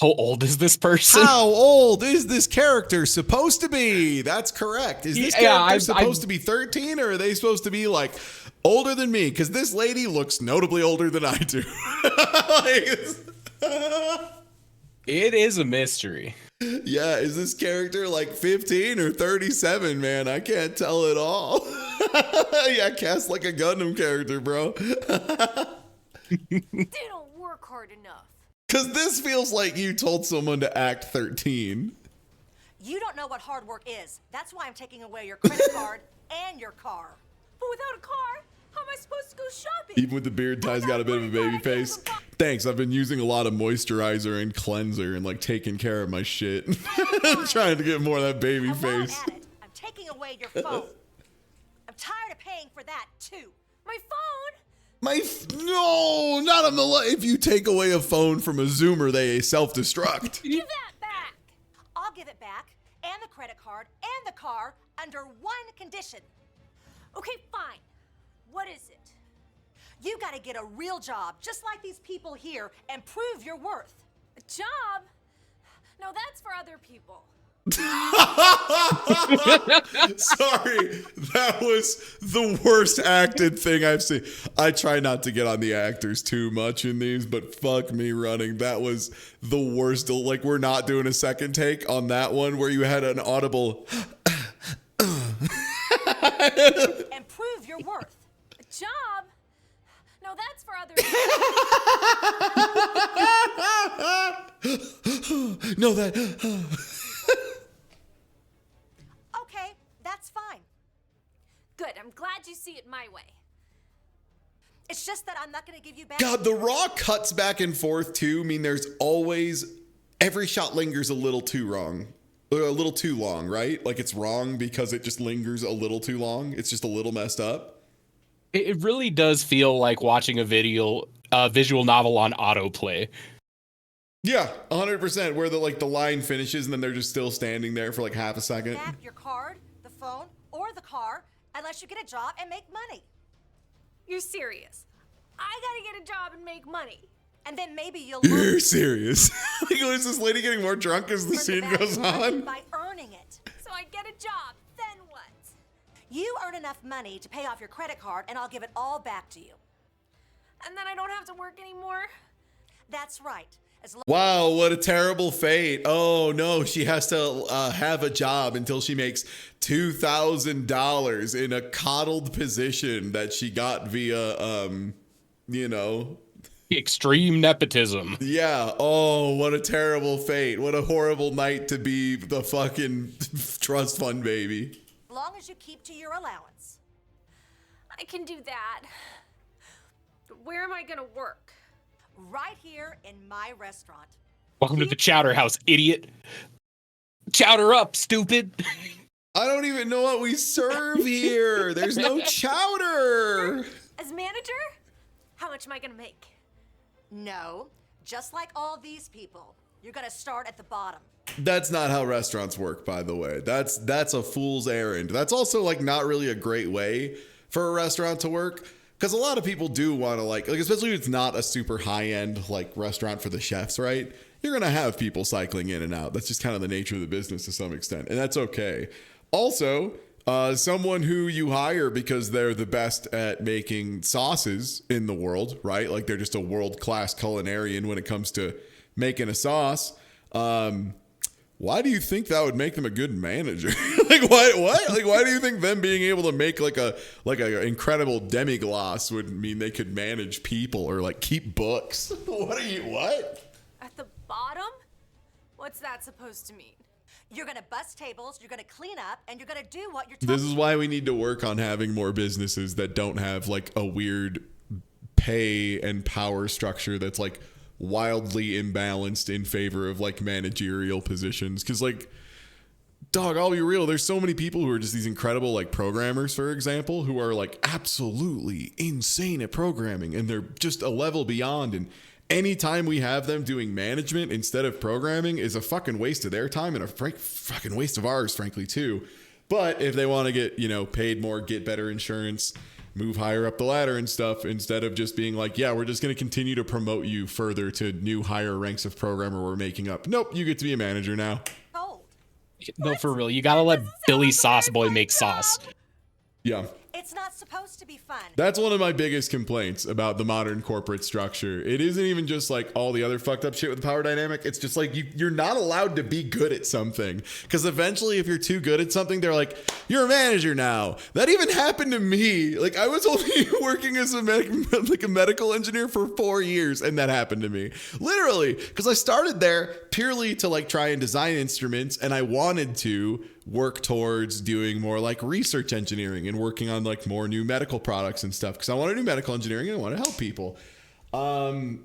old is this person? How old is this character supposed to be? That's correct. Is this character supposed to be 13, or are they supposed to be like older than me? Because this lady looks notably older than I do. It is a mystery. Yeah, is this character like 15 or 37, man? I can't tell at all. Yeah, cast like a Gundam character, bro. They don't work hard enough. Because this feels like you told someone to act 13. You don't know what hard work is. That's why I'm taking away your credit card and your car. But without a car, how am I supposed to go shopping? Even with the beard tie's got a bit of a baby face. Thanks, I've been using a lot of moisturizer and cleanser and like taking care of my shit. I'm trying to get more of that baby face. I'm taking away your phone. I'm tired of paying for that too. My phone? No, not on the if you take away a phone from a Zoomer, they self-destruct. Give that back. I'll give it back, and the credit card, and the car, under one condition. Okay, fine. What is it? You gotta get a real job, just like these people here, and prove your worth. A job? No, that's for other people. Sorry, that was the worst acted thing I've seen. I try not to get on the actors too much in these, but fuck me running. That was the worst. Like, we're not doing a second take on that one where you had an audible. And prove your worth. A job? No, that's for other No, that. Okay, that's fine. Good, I'm glad you see it my way. It's just that I'm not going to give you back. God, the raw cuts back and forth too. I mean, there's always every shot lingers a little too wrong. A little too long, right? Like, it's wrong because it just lingers a little too long. It's just a little messed up. It really does feel like watching a visual novel on autoplay. Yeah, 100%. Where the line finishes and then they're just still standing there for like half a second. Back your card, the phone, or the car, unless you get a job and make money. You're serious. I gotta get a job and make money. And then maybe you'll You're serious? Like, is this lady getting more drunk as the scene goes on? by earning it. So I get a job, then what? You earn enough money to pay off your credit card, and I'll give it all back to you. And then I don't have to work anymore? That's right. Wow, what a terrible fate. Oh no, she has to have a job until she makes $2,000 in a coddled position that she got via, extreme nepotism. Yeah. Oh, what a terrible fate. What a horrible night to be the fucking trust fund baby. As long as you keep to your allowance. I can do that. Where am I gonna work? Right here in my restaurant. Welcome to the Chowder House, idiot. Chowder up, stupid. I don't even know what we serve here. There's no chowder. As manager? How much am I gonna make? No, just like all these people. You're gonna start at the bottom. That's not how restaurants work, by the way. That's a fool's errand. That's also like not really a great way for a restaurant to work. Because a lot of people do want to like, especially if it's not a super high-end like restaurant for the chefs, right? You're going to have people cycling in and out. That's just kind of the nature of the business to some extent. And that's okay. Also, someone who you hire because they're the best at making sauces in the world, right? Like they're just a world-class culinarian when it comes to making a sauce. Why do you think that would make them a good manager? Like what? Like why do you think them being able to make like a incredible demi-glace would mean they could manage people or like keep books? What? At the bottom? What's that supposed to mean? You're gonna bust tables, you're gonna clean up, and you're gonna do what you're This is why we need to work on having more businesses that don't have like a weird pay and power structure that's like wildly imbalanced in favor of like managerial positions. Because like, dog, I'll be real, there's so many people who are just these incredible like programmers, for example, who are like absolutely insane at programming and they're just a level beyond, and anytime we have them doing management instead of programming is a fucking waste of their time and a fucking waste of ours, frankly, too. But if they want to get, paid more, get better insurance, move higher up the ladder and stuff, instead of just being like, yeah, we're just going to continue to promote you further to new higher ranks of programmer we're making up. Nope, you get to be a manager now. No, for real. You got to let Billy Sauce Boy make sauce. Yeah. It's not supposed to be fun. That's one of my biggest complaints about the modern corporate structure. It isn't even just like all the other fucked up shit with the power dynamic. It's just like you're not allowed to be good at something. Because eventually if you're too good at something, they're like, you're a manager now. That even happened to me. Like I was only working as a medical engineer for 4 years and that happened to me. Literally. Because I started there purely to like try and design instruments and I wanted to work towards doing more like research engineering and working on like more new medical products and stuff because I want to do medical engineering and I want to help people. And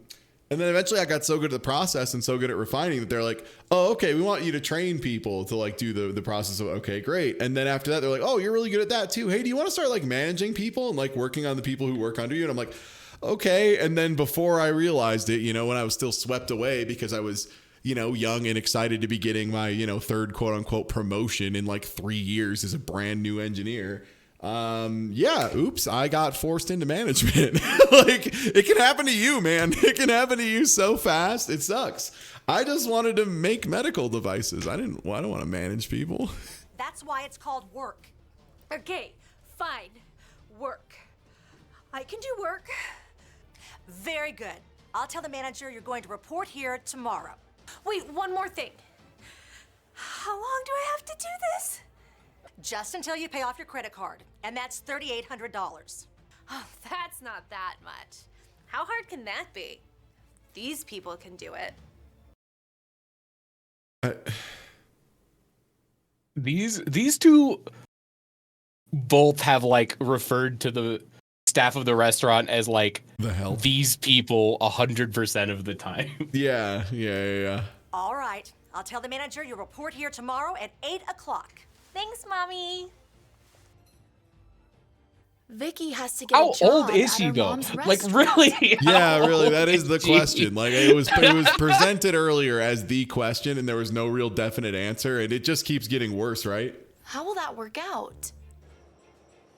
then eventually I got so good at the process and so good at refining that they're like, oh, okay, we want you to train people to like do the process of, okay, great. And then after that, they're like, oh, you're really good at that too. Hey, do you want to start like managing people and like working on the people who work under you? And I'm like, okay. And then before I realized it, when I was still swept away because I was young and excited to be getting my, third quote unquote promotion in like 3 years as a brand new engineer. Oops, I got forced into management. Like it can happen to you, man. It can happen to you so fast. It sucks. I just wanted to make medical devices. I don't want to manage people. That's why it's called work. Okay, fine. Work. I can do work. Very good. I'll tell the manager you're going to report here tomorrow. Wait, one more thing. How long do I have to do this? Just until you pay off your credit card, and that's $3,800. Oh, that's not that much. How hard can that be? These people can do it. These two both have like referred to the staff of the restaurant as like the hell these people 100% of the time. Yeah. All right. I'll tell the manager you'll report here tomorrow at 8 o'clock. Thanks, Mommy. Vicky has to get How a job old is at she her though? mom's Like restaurant. really? Yeah, How really, that old is the she? question. Like it was presented earlier as the question, and there was no real definite answer, and it just keeps getting worse, right? How will that work out?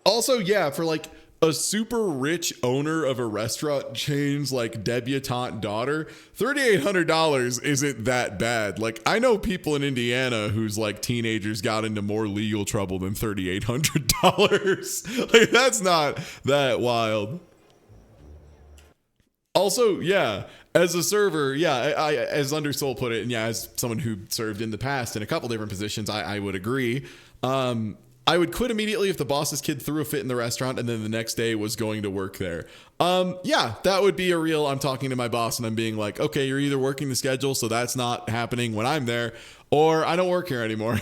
Also, yeah, for like a super rich owner of a restaurant chain's like debutante daughter, $3,800 isn't that bad. Like I know people in Indiana whose like teenagers got into more legal trouble than $3,800. Like that's not that wild. Also, yeah, as a server, yeah, I as Undersoul put it, and yeah, as someone who served in the past in a couple different positions, I would agree. I would quit immediately if the boss's kid threw a fit in the restaurant and then the next day was going to work there. Yeah, that would be a real, I'm talking to my boss and I'm being like, okay, you're either working the schedule, so that's not happening when I'm there, or I don't work here anymore.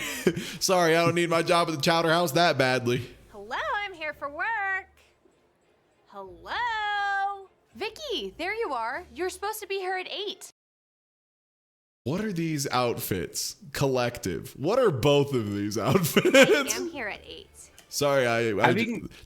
Sorry, I don't need my job at the Chowder House that badly. Hello, I'm here for work. Hello? Vicky, there you are. You're supposed to be here at 8. What are these outfits? Collective. What are both of these outfits? I am here at 8. Sorry,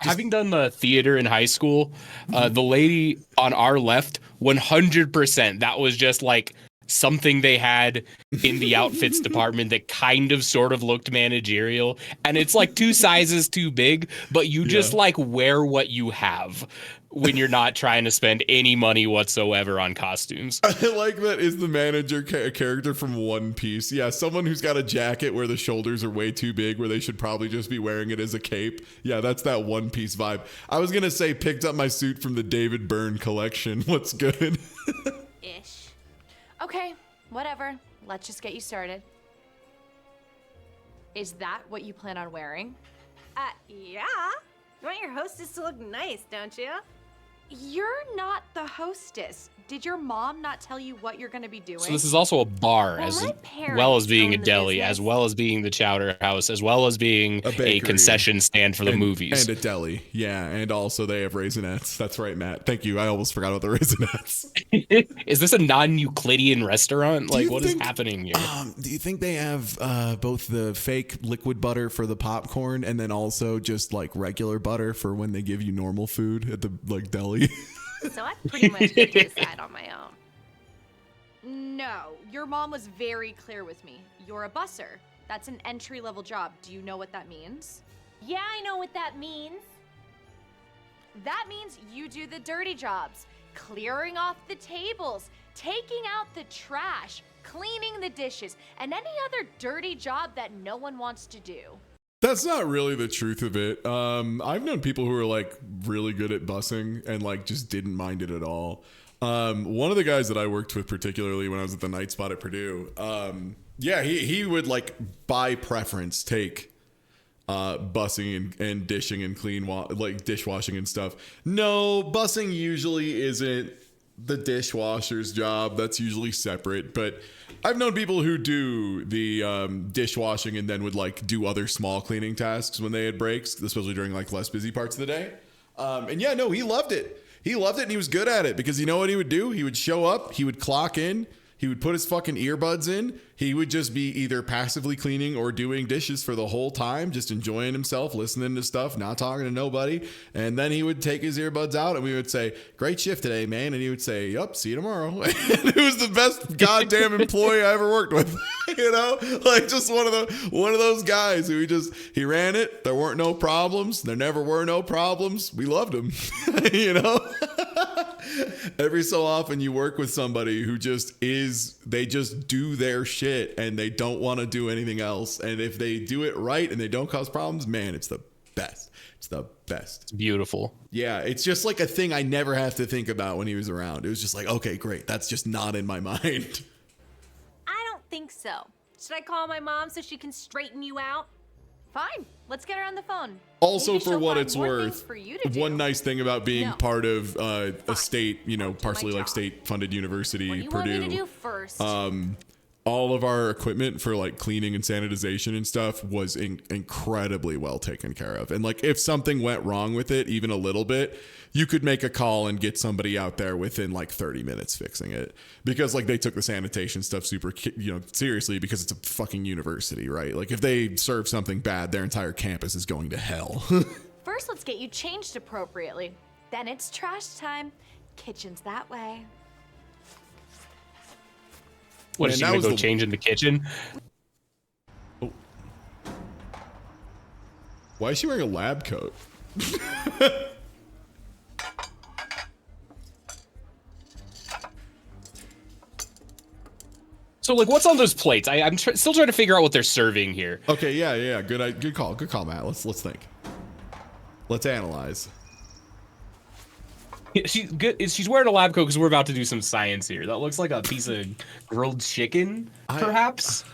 having done the theater in high school, the lady on our left, 100%, that was just like something they had in the outfits department that kind of sort of looked managerial, and it's like 2 sizes too big, but you just like wear what you have when you're not trying to spend any money whatsoever on costumes. I like that is the manager character from One Piece. Yeah, someone who's got a jacket where the shoulders are way too big, where they should probably just be wearing it as a cape. Yeah, that's that One Piece vibe. I was going to say picked up my suit from the David Byrne collection. What's good? Ish. Okay, whatever. Let's just get you started. Is that what you plan on wearing? Yeah. You want your hostess to look nice, don't you? You're not the hostess. Did your mom not tell you what you're going to be doing? So this is also a bar, Well, as my well as parents being a own the deli, business. as well as being the Chowder House, as well as being a bakery. concession stand for the movies. And a deli. Yeah, and also they have Raisinets. That's right, Matt. Thank you. I almost forgot about the Raisinets. Is this a non-Euclidean restaurant? Do Like, you what is think- happening here? Do you think they have both the fake liquid butter for the popcorn and then also just like regular butter for when they give you normal food at the like deli? So I pretty much get to decide on my own. No, your mom was very clear with me. You're a busser. That's an entry-level job. Do you know what that means? Yeah, I know what that means. That means you do the dirty jobs. Clearing off the tables, taking out the trash, cleaning the dishes, and any other dirty job that no one wants to do. That's not really the truth of it. I've known people who are like really good at bussing and like just didn't mind it at all. One of the guys that I worked with, particularly when I was at the night spot at Purdue, yeah, he would like by preference take bussing and dishing and like dishwashing and stuff. No, bussing usually isn't the dishwasher's job. That's usually separate, but I've known people who do the dishwashing and then would like do other small cleaning tasks when they had breaks, especially during like less busy parts of the day. And yeah, no, he loved it. He loved it and he was good at it because you know what he would do? He would show up, he would clock in, he would put his fucking earbuds in. He would just be either passively cleaning or doing dishes for the whole time, just enjoying himself, listening to stuff, not talking to nobody. And then he would take his earbuds out and we would say, "Great shift today, man." And he would say, "Yup, see you tomorrow." And it was the best goddamn employee I ever worked with. You know, like just one of those guys who he ran it. There weren't no problems. There never were no problems. We loved him. You know, every so often you work with somebody who they just do their shit and they don't want to do anything else. And if they do it right and they don't cause problems, man, it's the best. It's the best. It's beautiful. Yeah, it's just like a thing I never have to think about when he was around. It was just like, okay, great. That's just not in my mind. I don't think so. Should I call my mom so she can straighten you out? Fine, let's get her on the phone. Also, Maybe for she'll what find it's more worth, things for you to do. one nice thing about being No. part of a state, partially like state-funded university, What do you Purdue. want me to do first? All of our equipment for like cleaning and sanitization and stuff was incredibly well taken care of. And like if something went wrong with it, even a little bit, you could make a call and get somebody out there within like 30 minutes fixing it, because like they took the sanitation stuff super, seriously, because it's a fucking university, right? Like if they serve something bad, their entire campus is going to hell. First, let's get you changed appropriately. Then it's trash time. Kitchen's that way. What, is she gonna go change in the kitchen? Oh. Why is she wearing a lab coat? So, like, what's on those plates? I'm still trying to figure out what they're serving here. Okay, yeah. Good call, Matt. Let's think. Let's analyze. She's good. She's wearing a lab coat because we're about to do some science here. That looks like a piece of grilled chicken, perhaps.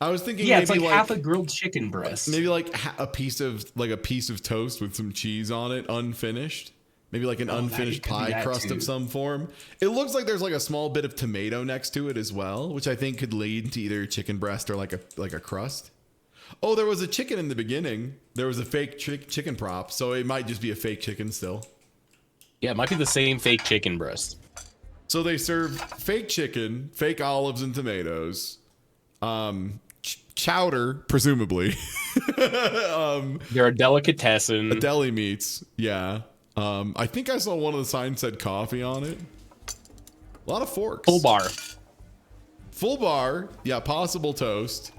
I was thinking, yeah, maybe it's like half a grilled chicken breast. Maybe like a piece of toast with some cheese on it, unfinished. Maybe like an unfinished pie crust of some form. It looks like there's like a small bit of tomato next to it as well, which I think could lead to either chicken breast or like a crust. Oh, there was a chicken in the beginning. There was a fake chicken prop, so it might just be a fake chicken still. Yeah, it might be the same fake chicken breast. So they serve fake chicken, fake olives and tomatoes, chowder, presumably. They're a delicatessen. A deli meats, yeah. I think I saw one of the signs said coffee on it. A lot of forks. Full bar. Full bar, yeah, possible toast.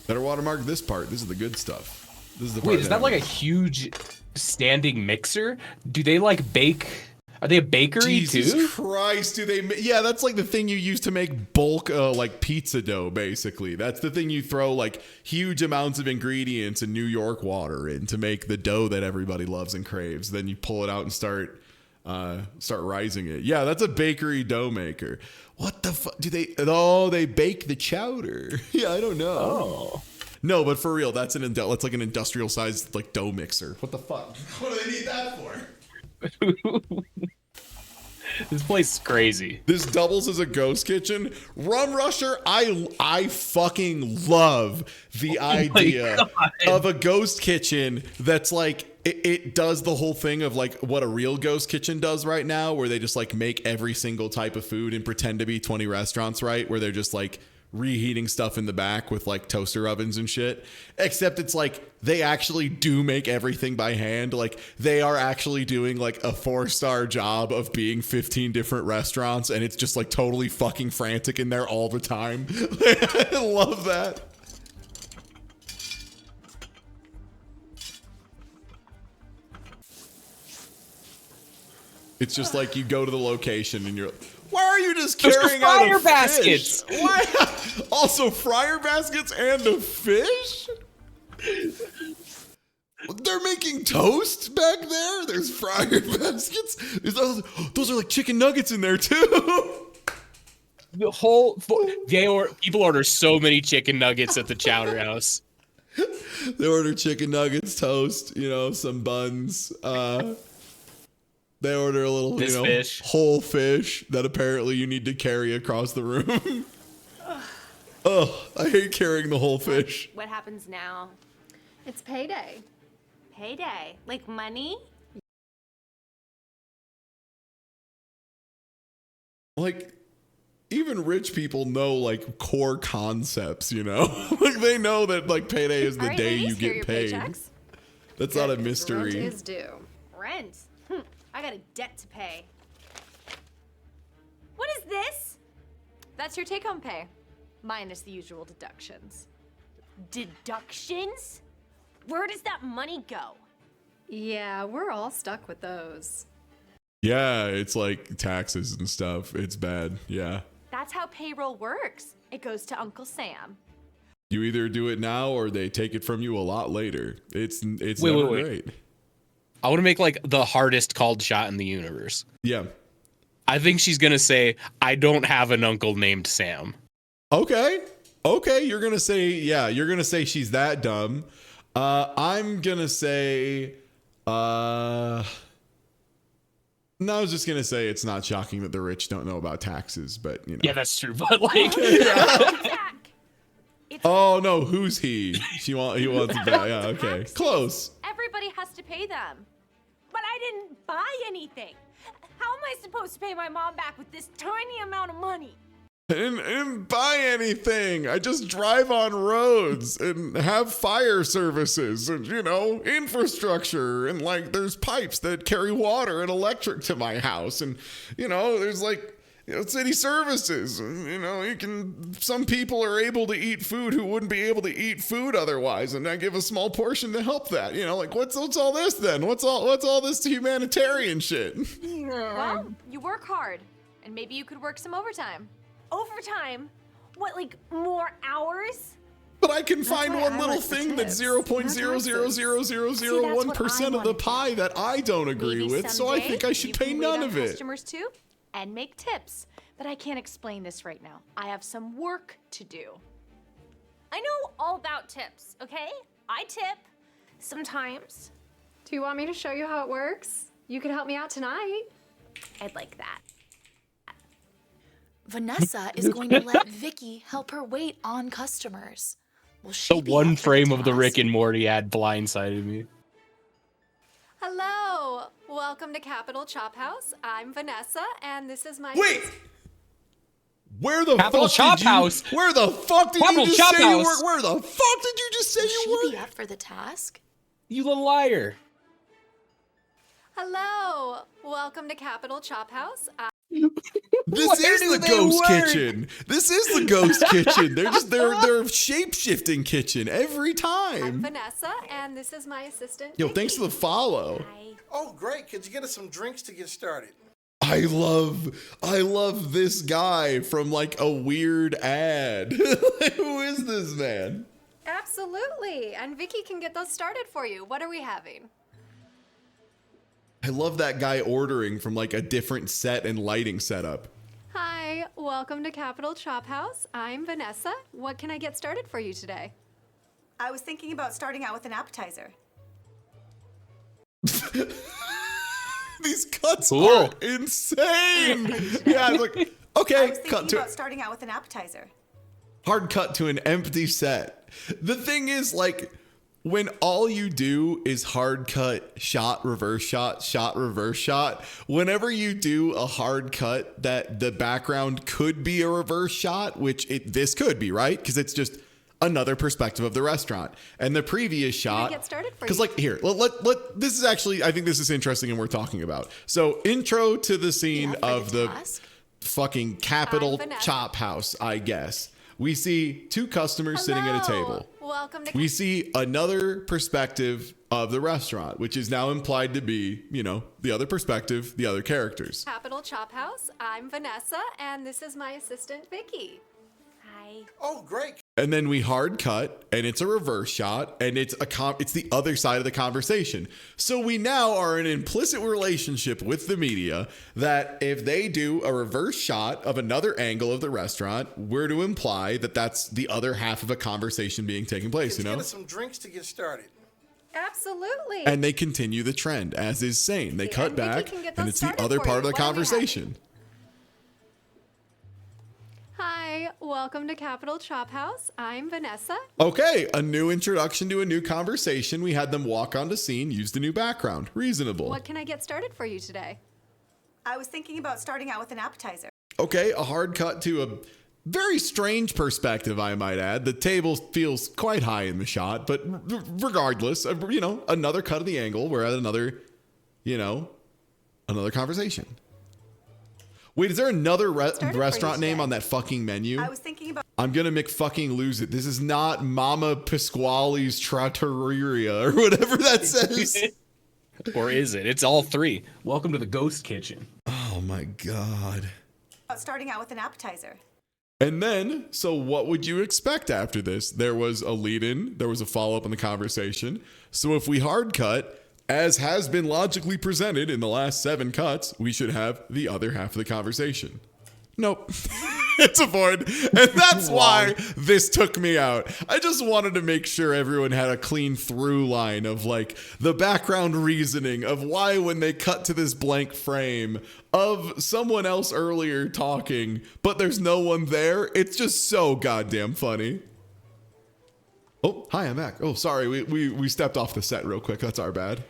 Better watermark this part. This is the good stuff. This is the part. Wait, is that like a huge standing mixer? Do they like bake? Are they a bakery Jesus too? Christ, do they? Yeah, that's like the thing you use to make bulk like pizza dough, basically. That's the thing you throw like huge amounts of ingredients and New York water in to make the dough that everybody loves and craves. Then you pull it out and start rising it. Yeah, that's a bakery dough maker. What the fuck? Do they? Oh, they bake the chowder. Yeah, I don't know. Oh. No, but for real, that's like an industrial sized like dough mixer. What the fuck? What do they need that for? This place is crazy. This doubles as a ghost kitchen. Rum Rusher, I fucking love the idea of a ghost kitchen that's like it does the whole thing of like what a real ghost kitchen does right now, where they just like make every single type of food and pretend to be 20 restaurants, right? Where they're just like reheating stuff in the back with like toaster ovens and shit, except it's like they actually do make everything by hand. Like they are actually doing like a 4-star job of being 15 different restaurants, and it's just like totally fucking frantic in there all the time. I love that. It's just like you go to the location and you're like, why are you just carrying out a baskets? Fish? Why? Also, fryer baskets and a fish? They're making toast back there? There's fryer baskets? Those are like chicken nuggets in there too. The whole people order so many chicken nuggets at the Chowder House. They order chicken nuggets, toast, some buns. They order a little, fish. Whole fish that apparently you need to carry across the room. Oh, I hate carrying the whole fish. What happens now? It's payday. Payday. Like money? Like, even rich people know, like, core concepts, Like, they know that, like, payday is the All right, day ladies, you here get are your paid. paychecks. That's not a mystery. Rent is due. Rent? I got a debt to pay. What this? That's your take-home pay, minus the usual deductions. Deductions? Where does that money go? Yeah, we're all stuck with those. Yeah, it's like taxes and stuff. It's bad. Yeah. That's how payroll works. It goes to Uncle Sam. You either do it now or they take it from you a lot later. It's Wait, never wait. great. I want to make like the hardest called shot in the universe. Yeah. I think she's going to say, I don't have an uncle named Sam. Okay. You're going to say, you're going to say she's that dumb. I'm going to say, no, I was just going to say it's not shocking that the rich don't know about taxes, but you know. Yeah, that's true. But like, oh no, who's he? He wants it back. Yeah, okay. Close. Everybody has to pay them. But I didn't buy anything. How am I supposed to pay my mom back with this tiny amount of money? I didn't buy anything. I just drive on roads and have fire services and, infrastructure. And like there's pipes that carry water and electric to my house. And, there's like, city services. And, some people are able to eat food who wouldn't be able to eat food otherwise. And I give a small portion to help that. What's all this then? What's all this humanitarian shit? Well, you work hard, and maybe you could work some overtime. Overtime? What, like more hours? But I can find one little thing that's 0.0000001% of the pie that I don't agree Maybe with, so I think I should pay none of it. Customers too, and make tips. But I can't explain this right now. I have some work to do. I know all about tips, okay? I tip. Sometimes. Do you want me to show you how it works? You could help me out tonight. I'd like that. Vanessa is going to let Vicky help her wait on customers. Will she the be one up for frame the of the task? Rick and Morty ad blindsided me. Hello, welcome to Capital Chop House. I'm Vanessa, and this is my. Wait! Where the Capital fuck Chop did you? House. Where the fuck did Capital you just Chop say you House. were? Where the fuck did you just say Will you she were? be up for the task? You little liar. Hello, welcome to Capital Chop House. This is the ghost kitchen. This is the ghost kitchen. They're shape-shifting kitchen every I'm time. Vanessa, and this is my assistant. Yo, thanks for the follow. Oh, great. Could you get us some drinks to get started? I love this guy from like a weird ad. Who is this man? Absolutely, and Vicky can get those started for you. What are we having? I love that guy ordering from like a different set and lighting setup. Hi, welcome to Capital Chop House. I'm Vanessa. What can I get started for you today? I was thinking about starting out with an appetizer. These cuts are insane. Yeah, it's like, I okay, was cut thinking to about starting out with an appetizer. hard cut to an empty set. The thing is, like, when all you do is hard cut, shot, reverse shot, shot, reverse shot, whenever you do a hard cut that the background could be a reverse shot, which this could be, right? Because it's just another perspective of the restaurant. And the previous shot, get started for because you? like here, this is actually, I think this is interesting and worth talking about. So intro to the scene of the fucking Capital Chop House, I guess. We see two customers sitting at a table. Welcome to. We see another perspective of the restaurant, which is now implied to be, the other perspective, the other characters. Capital Chop House. I'm Vanessa, and this is my assistant, Vicky. Hi. Oh, great. And then we hard cut, and it's a reverse shot, and it's the other side of the conversation. So we now are in an implicit relationship with the media that if they do a reverse shot of another angle of the restaurant, we're to imply that that's the other half of a conversation being taking place, Could you get us some drinks to get started? Absolutely. And they continue the trend, as is sane. They cut and Vicky back, can get and those it's the started other for part you. of the What do we have? conversation. Hi, welcome to Capital Chop House. I'm Vanessa. Okay, a new introduction to a new conversation. We had them walk onto scene, use the new background. Reasonable. What can I get started for you today? I was thinking about starting out with an appetizer. Okay, a hard cut to a very strange perspective, I might add. The table feels quite high in the shot, but regardless, another cut of the angle. We're at another conversation. Wait, is there another Started for restaurant you name today. on that fucking menu? I was thinking about. I'm gonna fucking lose it. This is not Mama Pasquale's Trattoria or whatever that says. Or is it? It's all three. Welcome to the ghost kitchen. Oh my god. Starting out with an appetizer. And then, so what would you expect after this? There was a lead-in, there was a follow-up on the conversation. So if we hard cut, as has been logically presented in the last 7 cuts, we should have the other half of the conversation. Nope. It's a void. And that's why this took me out. I just wanted to make sure everyone had a clean through line of like the background reasoning of why when they cut to this blank frame of someone else earlier talking, but there's no one there. It's just so goddamn funny. Oh, hi, I'm back. Oh, sorry. We stepped off the set real quick. That's our bad.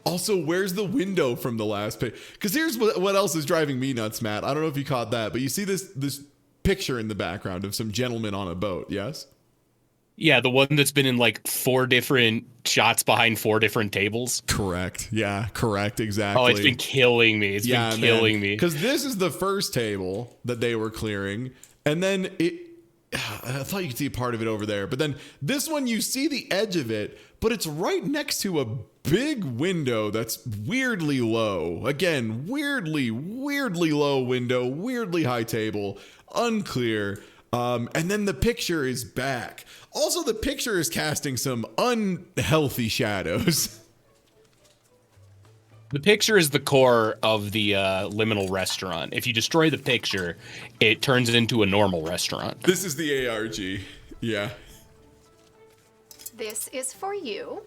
Also, where's the window from the last page? Because here's what else is driving me nuts, Matt. I don't know if you caught that, but you see this picture in the background of some gentlemen on a boat, yes? Yeah, the one that's been in like 4 different shots behind 4 different tables. Correct. Yeah, correct. Exactly. Oh, it's been killing me. It's been killing me. Because this is the first table that they were clearing. And then I thought you could see a part of it over there. But then this one, you see the edge of it, but it's right next to a big window that's weirdly low. Again, weirdly low window, weirdly high table, unclear. And then the picture is back. Also, the picture is casting some unhealthy shadows. The picture is the core of the liminal restaurant. If you destroy the picture, it turns it into a normal restaurant. This is the ARG. Yeah. This is for you.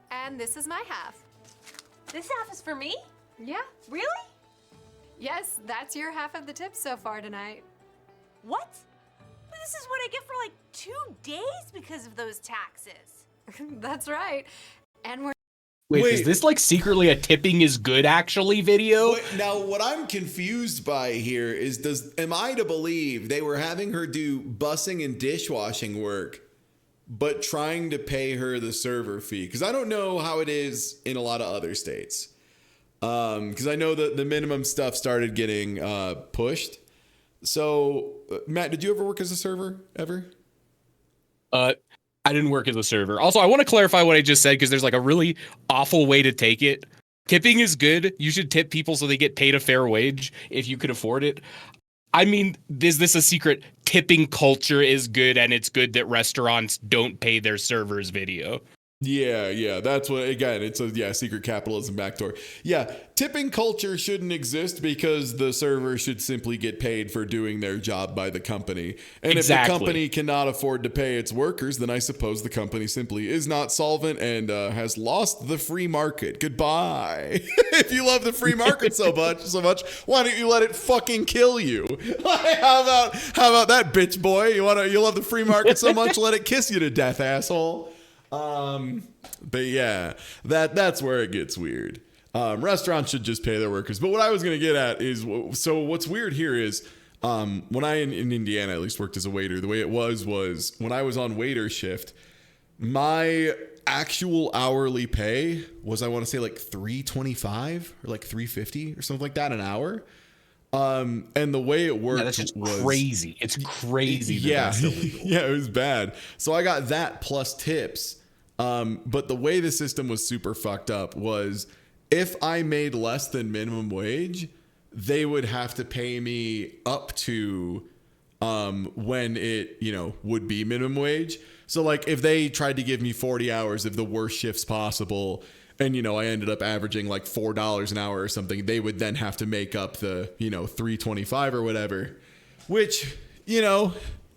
And this is my half. This half is for me? Yeah. Really? Yes, that's your half of the tips so far tonight. What? But this is what I get for like 2 days because of those taxes. That's right. And we're Wait, is this like secretly a tipping is good actually video? Wait, now, what I'm confused by here is am I to believe they were having her do bussing and dishwashing work, but trying to pay her the server fee? Because I don't know how it is in a lot of other states. Because I know that the minimum stuff started getting pushed. So, Matt, did you ever work as a server ever? I didn't work as a server. Also, I want to clarify what I just said because there's like a really awful way to take it. Tipping is good. You should tip people so they get paid a fair wage if you could afford it. I mean, is this a secret? Tipping culture is good, and it's good that restaurants don't pay their servers video. Yeah, that's what, again, it's a secret capitalism backdoor. Yeah, tipping culture shouldn't exist because the server should simply get paid for doing their job by the company. And if the company cannot afford to pay its workers, then I suppose the company simply is not solvent and has lost the free market. Goodbye. If you love the free market so much, why don't you let it fucking kill you? How about that, bitch boy? You love the free market so much, let it kiss you to death, asshole. But yeah, that's where it gets weird. Restaurants should just pay their workers. But what I was going to get at is, so what's weird here is, when I in Indiana at least worked as a waiter, the way it was when I was on waiter shift, my actual hourly pay was, I want to say like $3.25 or like $3.50 or something like that an hour. And the way it worked that's just crazy. It's crazy. Yeah. Yeah, it was bad. So I got that plus tips. But the way the system was super fucked up was if I made less than minimum wage, they would have to pay me up to, when it, would be minimum wage. So like if they tried to give me 40 hours of the worst shifts possible, and, I ended up averaging like $4 an hour or something, they would then have to make up the, $3.25 or whatever, which,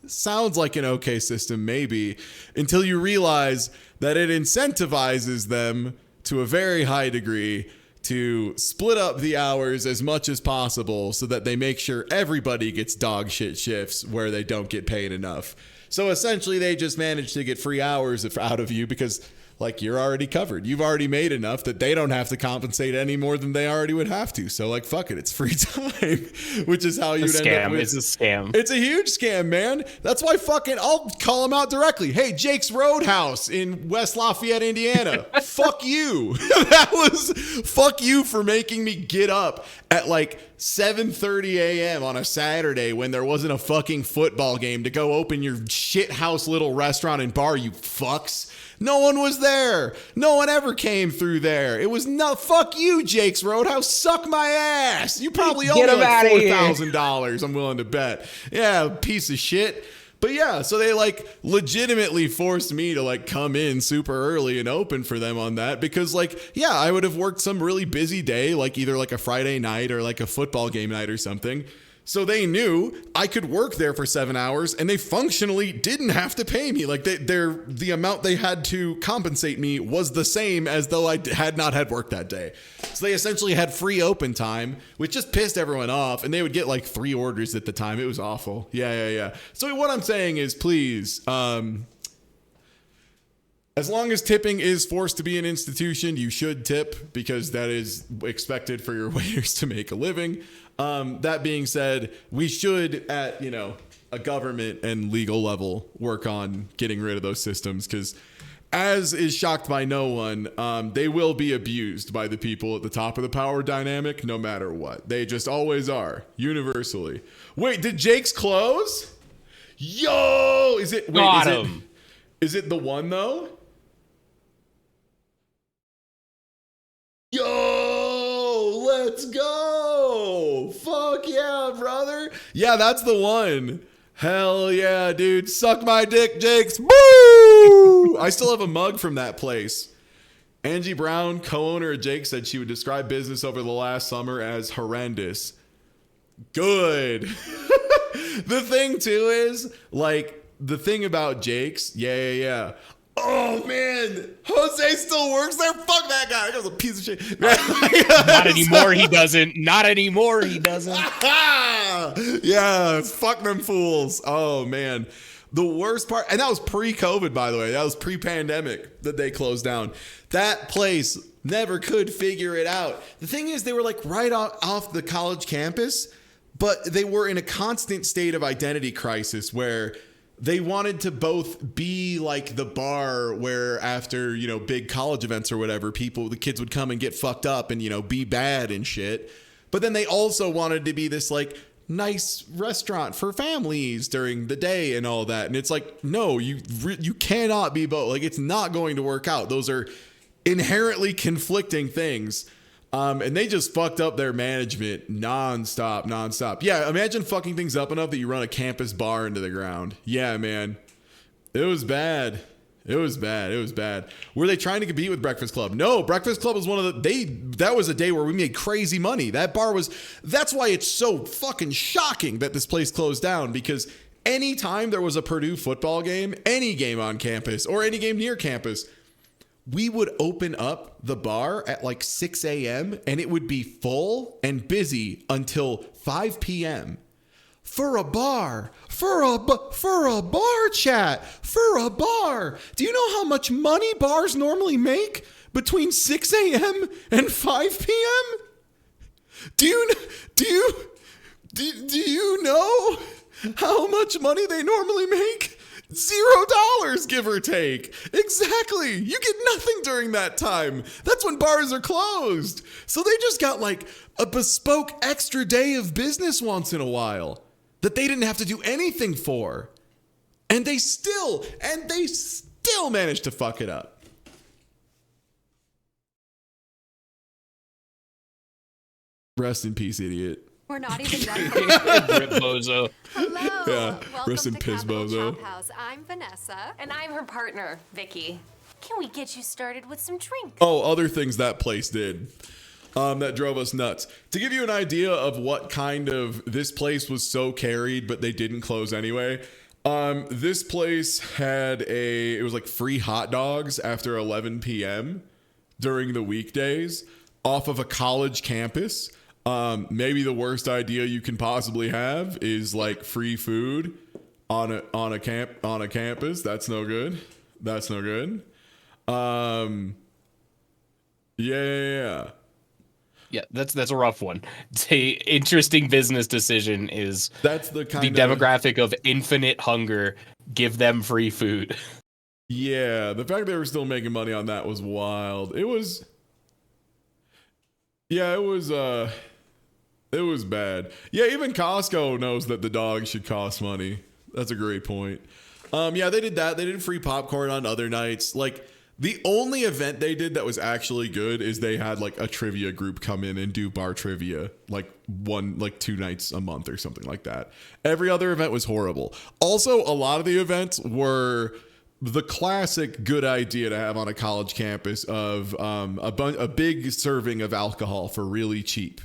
sounds like an okay system maybe, until you realize that it incentivizes them to a very high degree to split up the hours as much as possible so that they make sure everybody gets dog shit shifts where they don't get paid enough. So essentially they just manage to get free hours out of you because like you're already covered. You've already made enough that they don't have to compensate any more than they already would have to. So like, fuck it, it's free time, which is how you'd end up with. It's a scam. It's a huge scam, man. That's why I'll call them out directly. Hey, Jake's Roadhouse in West Lafayette, Indiana. Fuck you. Fuck you for making me get up at like 7:30 a.m. on a Saturday when there wasn't a fucking football game to go open your shit house little restaurant and bar, you fucks. No one was there. No one ever came through there. It was fuck you, Jake's Roadhouse. Suck my ass. You probably owe me like $4,000, I'm willing to bet. Yeah, piece of shit. But yeah, so they like legitimately forced me to like come in super early and open for them on that because like, yeah, I would have worked some really busy day, like either like a Friday night or like a football game night or something. So they knew I could work there for 7 hours and they functionally didn't have to pay me. Like the amount they had to compensate me was the same as though I had not had work that day. So they essentially had free open time, which just pissed everyone off. And they would get like 3 orders at the time. It was awful. Yeah. So what I'm saying is please, as long as tipping is forced to be an institution, you should tip because that is expected for your waiters to make a living. That being said, we should at, a government and legal level work on getting rid of those systems because as is shocked by no one, they will be abused by the people at the top of the power dynamic no matter what. They just always are, universally. Wait, did Jake's close? Yo! Is it the one though? Yo, let's go. Fuck yeah, brother. Yeah, that's the one. Hell yeah, dude. Suck my dick, Jakes. Woo! I still have a mug from that place. Angie Brown, co-owner of Jake, said she would describe business over the last summer as horrendous. Good. The thing too is, like, the thing about Jake's, yeah. Oh man, Jose still works there. Fuck that guy. That guy's a piece of shit. Not anymore. He doesn't. Yeah, fuck them fools. Oh man, the worst part, and that was pre-COVID, by the way. That was pre-pandemic that they closed down. That place never could figure it out. The thing is, they were like right off the college campus, but they were in a constant state of identity crisis where they wanted to both be like the bar where after, big college events or whatever, the kids would come and get fucked up and, be bad and shit. But then they also wanted to be this like nice restaurant for families during the day and all that. And it's like, no, you cannot be both. Like, it's not going to work out. Those are inherently conflicting things. And they just fucked up their management nonstop. Yeah, imagine fucking things up enough that you run a campus bar into the ground. Yeah, man. It was bad. Were they trying to compete with Breakfast Club? No, Breakfast Club was that was a day where we made crazy money. That's why it's so fucking shocking that this place closed down, because anytime there was a Purdue football game, any game on campus or any game near campus, we would open up the bar at like 6 a.m. and it would be full and busy until 5 p.m. For a bar, for a bar chat, for a bar. Do you know how much money bars normally make between 6 a.m. and 5 p.m.? Do you know how much money they normally make? $0, give or take. Exactly. You get nothing during that time. That's when bars are closed. So they just got like a bespoke extra day of business once in a while that they didn't have to do anything for. And they still managed to fuck it up. Rest in peace, idiot. We're not even done. Rip Bozo. Hello. Yeah. Welcome Rest in to piss, Capital Bozo. Chop House. I'm Vanessa. And I'm her partner, Vicky. Can we get you started with some drinks? Oh, other things that place did that drove us nuts. To give you an idea of what kind of this place was so carried, but they didn't close anyway. This place had it was like free hot dogs after 11 p.m. during the weekdays off of a college campus. Maybe the worst idea you can possibly have is like free food on a campus. That's no good. Yeah. Yeah, that's a rough one. It's a interesting business decision is that's the kind demographic of infinite hunger. Give them free food. Yeah, the fact they were still making money on that was wild. It was bad. Yeah, even Costco knows that the dog should cost money. That's a great point. Yeah, they did that. They did free popcorn on other nights. Like, the only event they did that was actually good is they had like a trivia group come in and do bar trivia like 2 nights a month or something like that. Every other event was horrible. Also, a lot of the events were the classic good idea to have on a college campus of a big serving of alcohol for really cheap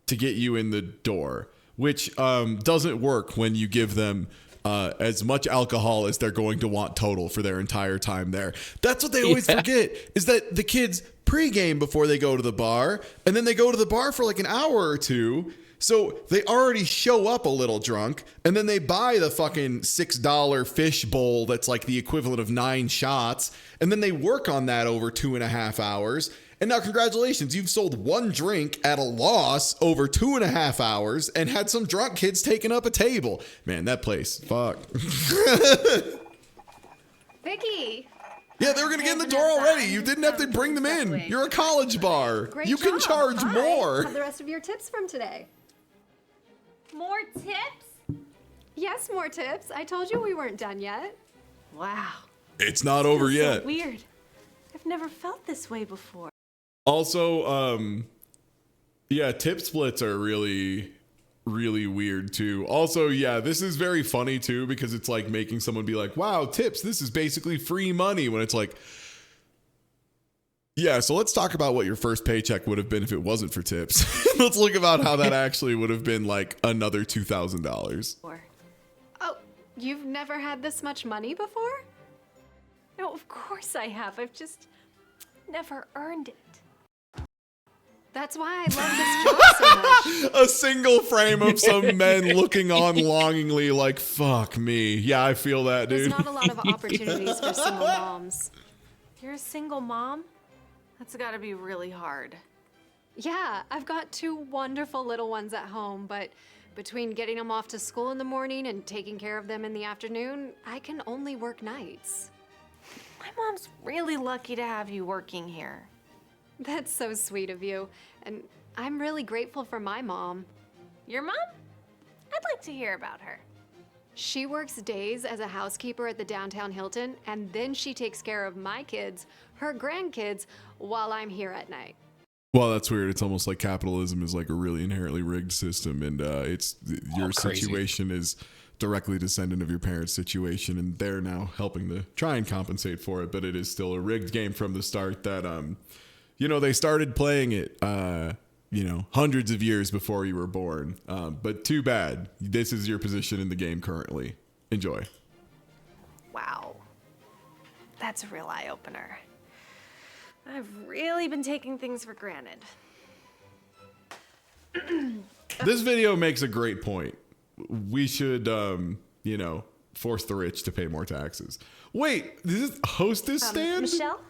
to get you in the door, which doesn't work when you give them as much alcohol as they're going to want total for their entire time there. That's what they always forget, is that the kids pregame before they go to the bar, and then they go to the bar for like an hour or two. So they already show up a little drunk, and then they buy the fucking $6 fish bowl that's like the equivalent of 9 shots, and then they work on that over 2.5 hours. And now, congratulations, you've sold 1 drink at a loss over 2.5 hours and had some drunk kids taking up a table. Man, that place, fuck. Vicky. Yeah, they were going to get in the door already. You didn't have to bring them in. You're a college bar. Great you can job. charge Hi. more. How'd the rest of your tips from today? More tips? Yes, more tips. I told you we weren't done yet. Wow. It's not over yet. So weird. I've never felt this way before. Also, yeah, tip splits are really, really weird too. Also, yeah, this is very funny too, because it's like making someone be like, wow, tips, this is basically free money, when it's like, yeah, so let's talk about what your first paycheck would have been if it wasn't for tips. Let's look about how that actually would have been like another $2,000. Oh, you've never had this much money before? No, of course I have. I've just never earned it. That's why I love this job so much. A single frame of some men looking on longingly like, fuck me. Yeah, I feel that, dude. There's not a lot of opportunities for single moms. You're a single mom? That's gotta be really hard. Yeah, I've got 2 wonderful little ones at home, but between getting them off to school in the morning and taking care of them in the afternoon, I can only work nights. My mom's really lucky to have you working here. That's so sweet of you, and I'm really grateful for my mom. Your mom? I'd like to hear about her. She works days as a housekeeper at the downtown Hilton, and then she takes care of my kids, her grandkids, while I'm here at night. Well, that's weird. It's almost like capitalism is like a really inherently rigged system, and it's your situation is directly descendant of your parents' situation, and they're now helping to try and compensate for it, but it is still a rigged game from the start that they started playing it hundreds of years before you were born, but too bad this is your position in the game currently. Enjoy. Wow, that's a real eye-opener. I've really been taking things for granted. This video makes a great point. We should force the rich to pay more taxes. Wait, is this Hostess stand? Michelle?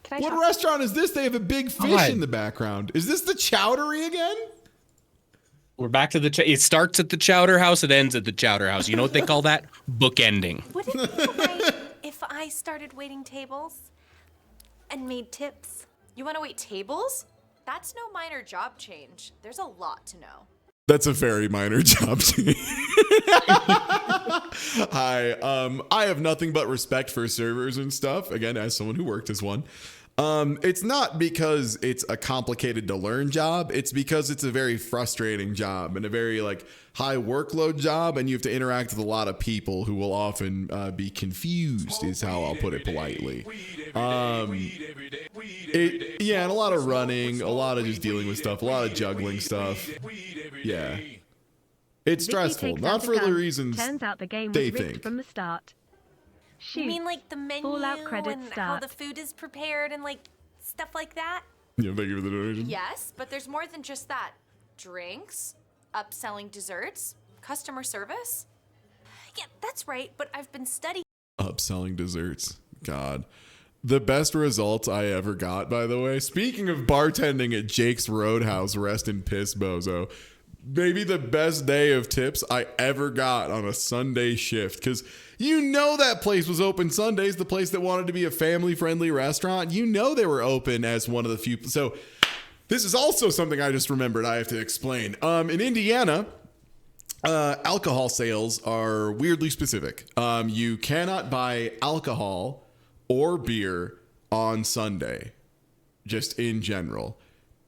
What restaurant is this? They have a big fish in the background. Is this the Chowdery again? We're back to it starts at the Chowder House, it ends at the Chowder House. You know what they call that? Bookending. Would it be alright if I started waiting tables and made tips? You want to wait tables? That's no minor job change. There's a lot to know. That's a very minor job to me. Hi, I have nothing but respect for servers and stuff. Again, as someone who worked as one. It's not because it's a complicated to learn job. It's because it's a very frustrating job and a very high workload job, and you have to interact with a lot of people who will often be confused, is how I'll put it politely. And a lot of running, a lot of just dealing with stuff, a lot of juggling stuff. Yeah. It's stressful, not for the reasons Turns out the game they was rigged think. from the start. You mean like the menu Fallout credits and how start. the food is prepared and stuff like that? Yeah, thank you for the donation. Yes, but there's more than just that. Drinks, upselling desserts, customer service. Yeah, that's right, but I've been studying. Upselling desserts. God. The best results I ever got, by the way, speaking of bartending at Jake's Roadhouse, rest in piss, bozo, maybe the best day of tips I ever got on a Sunday shift, because you know that place was open Sundays, the place that wanted to be a family-friendly restaurant. You know they were open as one of the few. So this is also something I just remembered I have to explain. In Indiana, alcohol sales are weirdly specific. You cannot buy alcohol or beer on Sunday, just in general.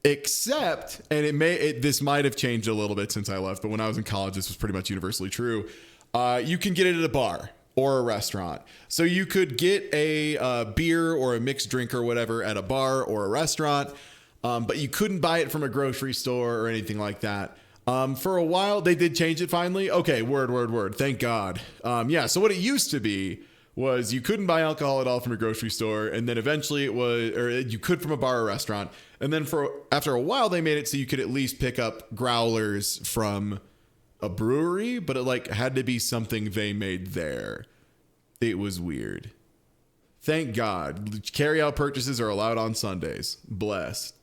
Except, and this might have changed a little bit since I left, but when I was in college, this was pretty much universally true. You can get it at a bar or a restaurant. So you could get a beer or a mixed drink or whatever at a bar or a restaurant, but you couldn't buy it from a grocery store or anything like that. For a while, they did change it finally. Okay, word. Thank God. So what it used to be was you couldn't buy alcohol at all from a grocery store, and then eventually you could from a bar or restaurant. And then after a while, they made it so you could at least pick up growlers from a brewery, but it had to be something they made there. It was weird. Thank God. Carry-out purchases are allowed on Sundays. Blessed.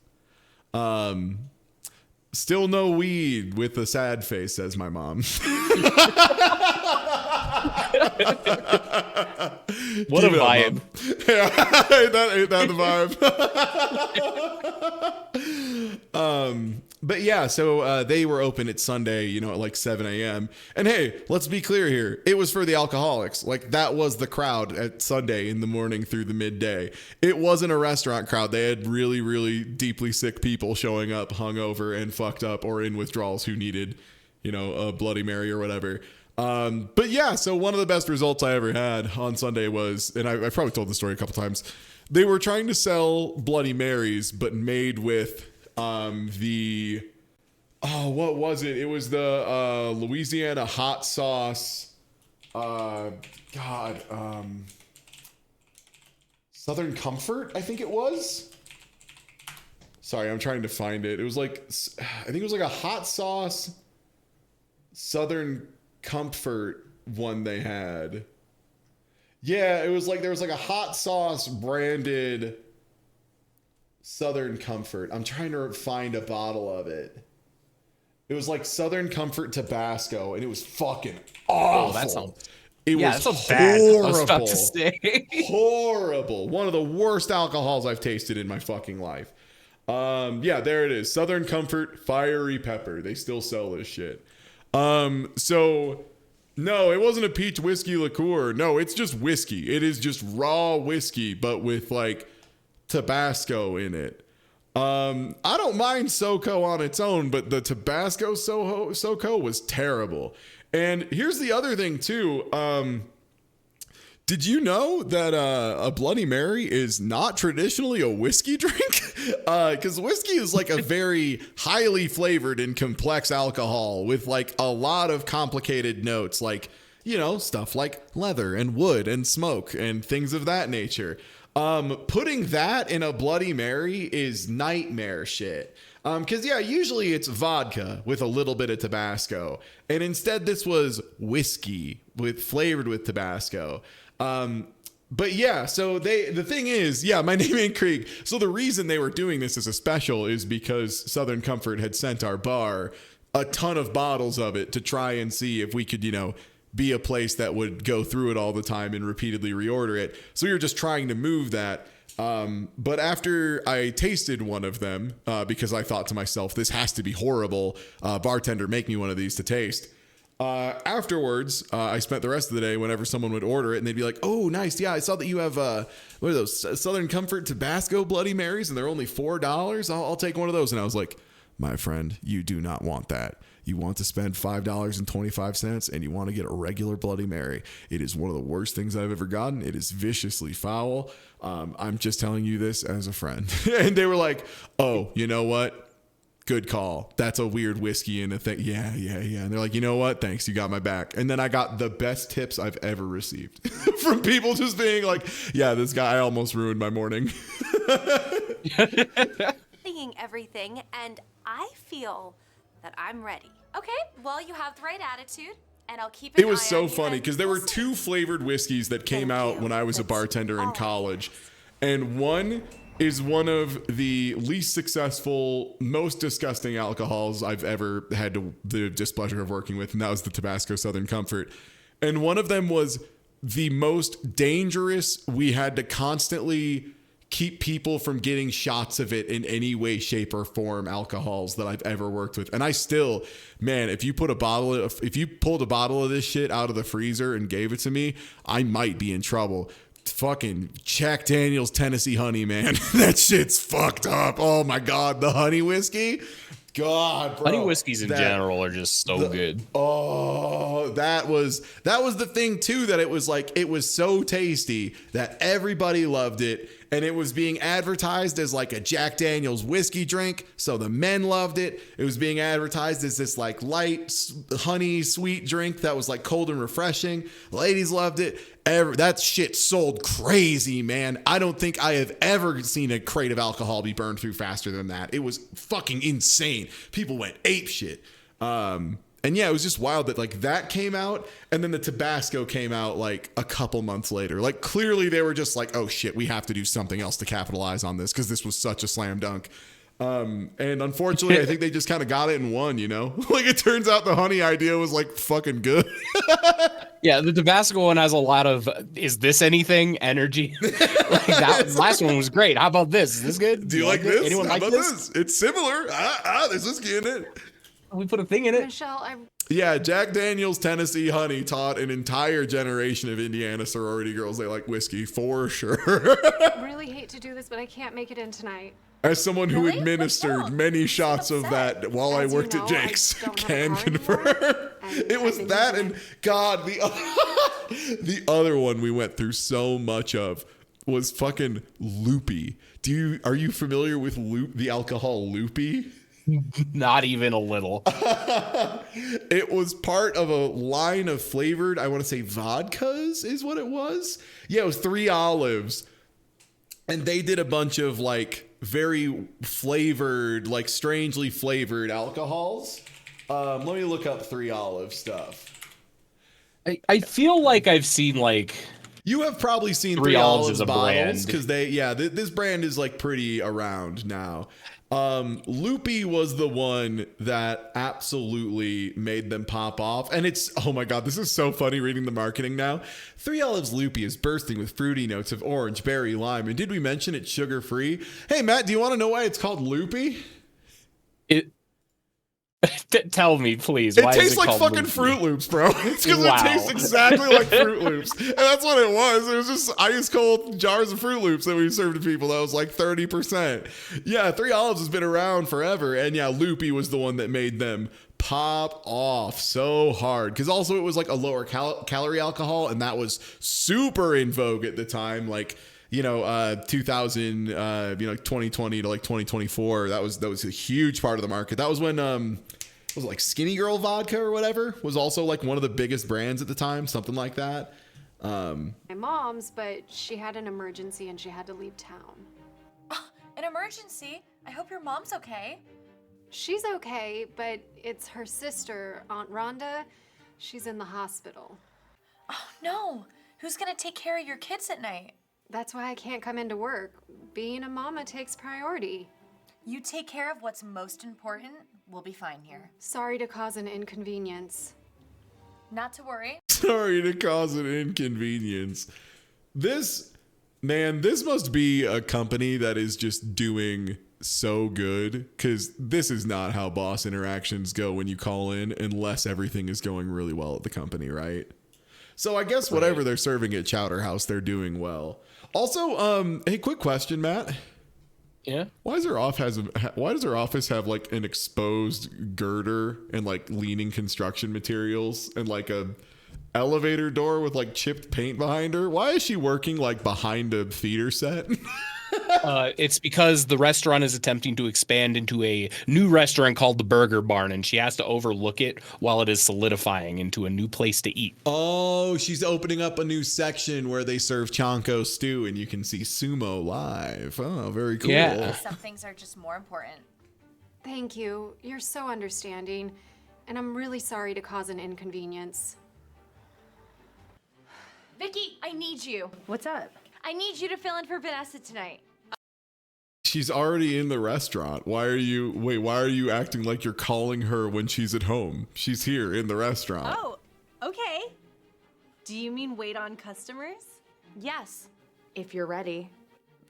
Still no weed with a sad face, says my mom. What a vibe. Ain't that the vibe? But yeah, so they were open at Sunday, at 7 a.m. And hey, let's be clear here. It was for the alcoholics. That was the crowd at Sunday in the morning through the midday. It wasn't a restaurant crowd. They had really, really deeply sick people showing up hungover and fucked up or in withdrawals who needed, a Bloody Mary or whatever. But yeah, so one of the best results I ever had on Sunday was, and I probably told the story a couple times, they were trying to sell Bloody Marys, but made with what was it? It was the Louisiana hot sauce. Southern Comfort, I think it was. Sorry, I'm trying to find it. It was I think it was a hot sauce Southern Comfort one they had. Yeah, it was there was a hot sauce branded Southern Comfort. I'm trying to find a bottle of it. It was Southern Comfort Tabasco, and it was fucking awful. Oh, that sounds. It was that sounds bad. I was about to horrible. say. Horrible. One of the worst alcohols I've tasted in my fucking life. There it is. Southern Comfort Fiery Pepper. They still sell this shit. So no, it wasn't a peach whiskey liqueur. No, it's just whiskey. It is just raw whiskey, but with Tabasco in it. I don't mind SoCo on its own, but the Tabasco SoCo was terrible. And here's the other thing too. Did you know that a Bloody Mary is not traditionally a whiskey drink? Because whiskey is a very highly flavored and complex alcohol with a lot of complicated notes, stuff like leather and wood and smoke and things of that nature. Putting that in a Bloody Mary is nightmare shit. Because usually it's vodka with a little bit of Tabasco, and instead this was whiskey flavored with Tabasco. But yeah, so the thing is, my name ain't Krieg. So the reason they were doing this as a special is because Southern Comfort had sent our bar a ton of bottles of it to try and see if we could, be a place that would go through it all the time and repeatedly reorder it. So we were just trying to move that. But after I tasted one of them, because I thought to myself, this has to be horrible. Bartender, make me one of these to taste. Afterwards, I spent the rest of the day whenever someone would order it and they'd be like, oh, nice. Yeah, I saw that you have, what are those, Southern Comfort Tabasco Bloody Marys, and they're only $4. I'll take one of those. And I was like, my friend, you do not want that. You want to spend $5.25 and you want to get a regular Bloody Mary. It is one of the worst things I've ever gotten. It is viciously foul. I'm just telling you this as a friend. And they were like, oh, you know what? Good call. That's a weird whiskey and a thing. Yeah. And they're like, you know what? Thanks. You got my back. And then I got the best tips I've ever received from people just being like, yeah, this guy almost ruined my morning. Thinking everything, and I feel that I'm ready. Okay, well, you have the right attitude, and I'll keep It was so funny because there were two flavored whiskeys that came out when I was a bartender in college. and one is one of the least successful, most disgusting alcohols I've ever had the displeasure of working with, and that was the Tabasco Southern Comfort. And one of them was the most dangerous. We had to constantly keep people from getting shots of it in any way, shape, or form alcohols that I've ever worked with. And I still, man, if you pulled a bottle of this shit out of the freezer and gave it to me, I might be in trouble. Fucking Jack Daniel's Tennessee Honey, man. That shit's fucked up. Oh my God. The honey whiskey. God, bro. Honey whiskeys in general are just so good. Oh, that was the thing too, that it was so tasty that everybody loved it. And it was being advertised as like a Jack Daniel's whiskey drink. So the men loved it. It was being advertised as this like light honey sweet drink that was like cold and refreshing. Ladies loved it. That shit sold crazy, man. I don't think I have ever seen a crate of alcohol be burned through faster than that. It was fucking insane. People went ape shit. And yeah, it was just wild that like that came out, and then the Tabasco came out like a couple months later. Like clearly they were just like, oh shit, we have to do something else to capitalize on this because this was such a slam dunk. And unfortunately, I think they just kind of got it and won, you know? Like it turns out the honey idea was like fucking good. Yeah, the Tabasco one has a lot of, is this anything energy? Like that last one was great. How about this? Is this good? Do you like this? Anyone How like about this? It's similar. There's whiskey in it. We put a thing in it. Michelle, Yeah, Jack Daniel's Tennessee Honey taught an entire generation of Indiana sorority girls they like whiskey for sure. I really hate to do this, but I can't make it in tonight. As someone who administered many shots of that while I worked at Jake's, can confirm. It was that and God, the other one we went through so much of was fucking Loopy. Are you familiar with the alcohol Loopy? Not even a little. It was part of a line of flavored, I want to say vodkas is what it was. Yeah, it was 3 Olives. And they did a bunch of like very flavored, like strangely flavored alcohols. Let me look up 3 Olive stuff. I feel like I've seen like... You have probably seen 3 Olives bottles because this brand is like pretty around now. Loopy was the one that absolutely made them pop off. And it's, oh my God, this is so funny reading the marketing now. 3 Olives Loopy is bursting with fruity notes of orange, berry, lime. And did we mention it's sugar-free? Hey, Matt, do you want to know why it's called Loopy? Tell me, please. It tastes like fucking Loopy? Fruit Loops, bro. It's because it tastes exactly like Fruit Loops. And that's what it was. It was just ice cold jars of Fruit Loops that we served to people. That was like 30%. Yeah, 3 Olives has been around forever. And yeah, Loopy was the one that made them pop off so hard. Because also it was like a lower calorie alcohol. And that was super in vogue at the time. Like, 2000, 2020 to like 2024. That was a huge part of the market. That was when, was it like Skinny Girl vodka or whatever was also like one of the biggest brands at the time, something like that. My mom's, but she had an emergency and she had to leave town. An emergency? I hope your mom's okay. She's okay, but it's her sister, Aunt Rhonda. She's in the hospital. Oh no, who's gonna take care of your kids at night? That's why I can't come into work. Being a mama takes priority. You take care of what's most important, we'll be fine here. Sorry to cause an inconvenience. Not to worry. Sorry to cause an inconvenience. This must be a company that is just doing so good, because this is not how boss interactions go when you call in unless everything is going really well at the company, right? So I guess whatever they're serving at Chowder House, they're doing well. Also, hey, quick question, Matt. Yeah. Why does our office have like an exposed girder and like leaning construction materials and like a elevator door with like chipped paint behind her? Why is she working like behind a theater set? It's because the restaurant is attempting to expand into a new restaurant called the Burger Barn, and she has to overlook it while it is solidifying into a new place to eat. Oh, she's opening up a new section where they serve Chanko stew and you can see sumo live. Oh, very cool. Yeah. Some things are just more important. Thank you. You're so understanding. And I'm really sorry to cause an inconvenience. Vicky, I need you. What's up? I need you to fill in for Vanessa tonight. She's already in the restaurant. Why are you acting like you're calling her when she's at home? She's here in the restaurant. Oh, okay. Do you mean wait on customers? Yes, if you're ready.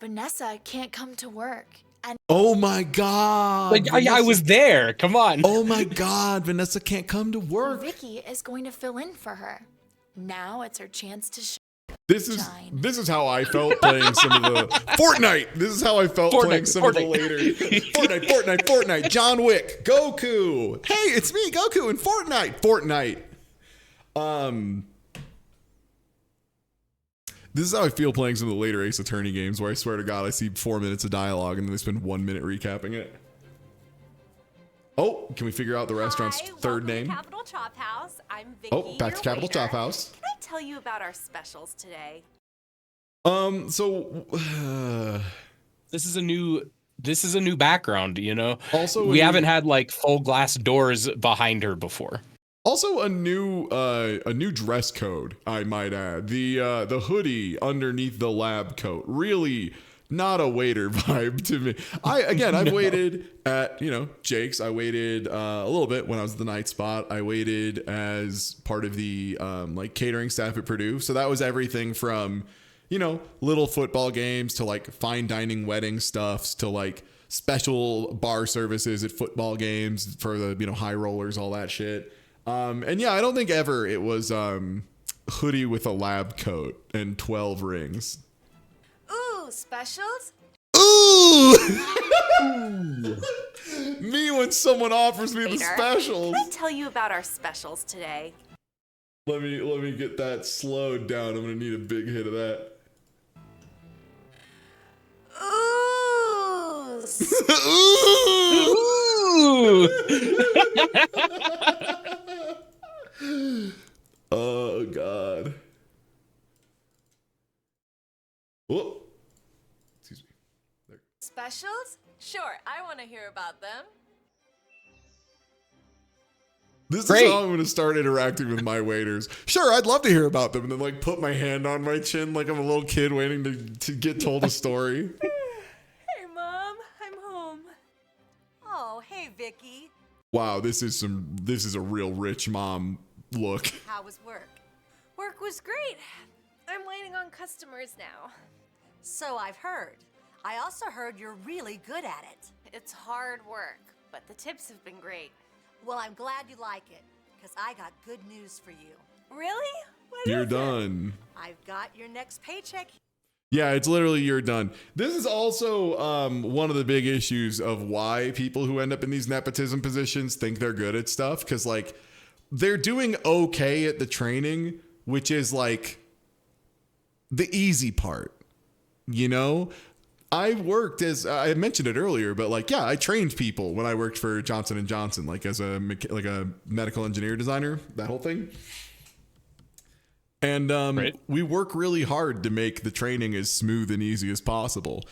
Vanessa can't come to work. And Oh my God. Like, I was there. Come on. Oh my God. Vanessa can't come to work. Vicky is going to fill in for her. Now it's her chance to shine. This is how I felt playing some of the Fortnite. This is how I felt playing some of the later Fortnite. John Wick, Goku. Hey, it's me, Goku, in Fortnite. This is how I feel playing some of the later Ace Attorney games, where I swear to God, I see 4 minutes of dialogue and then they spend 1 minute recapping it. Oh, can we figure out the restaurant's third name? Capital Chop House. I'm Vicky. Oh, back to Capital Chop House. Can I tell you about our specials today? This is a new background, you know. Also, we haven't had like full glass doors behind her before. Also, a new dress code, I might add. The hoodie underneath the lab coat, really not a waiter vibe to me. I've waited at Jake's. I waited a little bit when I was at the night spot. I waited as part of the catering staff at Purdue. So that was everything from little football games to like fine dining wedding stuffs to like special bar services at football games for the high rollers, all that shit. I don't think ever it was hoodie with a lab coat and 12 rings. Ooh, specials? Ooh! Me when someone offers me the Peter, specials. Can I tell you about our specials today? Let me get that slowed down. I'm gonna need a big hit of that. Ooh! Oh God. Whoa. Excuse me. There. Specials? Sure, I want to hear about them. This is how I'm going to start interacting with my waiters. Sure, I'd love to hear about them, and then like put my hand on my chin like I'm a little kid waiting to get told a story. Hey, Mom, I'm home. Oh, hey, Vicky. Wow, this is a real rich mom look. How was work? Work was great. I'm waiting on customers now. So I've heard. I also heard you're really good at it. It's hard work, but the tips have been great. Well, I'm glad you like it, because I got good news for you. Really? What You're is done. I've got your next paycheck. Yeah, it's literally you're done. This is also one of the big issues of why people who end up in these nepotism positions think they're good at stuff, because like they're doing okay at the training, which is like the easy part, I worked as I mentioned it earlier, but like, yeah, I trained people when I worked for Johnson & Johnson, like as a medical engineer designer, that whole thing. And we work really hard to make the training as smooth and easy as possible.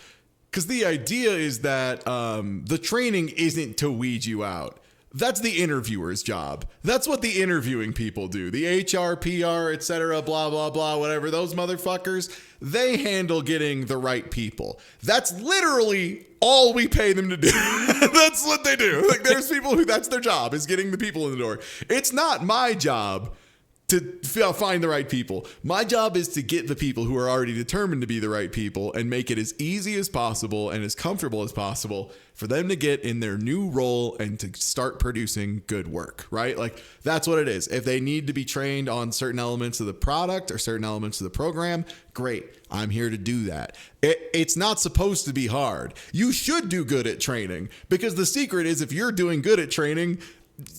Because the idea is that the training isn't to weed you out. That's the interviewer's job. That's what the interviewing people do. The HR, PR, etc., blah, blah, blah, whatever. Those motherfuckers, they handle getting the right people. That's literally all we pay them to do. That's what they do. Like there's people who that's their job, is getting the people in the door. It's not my job to find the right people. My job is to get the people who are already determined to be the right people and make it as easy as possible and as comfortable as possible for them to get in their new role and to start producing good work, right? Like that's what it is. If they need to be trained on certain elements of the product or certain elements of the program, great. I'm here to do that. It's not supposed to be hard. You should do good at training, because the secret is if you're doing good at training,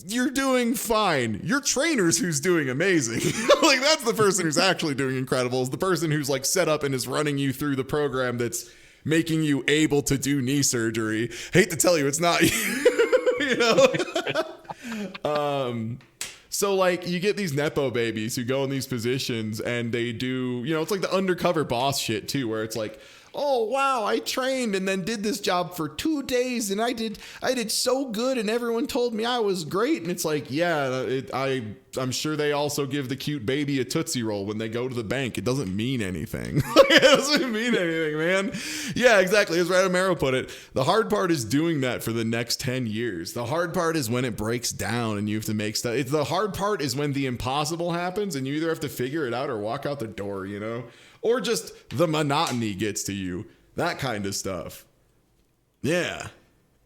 you're doing fine. Your trainer's who's doing amazing. Like that's the person who's actually doing incredible, is the person who's like set up and is running you through the program that's making you able to do knee surgery. Hate to tell you, it's not you. So like you get these Nepo babies who go in these positions and they do, it's like the undercover boss shit too, where it's like, oh wow, I trained and then did this job for 2 days and I did so good and everyone told me I was great. And it's like, yeah, I'm sure they also give the cute baby a Tootsie Roll when they go to the bank. It doesn't mean anything. It doesn't mean anything, man. Yeah, exactly. As Radamero put it, the hard part is doing that for the next 10 years. The hard part is when it breaks down and you have to make stuff. The hard part is when the impossible happens and you either have to figure it out or walk out the door, you know? Or just the monotony gets to you. That kind of stuff. Yeah.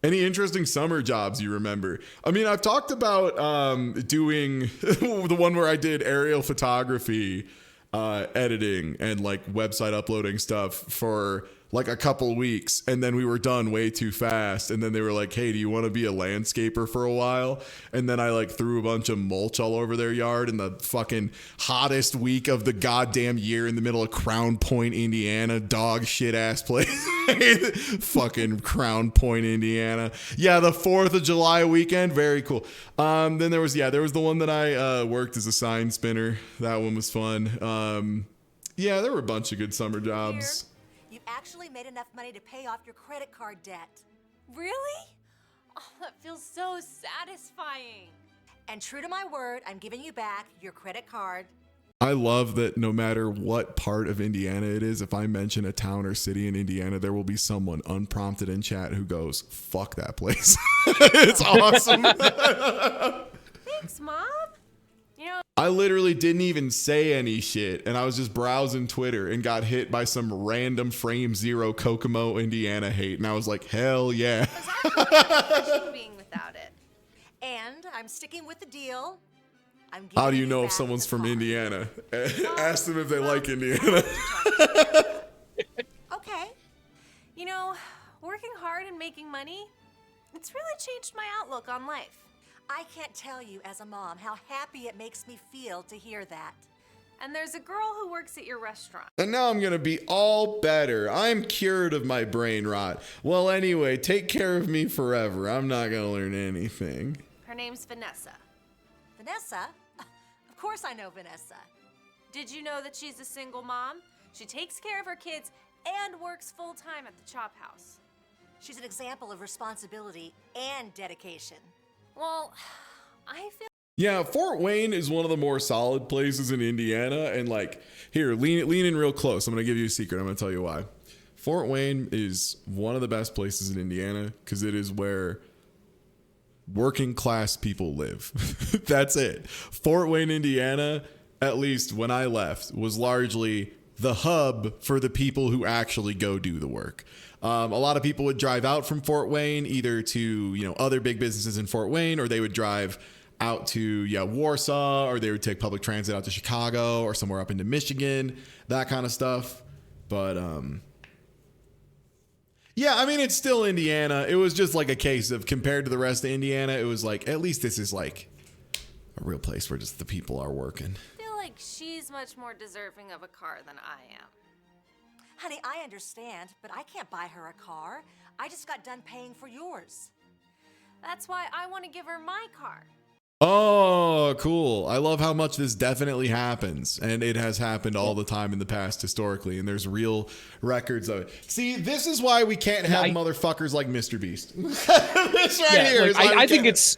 Any interesting summer jobs you remember? I mean, I've talked about doing the one where I did aerial photography, editing, and like website uploading stuff for like a couple weeks. And then we were done way too fast. And then they were like, hey, do you want to be a landscaper for a while? And then I like threw a bunch of mulch all over their yard in the fucking hottest week of the goddamn year in the middle of Crown Point, Indiana. Dog shit ass place. Fucking Crown Point, Indiana. Yeah, the 4th of July weekend. Very cool. Then there was the one that I worked as a sign spinner. That one was fun. Yeah, there were a bunch of good summer jobs. You actually made enough money to pay off your credit card debt. Really? Oh, that feels so satisfying. And true to my word, I'm giving you back your credit card. I love that no matter what part of Indiana it is, if I mention a town or city in Indiana, there will be someone unprompted in chat who goes, fuck that place. It's awesome. Thanks, Mom. You know, I literally didn't even say any shit, and I was just browsing Twitter and got hit by some random Frame Zero Kokomo, Indiana hate, and I was like, hell yeah. being without it. And I'm sticking with the deal. How do you know if someone's from Indiana? Ask them if they like Indiana. Okay. You know, working hard and making money, it's really changed my outlook on life. I can't tell you as a mom how happy it makes me feel to hear that. And there's a girl who works at your restaurant. And now I'm going to be all better. I'm cured of my brain rot. Well, anyway, take care of me forever. I'm not going to learn anything. Her name's Vanessa. Vanessa? Of course I know Vanessa. Did you know that she's a single mom? She takes care of her kids and works full-time at the Chop House. She's an example of responsibility and dedication. Well, I feel... Yeah, Fort Wayne is one of the more solid places in Indiana. And like, here, lean in real close. I'm going to give you a secret. I'm going to tell you why. Fort Wayne is one of the best places in Indiana because it is where working class people live. That's it. Fort Wayne, Indiana, at least when I left, was largely the hub for the people who actually go do the work. A lot of people would drive out from Fort Wayne either to, other big businesses in Fort Wayne, or they would drive out to Warsaw, or they would take public transit out to Chicago or somewhere up into Michigan, that kind of stuff. But yeah, I mean, it's still Indiana. It was just like a case of, compared to the rest of Indiana, it was like, at least this is like a real place where just the people are working. I feel like she's much more deserving of a car than I am. Honey, I understand, but I can't buy her a car. I just got done paying for yours. That's why I want to give her my car. Oh, cool. I love how much this definitely happens. And it has happened all the time in the past historically. And there's real records of it. See, this is why we can't have motherfuckers like Mr. Beast. This right here. Like, I think it's...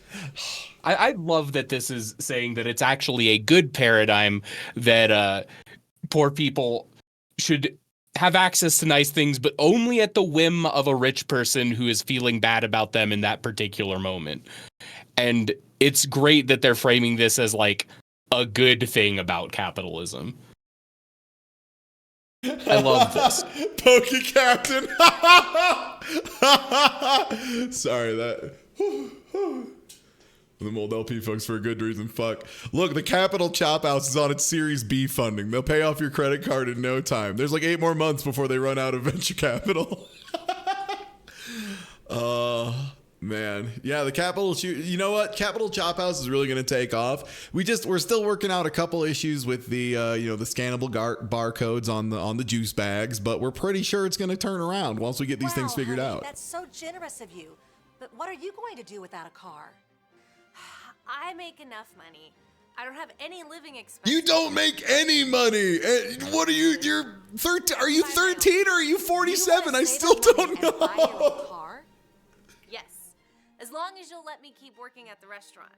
I love that this is saying that it's actually a good paradigm that poor people should have access to nice things, but only at the whim of a rich person who is feeling bad about them in that particular moment. And it's great that they're framing this as like a good thing about capitalism. I love this. Pokey Captain. Sorry, that... Them old LP folks for a good reason. Fuck. Look, the Capital Chop House is on its Series B funding. They'll pay off your credit card in no time. There's like 8 more months before they run out of venture capital. Man. Yeah, the Capital... You know what? Capital Chop House is really going to take off. We're still working out a couple issues with the, the scannable barcodes on the juice bags, but we're pretty sure it's going to turn around once we get these things figured out. That's so generous of you. But what are you going to do without a car? I make enough money. I don't have any living expenses. You don't make any money. What are you? You're 13. Are you 13 or are you 47? I still don't know. Buy you a car? Yes, as long as you'll let me keep working at the restaurant.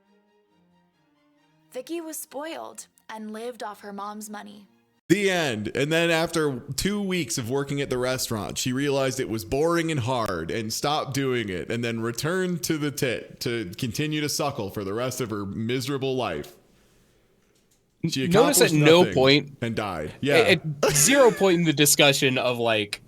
Vicky was spoiled and lived off her mom's money. The end. And then after 2 weeks of working at the restaurant, she realized it was boring and hard and stopped doing it and then returned to the tit to continue to suckle for the rest of her miserable life. She Notice at accomplished no nothing point and died. Yeah. At 0 point in the discussion of like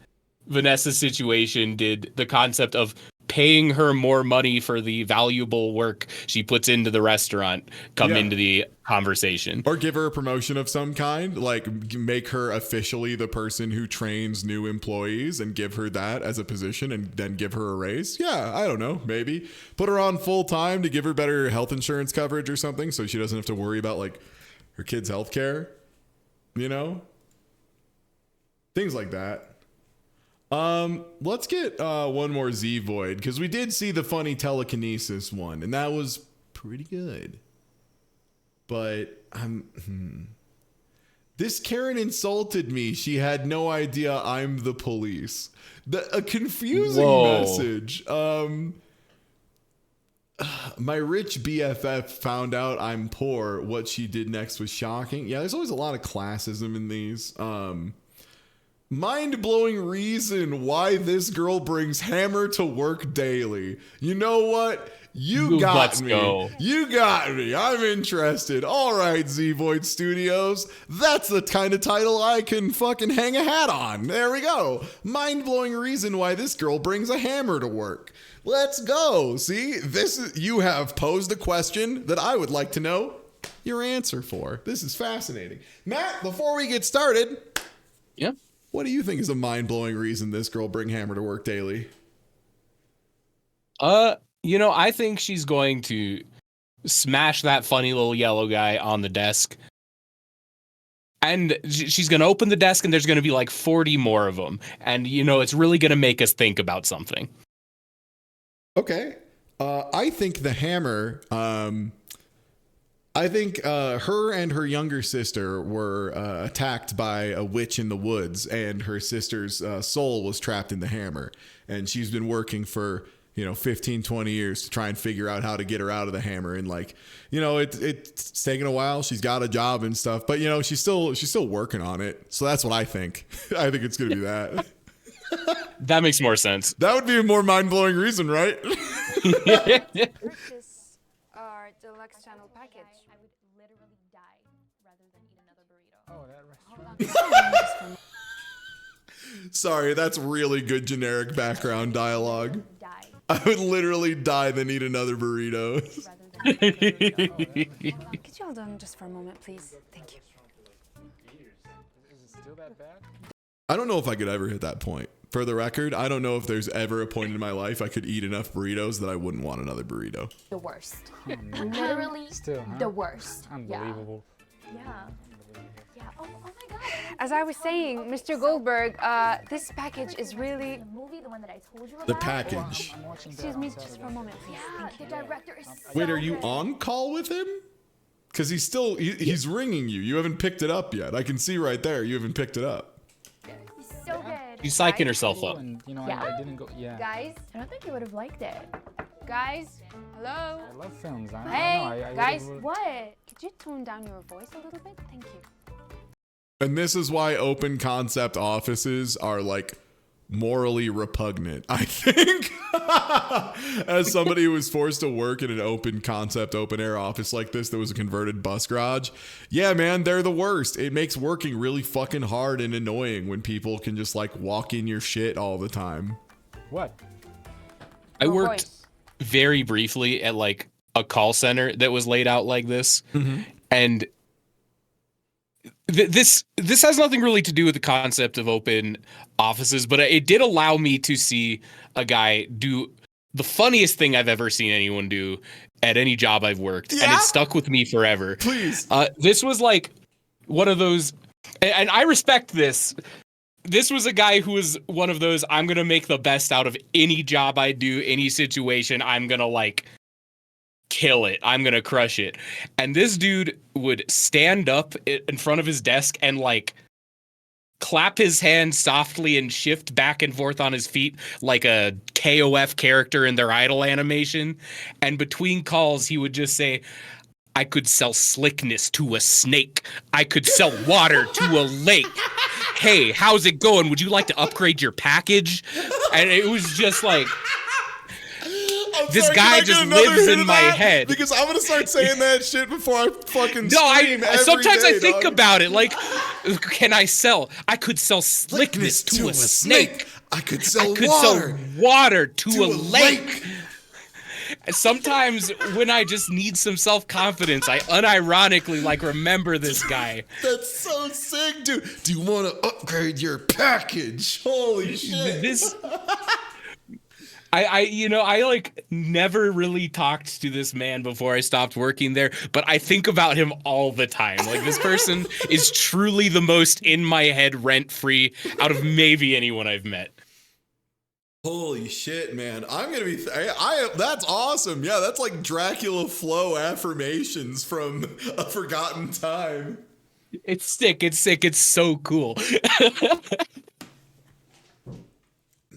Vanessa's situation did the concept of paying her more money for the valuable work she puts into the restaurant come into the conversation. Or give her a promotion of some kind, like make her officially the person who trains new employees and give her that as a position and then give her a raise. Yeah, I don't know, maybe. Put her on full time to give her better health insurance coverage or something so she doesn't have to worry about like her kids' health care, you know? Things like that. Let's get one more Z Void because we did see the funny telekinesis one and that was pretty good. But this Karen insulted me. She had no idea I'm the police. A confusing message. My rich BFF found out I'm poor. What she did next was shocking. Yeah, there's always a lot of classism in these. Mind-blowing reason why this girl brings hammer to work daily. You know what? You got Let's me. go. You got me. I'm interested. All right, Z Void Studios. That's the kind of title I can fucking hang a hat on. There we go. Mind-blowing reason why this girl brings a hammer to work. Let's go. See, you have posed a question that I would like to know your answer for. This is fascinating. Matt, before we get started. Yeah. What do you think is a mind-blowing reason this girl bring hammer to work daily? I think she's going to smash that funny little yellow guy on the desk. And she's going to open the desk and there's going to be like 40 more of them. And, it's really going to make us think about something. Okay. I think the hammer, I think her and her younger sister were attacked by a witch in the woods, and her sister's soul was trapped in the hammer. And she's been working for, 15, 20 years to try and figure out how to get her out of the hammer. And it's taken a while. She's got a job and stuff, but she's still working on it. So that's what I think. I think it's going to be that. That makes more sense. That would be a more mind-blowing reason, right? Purchase our deluxe channel package. I would literally die rather than eat another burrito. Oh, that restaurant. Sorry, that's really good generic background dialogue. I would literally die than eat another burrito. Could you hold on just for a moment, please? Thank you. Is it still that bad? I don't know if I could ever hit that point. For the record, I don't know if there's ever a point in my life I could eat enough burritos that I wouldn't want another burrito. The worst. Oh, no. Literally Still, huh? the worst. Unbelievable. Yeah. Yeah. Oh my God. As I was saying, Mr. Goldberg, this package is really... The movie, the one that I told you about. The package. Excuse me just for a moment, please. Yeah, the director is so Wait, are you good. on call with him? Because he's ringing you. You haven't picked it up yet. I can see right there. You haven't picked it up. He's so good. She's psyching herself up. And, Yeah. I didn't go. Yeah. Guys, I don't think you would have liked it. guys, hello? I love films. I Hey, don't know. I guys, would've- what? Could you tone down your voice a little bit? Thank you. And this is why open concept offices are like morally repugnant, I think. As somebody who was forced to work in an open concept, open air office like this that was a converted bus garage. Yeah, man, they're the worst. It makes working really fucking hard and annoying when people can just like walk in your shit all the time. What? I worked very briefly at like a call center that was laid out like this. And this has nothing really to do with the concept of open offices, but it did allow me to see a guy do the funniest thing I've ever seen anyone do at any job I've worked, and it stuck with me forever. Please. This was like one of those, and I respect this. This was a guy who was one of those, I'm going to make the best out of any job I do, any situation. I'm going to like kill it. I'm gonna crush it. And this dude would stand up in front of his desk and like clap his hands softly and shift back and forth on his feet like a KOF character in their Idol animation. And between calls, he would just say, I could sell slickness to a snake. I could sell water to a lake. Hey, how's it going? Would you like to upgrade your package? And it was just like, this guy just lives in my head. Because I'm gonna start saying that shit before I fucking No, stream every sometimes day, I think dog. about it. Like, I could sell slickness to a snake. I could sell water to a lake. And sometimes when I just need some self-confidence, I unironically like remember this guy. That's so sick, dude. Do you want to upgrade your package? Holy shit. I like never really talked to this man before I stopped working there, but I think about him all the time. Like, this person is truly the most in my head rent-free out of maybe anyone I've met. Holy shit, man. I'm going to be... that's awesome. Yeah, that's like Dracula Flow affirmations from A Forgotten Time. It's sick. It's so cool.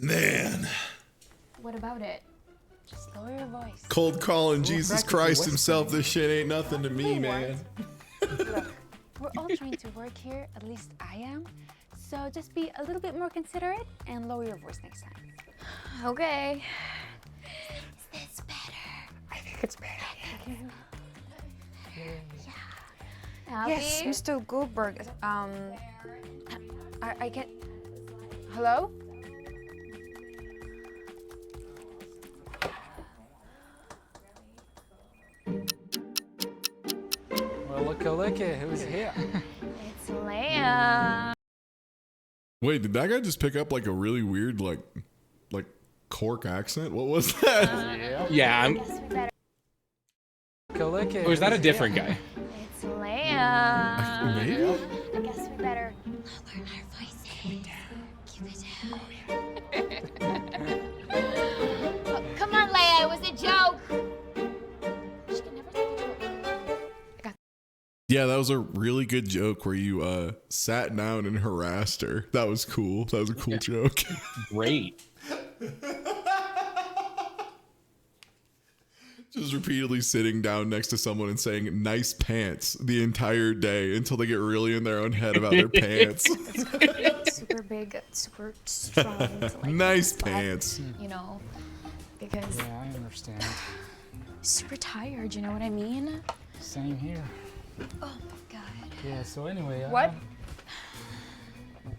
Man. What about it? Just lower your voice. Cold calling Jesus Christ himself. This shit ain't nothing to me, man. Look, we're all trying to work here, at least I am. So just be a little bit more considerate and lower your voice next time. Okay. Is this better? I think it's better. Happy? Yes, Mr. Goldberg. I get... Hello? Well, look it. Who's here? It's Leia. Wait, did that guy just pick up like a really weird, like Cork accent? What was that? Yeah, I'm... Look it. Or is that a different guy? It's Leia. Maybe? I guess we better lower our voices. Keep it down. Oh, come on, Leia. It was a joke. She can never take a joke. Yeah, that was a really good joke where you sat down and harassed her. That was cool. That was a cool joke. Great. Just repeatedly sitting down next to someone and saying nice pants the entire day until they get really in their own head about their pants. Super big, super strong. To, like, Nice slap, pants. You know, because Yeah, I understand. super tired. You know what I mean? Same here. Oh my god. Yeah, so anyway. What?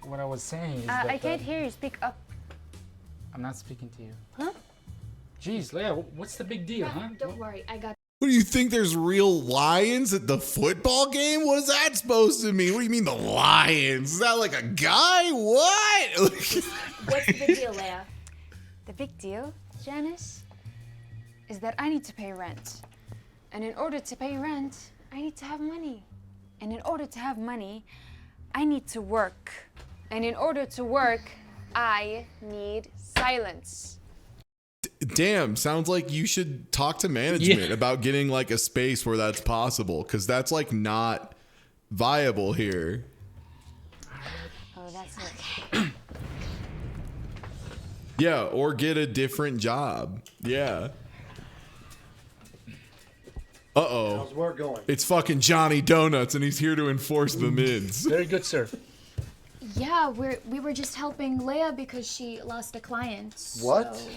What I was saying is I can't hear you. Speak up. I'm not speaking to you. Huh? Jeez, Leia, what's the big deal, huh? Don't worry, I got. What do you think? There's real lions at the football game? What is that supposed to mean? What do you mean the lions? Is that like a guy? What? What's the big deal, Leia? The big deal, Janice, is that I need to pay rent. And in order to pay rent, I need to have money. And in order to have money, I need to work. And in order to work, I need silence. Damn, sounds like you should talk to management about getting like a space where that's possible, because that's like not viable here. Oh, that's okay. Yeah, or get a different job. Yeah. Uh-oh. How's work going? It's fucking Johnny Donuts, and he's here to enforce the mids. Very good, sir. Yeah, we were just helping Leia because she lost a client. What? so-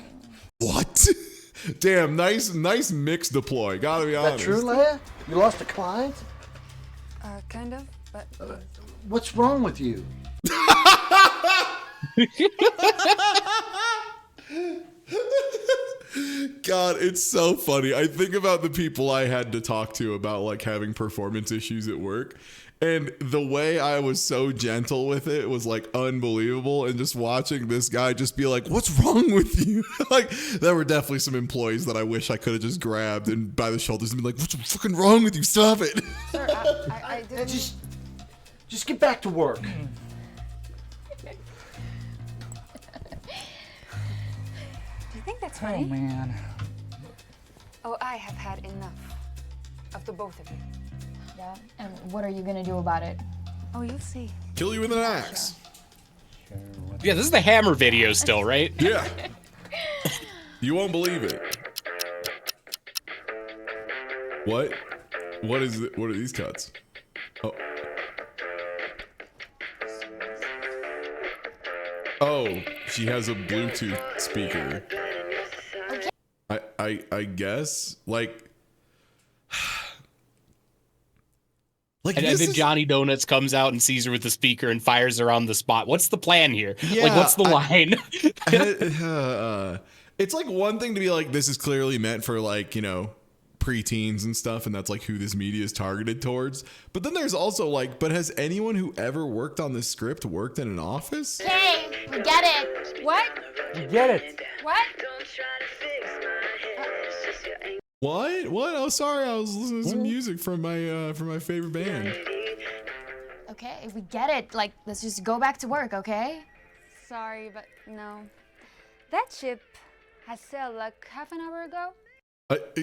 What? Damn, nice mix deploy. Gotta be Is honest. that true, Leia? You lost a client? Kind of, but... What's wrong with you? God, it's so funny. I think about the people I had to talk to about like having performance issues at work. And the way I was so gentle with it was like unbelievable. And just watching this guy just be like, what's wrong with you? Like, there were definitely some employees that I wish I could have just grabbed and by the shoulders and be like, what's fucking wrong with you? Stop it. Sir, I didn't... Just get back to work. Do you think that's funny? Oh, man. Oh, I have had enough of the both of you. Yeah, and what are you gonna do about it? Oh, you'll see. Kill you with an axe. Yeah, this is the Hammer video still, right? Yeah. You won't believe it. What? What is it? What are these cuts? Oh. Oh, she has a Bluetooth speaker. I guess like and then Johnny Donuts comes out and sees her with the speaker and fires her on the spot. What's the plan here? Yeah, like, what's the line? It's like one thing to be like, this is clearly meant for like, you know, preteens and stuff, and that's like who this media is targeted towards. But then there's also like, but has anyone who ever worked on this script worked in an office? Okay, we get it. What? We get it. What? What? Oh, sorry, I was listening to some music from my favorite band. Okay, we get it. Like, let's just go back to work, okay? Sorry, but no. That ship has sailed like half an hour ago.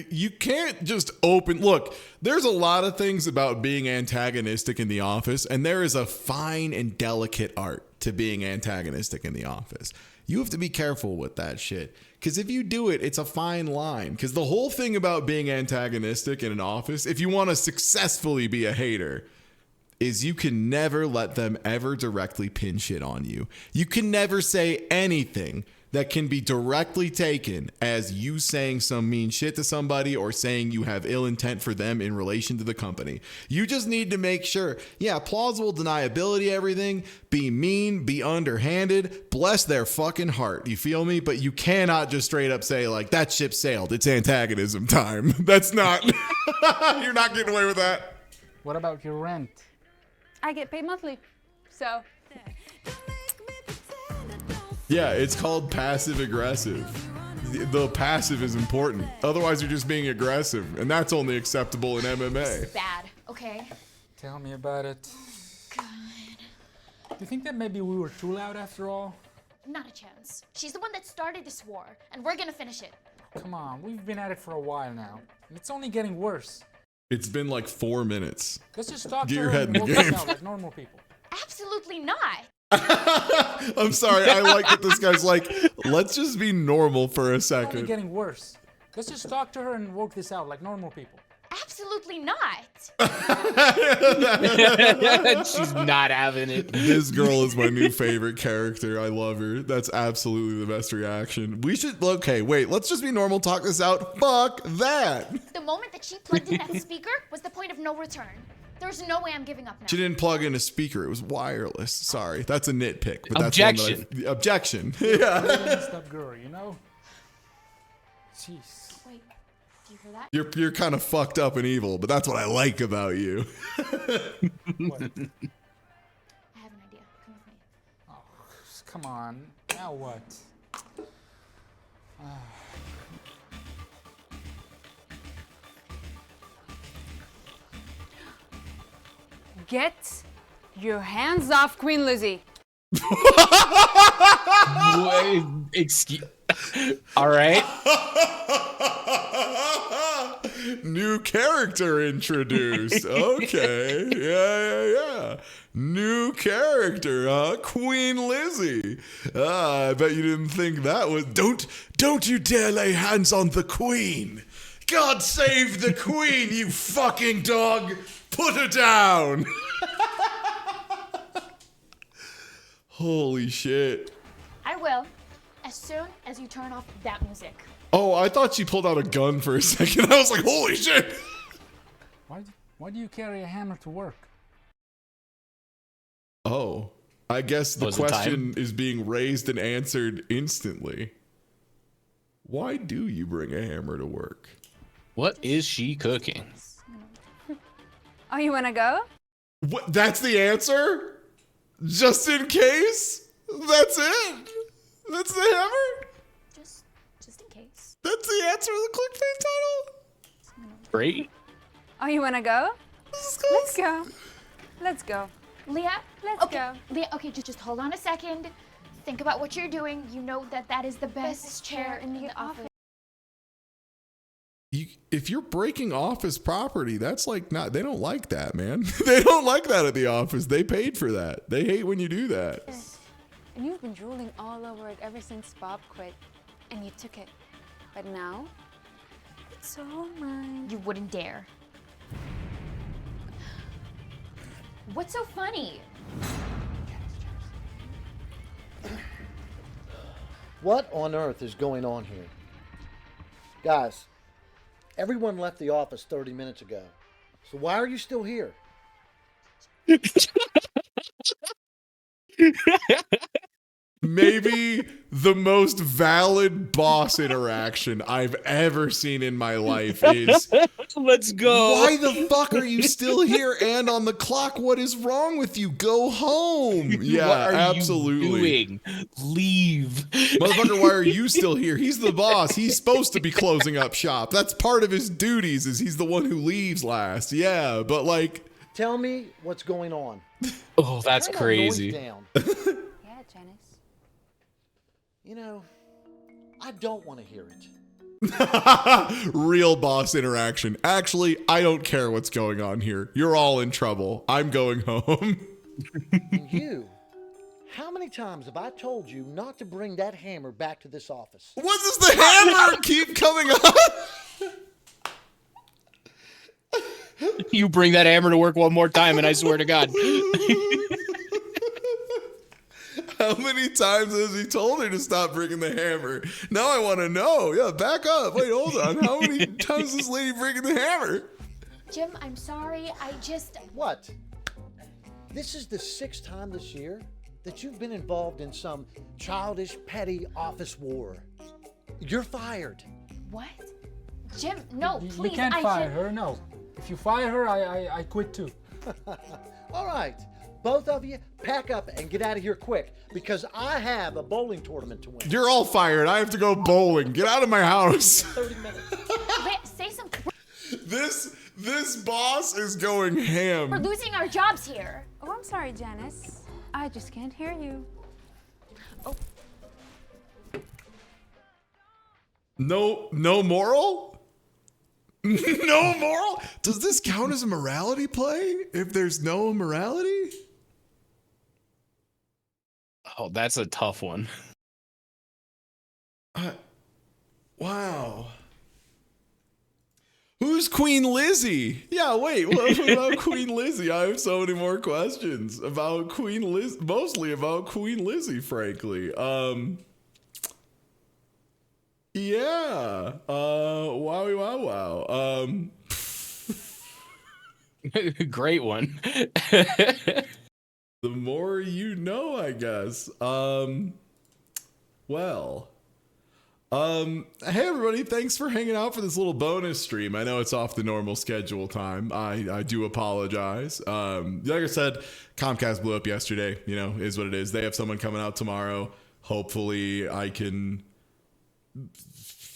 You can't just open. Look, there's a lot of things about being antagonistic in The Office, and there is a fine and delicate art to being antagonistic in The Office. You have to be careful with that shit. Because if you do it, it's a fine line. Because the whole thing about being antagonistic in an office, if you want to successfully be a hater, is you can never let them ever directly pin shit on you. You can never say anything that can be directly taken as you saying some mean shit to somebody or saying you have ill intent for them in relation to the company. You just need to make sure, yeah, plausible deniability, everything, be mean, be underhanded, bless their fucking heart. You feel me? But you cannot just straight up say like, that ship sailed, it's antagonism time. That's not, you're not getting away with that. What about your rent? I get paid monthly, so. Yeah, it's called passive aggressive. The passive is important. Otherwise, you're just being aggressive, and that's only acceptable in MMA. Bad, okay? Tell me about it. God. Do you think that maybe we were too loud after all? Not a chance. She's the one that started this war, and we're gonna finish it. Come on, we've been at it for a while now, and it's only getting worse. It's been like 4 minutes. Let's just talk Get to your her head and in the work this game. out like normal people. Absolutely not. I'm sorry, I like that this guy's like, let's just be normal for a It's only second. getting worse. Let's just talk to her and work this out like normal people. Absolutely not. She's not having it. This girl is my new favorite character. I love her. That's absolutely the best reaction. We should, okay, wait, let's just be normal, talk this out. Fuck that. The moment that she plugged in that speaker was the point of no return. There's no way I'm giving up now. She didn't plug in a speaker. It was wireless. Sorry, that's a nitpick. But Objection. That's objection. Really Yeah. messed up girl, you know? Jeez. Wait, do you hear that? You're kind of fucked up and evil, but that's what I like about you. What? I have an idea. Come with me. Oh, come on. Now what? Get your hands off Queen Lizzie. Wait, excuse. All right. New character introduced. Okay. Yeah. New character, huh? Queen Lizzie. I bet you didn't think that was. Don't you dare lay hands on the Queen. God save the Queen, you fucking dog. Put her down. Holy shit. I will, as soon as you turn off that music. Oh, I thought she pulled out a gun for a second. I was like, holy shit. Why do you carry a hammer to work? Oh, I guess the Was it question is being raised and answered instantly. Why do you bring a hammer to work? What is she cooking? Oh, you wanna go? What? That's the answer? Just in case? That's it? That's the hammer? Just in case. That's the answer to the clickbait title? Great. Oh, you wanna go? Let's go. Let's go. Leah, Let's okay. go. Leah, okay, just hold on a second. Think about what you're doing. You know that is the best chair in the office. if you're breaking office property, that's like not, they don't like that, man. They don't like that at the office. They paid for that. They hate when you do that. And you've been drooling all over it ever since Bob quit, and you took it. But now, it's all mine. You wouldn't dare. What's so funny? What on earth is going on here? Guys, everyone left the office 30 minutes ago. So why are you still here? Maybe the most valid boss interaction I've ever seen in my life is, let's go. Why the fuck are you still here and on the clock? What is wrong with you? Go home. Yeah, what are absolutely. You doing? Leave. Motherfucker, why are you still here? He's the boss. He's supposed to be closing up shop. That's part of his duties, is he's the one who leaves last. Yeah, but like... Tell me what's going on. Oh, that's Turn that crazy. noise down. Yeah, Janice. You know, I don't want to hear it. Real boss interaction. Actually, I don't care what's going on here. You're all in trouble. I'm going home. And you, how many times have I told you not to bring that hammer back to this office? What does the hammer keep coming up? You bring that hammer to work one more time, and I swear to God. How many times has he told her to stop bringing the hammer? Now I want to know. Yeah, back up. Wait, hold on. How many times is this lady bringing the hammer? Jim, I'm sorry. I just... What? This is the 6th time this year that you've been involved in some childish, petty office war. You're fired. What? Jim, no, please. We can't fire her, no. If you fire her, I quit too. All right. Both of you, pack up and get out of here quick, because I have a bowling tournament to win. You're all fired. I have to go bowling. Get out of my house. 30 minutes. Wait, say something. This boss is going ham. We're losing our jobs here. Oh, I'm sorry, Janice. I just can't hear you. Oh. No moral? No moral? Does this count as a morality play if there's no morality? Oh, that's a tough one. Wow. Who's Queen Lizzie? Yeah, wait, what about Queen Lizzie? I have so many more questions about Queen Liz, mostly about Queen Lizzie, frankly. Yeah. Wowie wow. Great one. The more you know, I guess. Hey everybody, thanks for hanging out for this little bonus stream. I know it's off the normal schedule time. I do apologize. Like I said, Comcast blew up yesterday, is what it is. They have someone coming out tomorrow. Hopefully I can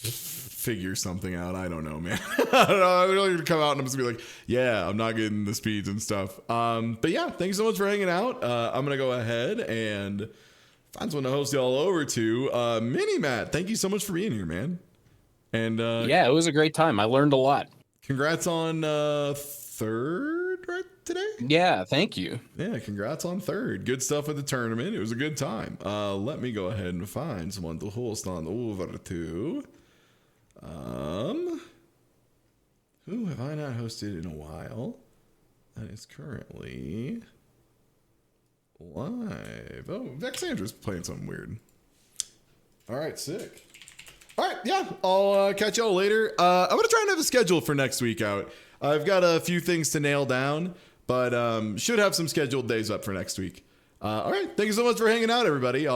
figure something out. I don't know, man. I don't know. I'm really gonna come out and I'm just gonna be like, yeah, I'm not getting the speeds and stuff. But yeah, thank you so much for hanging out. I'm gonna go ahead and find someone to host y'all over to. Mini Matt, thank you so much for being here, man. And yeah, it was a great time. I learned a lot. Congrats on 3rd right today. Yeah, thank you. Yeah, congrats on 3rd. Good stuff at the tournament. It was a good time. Let me go ahead and find someone to host on over to. Who have I not hosted in a while? That is currently live. Oh, Vexandra's playing something weird. All right, sick. All right, yeah, I'll catch y'all later. I'm gonna try and have a schedule for next week out. I've got a few things to nail down, but should have some scheduled days up for next week. All right, thank you so much for hanging out, everybody.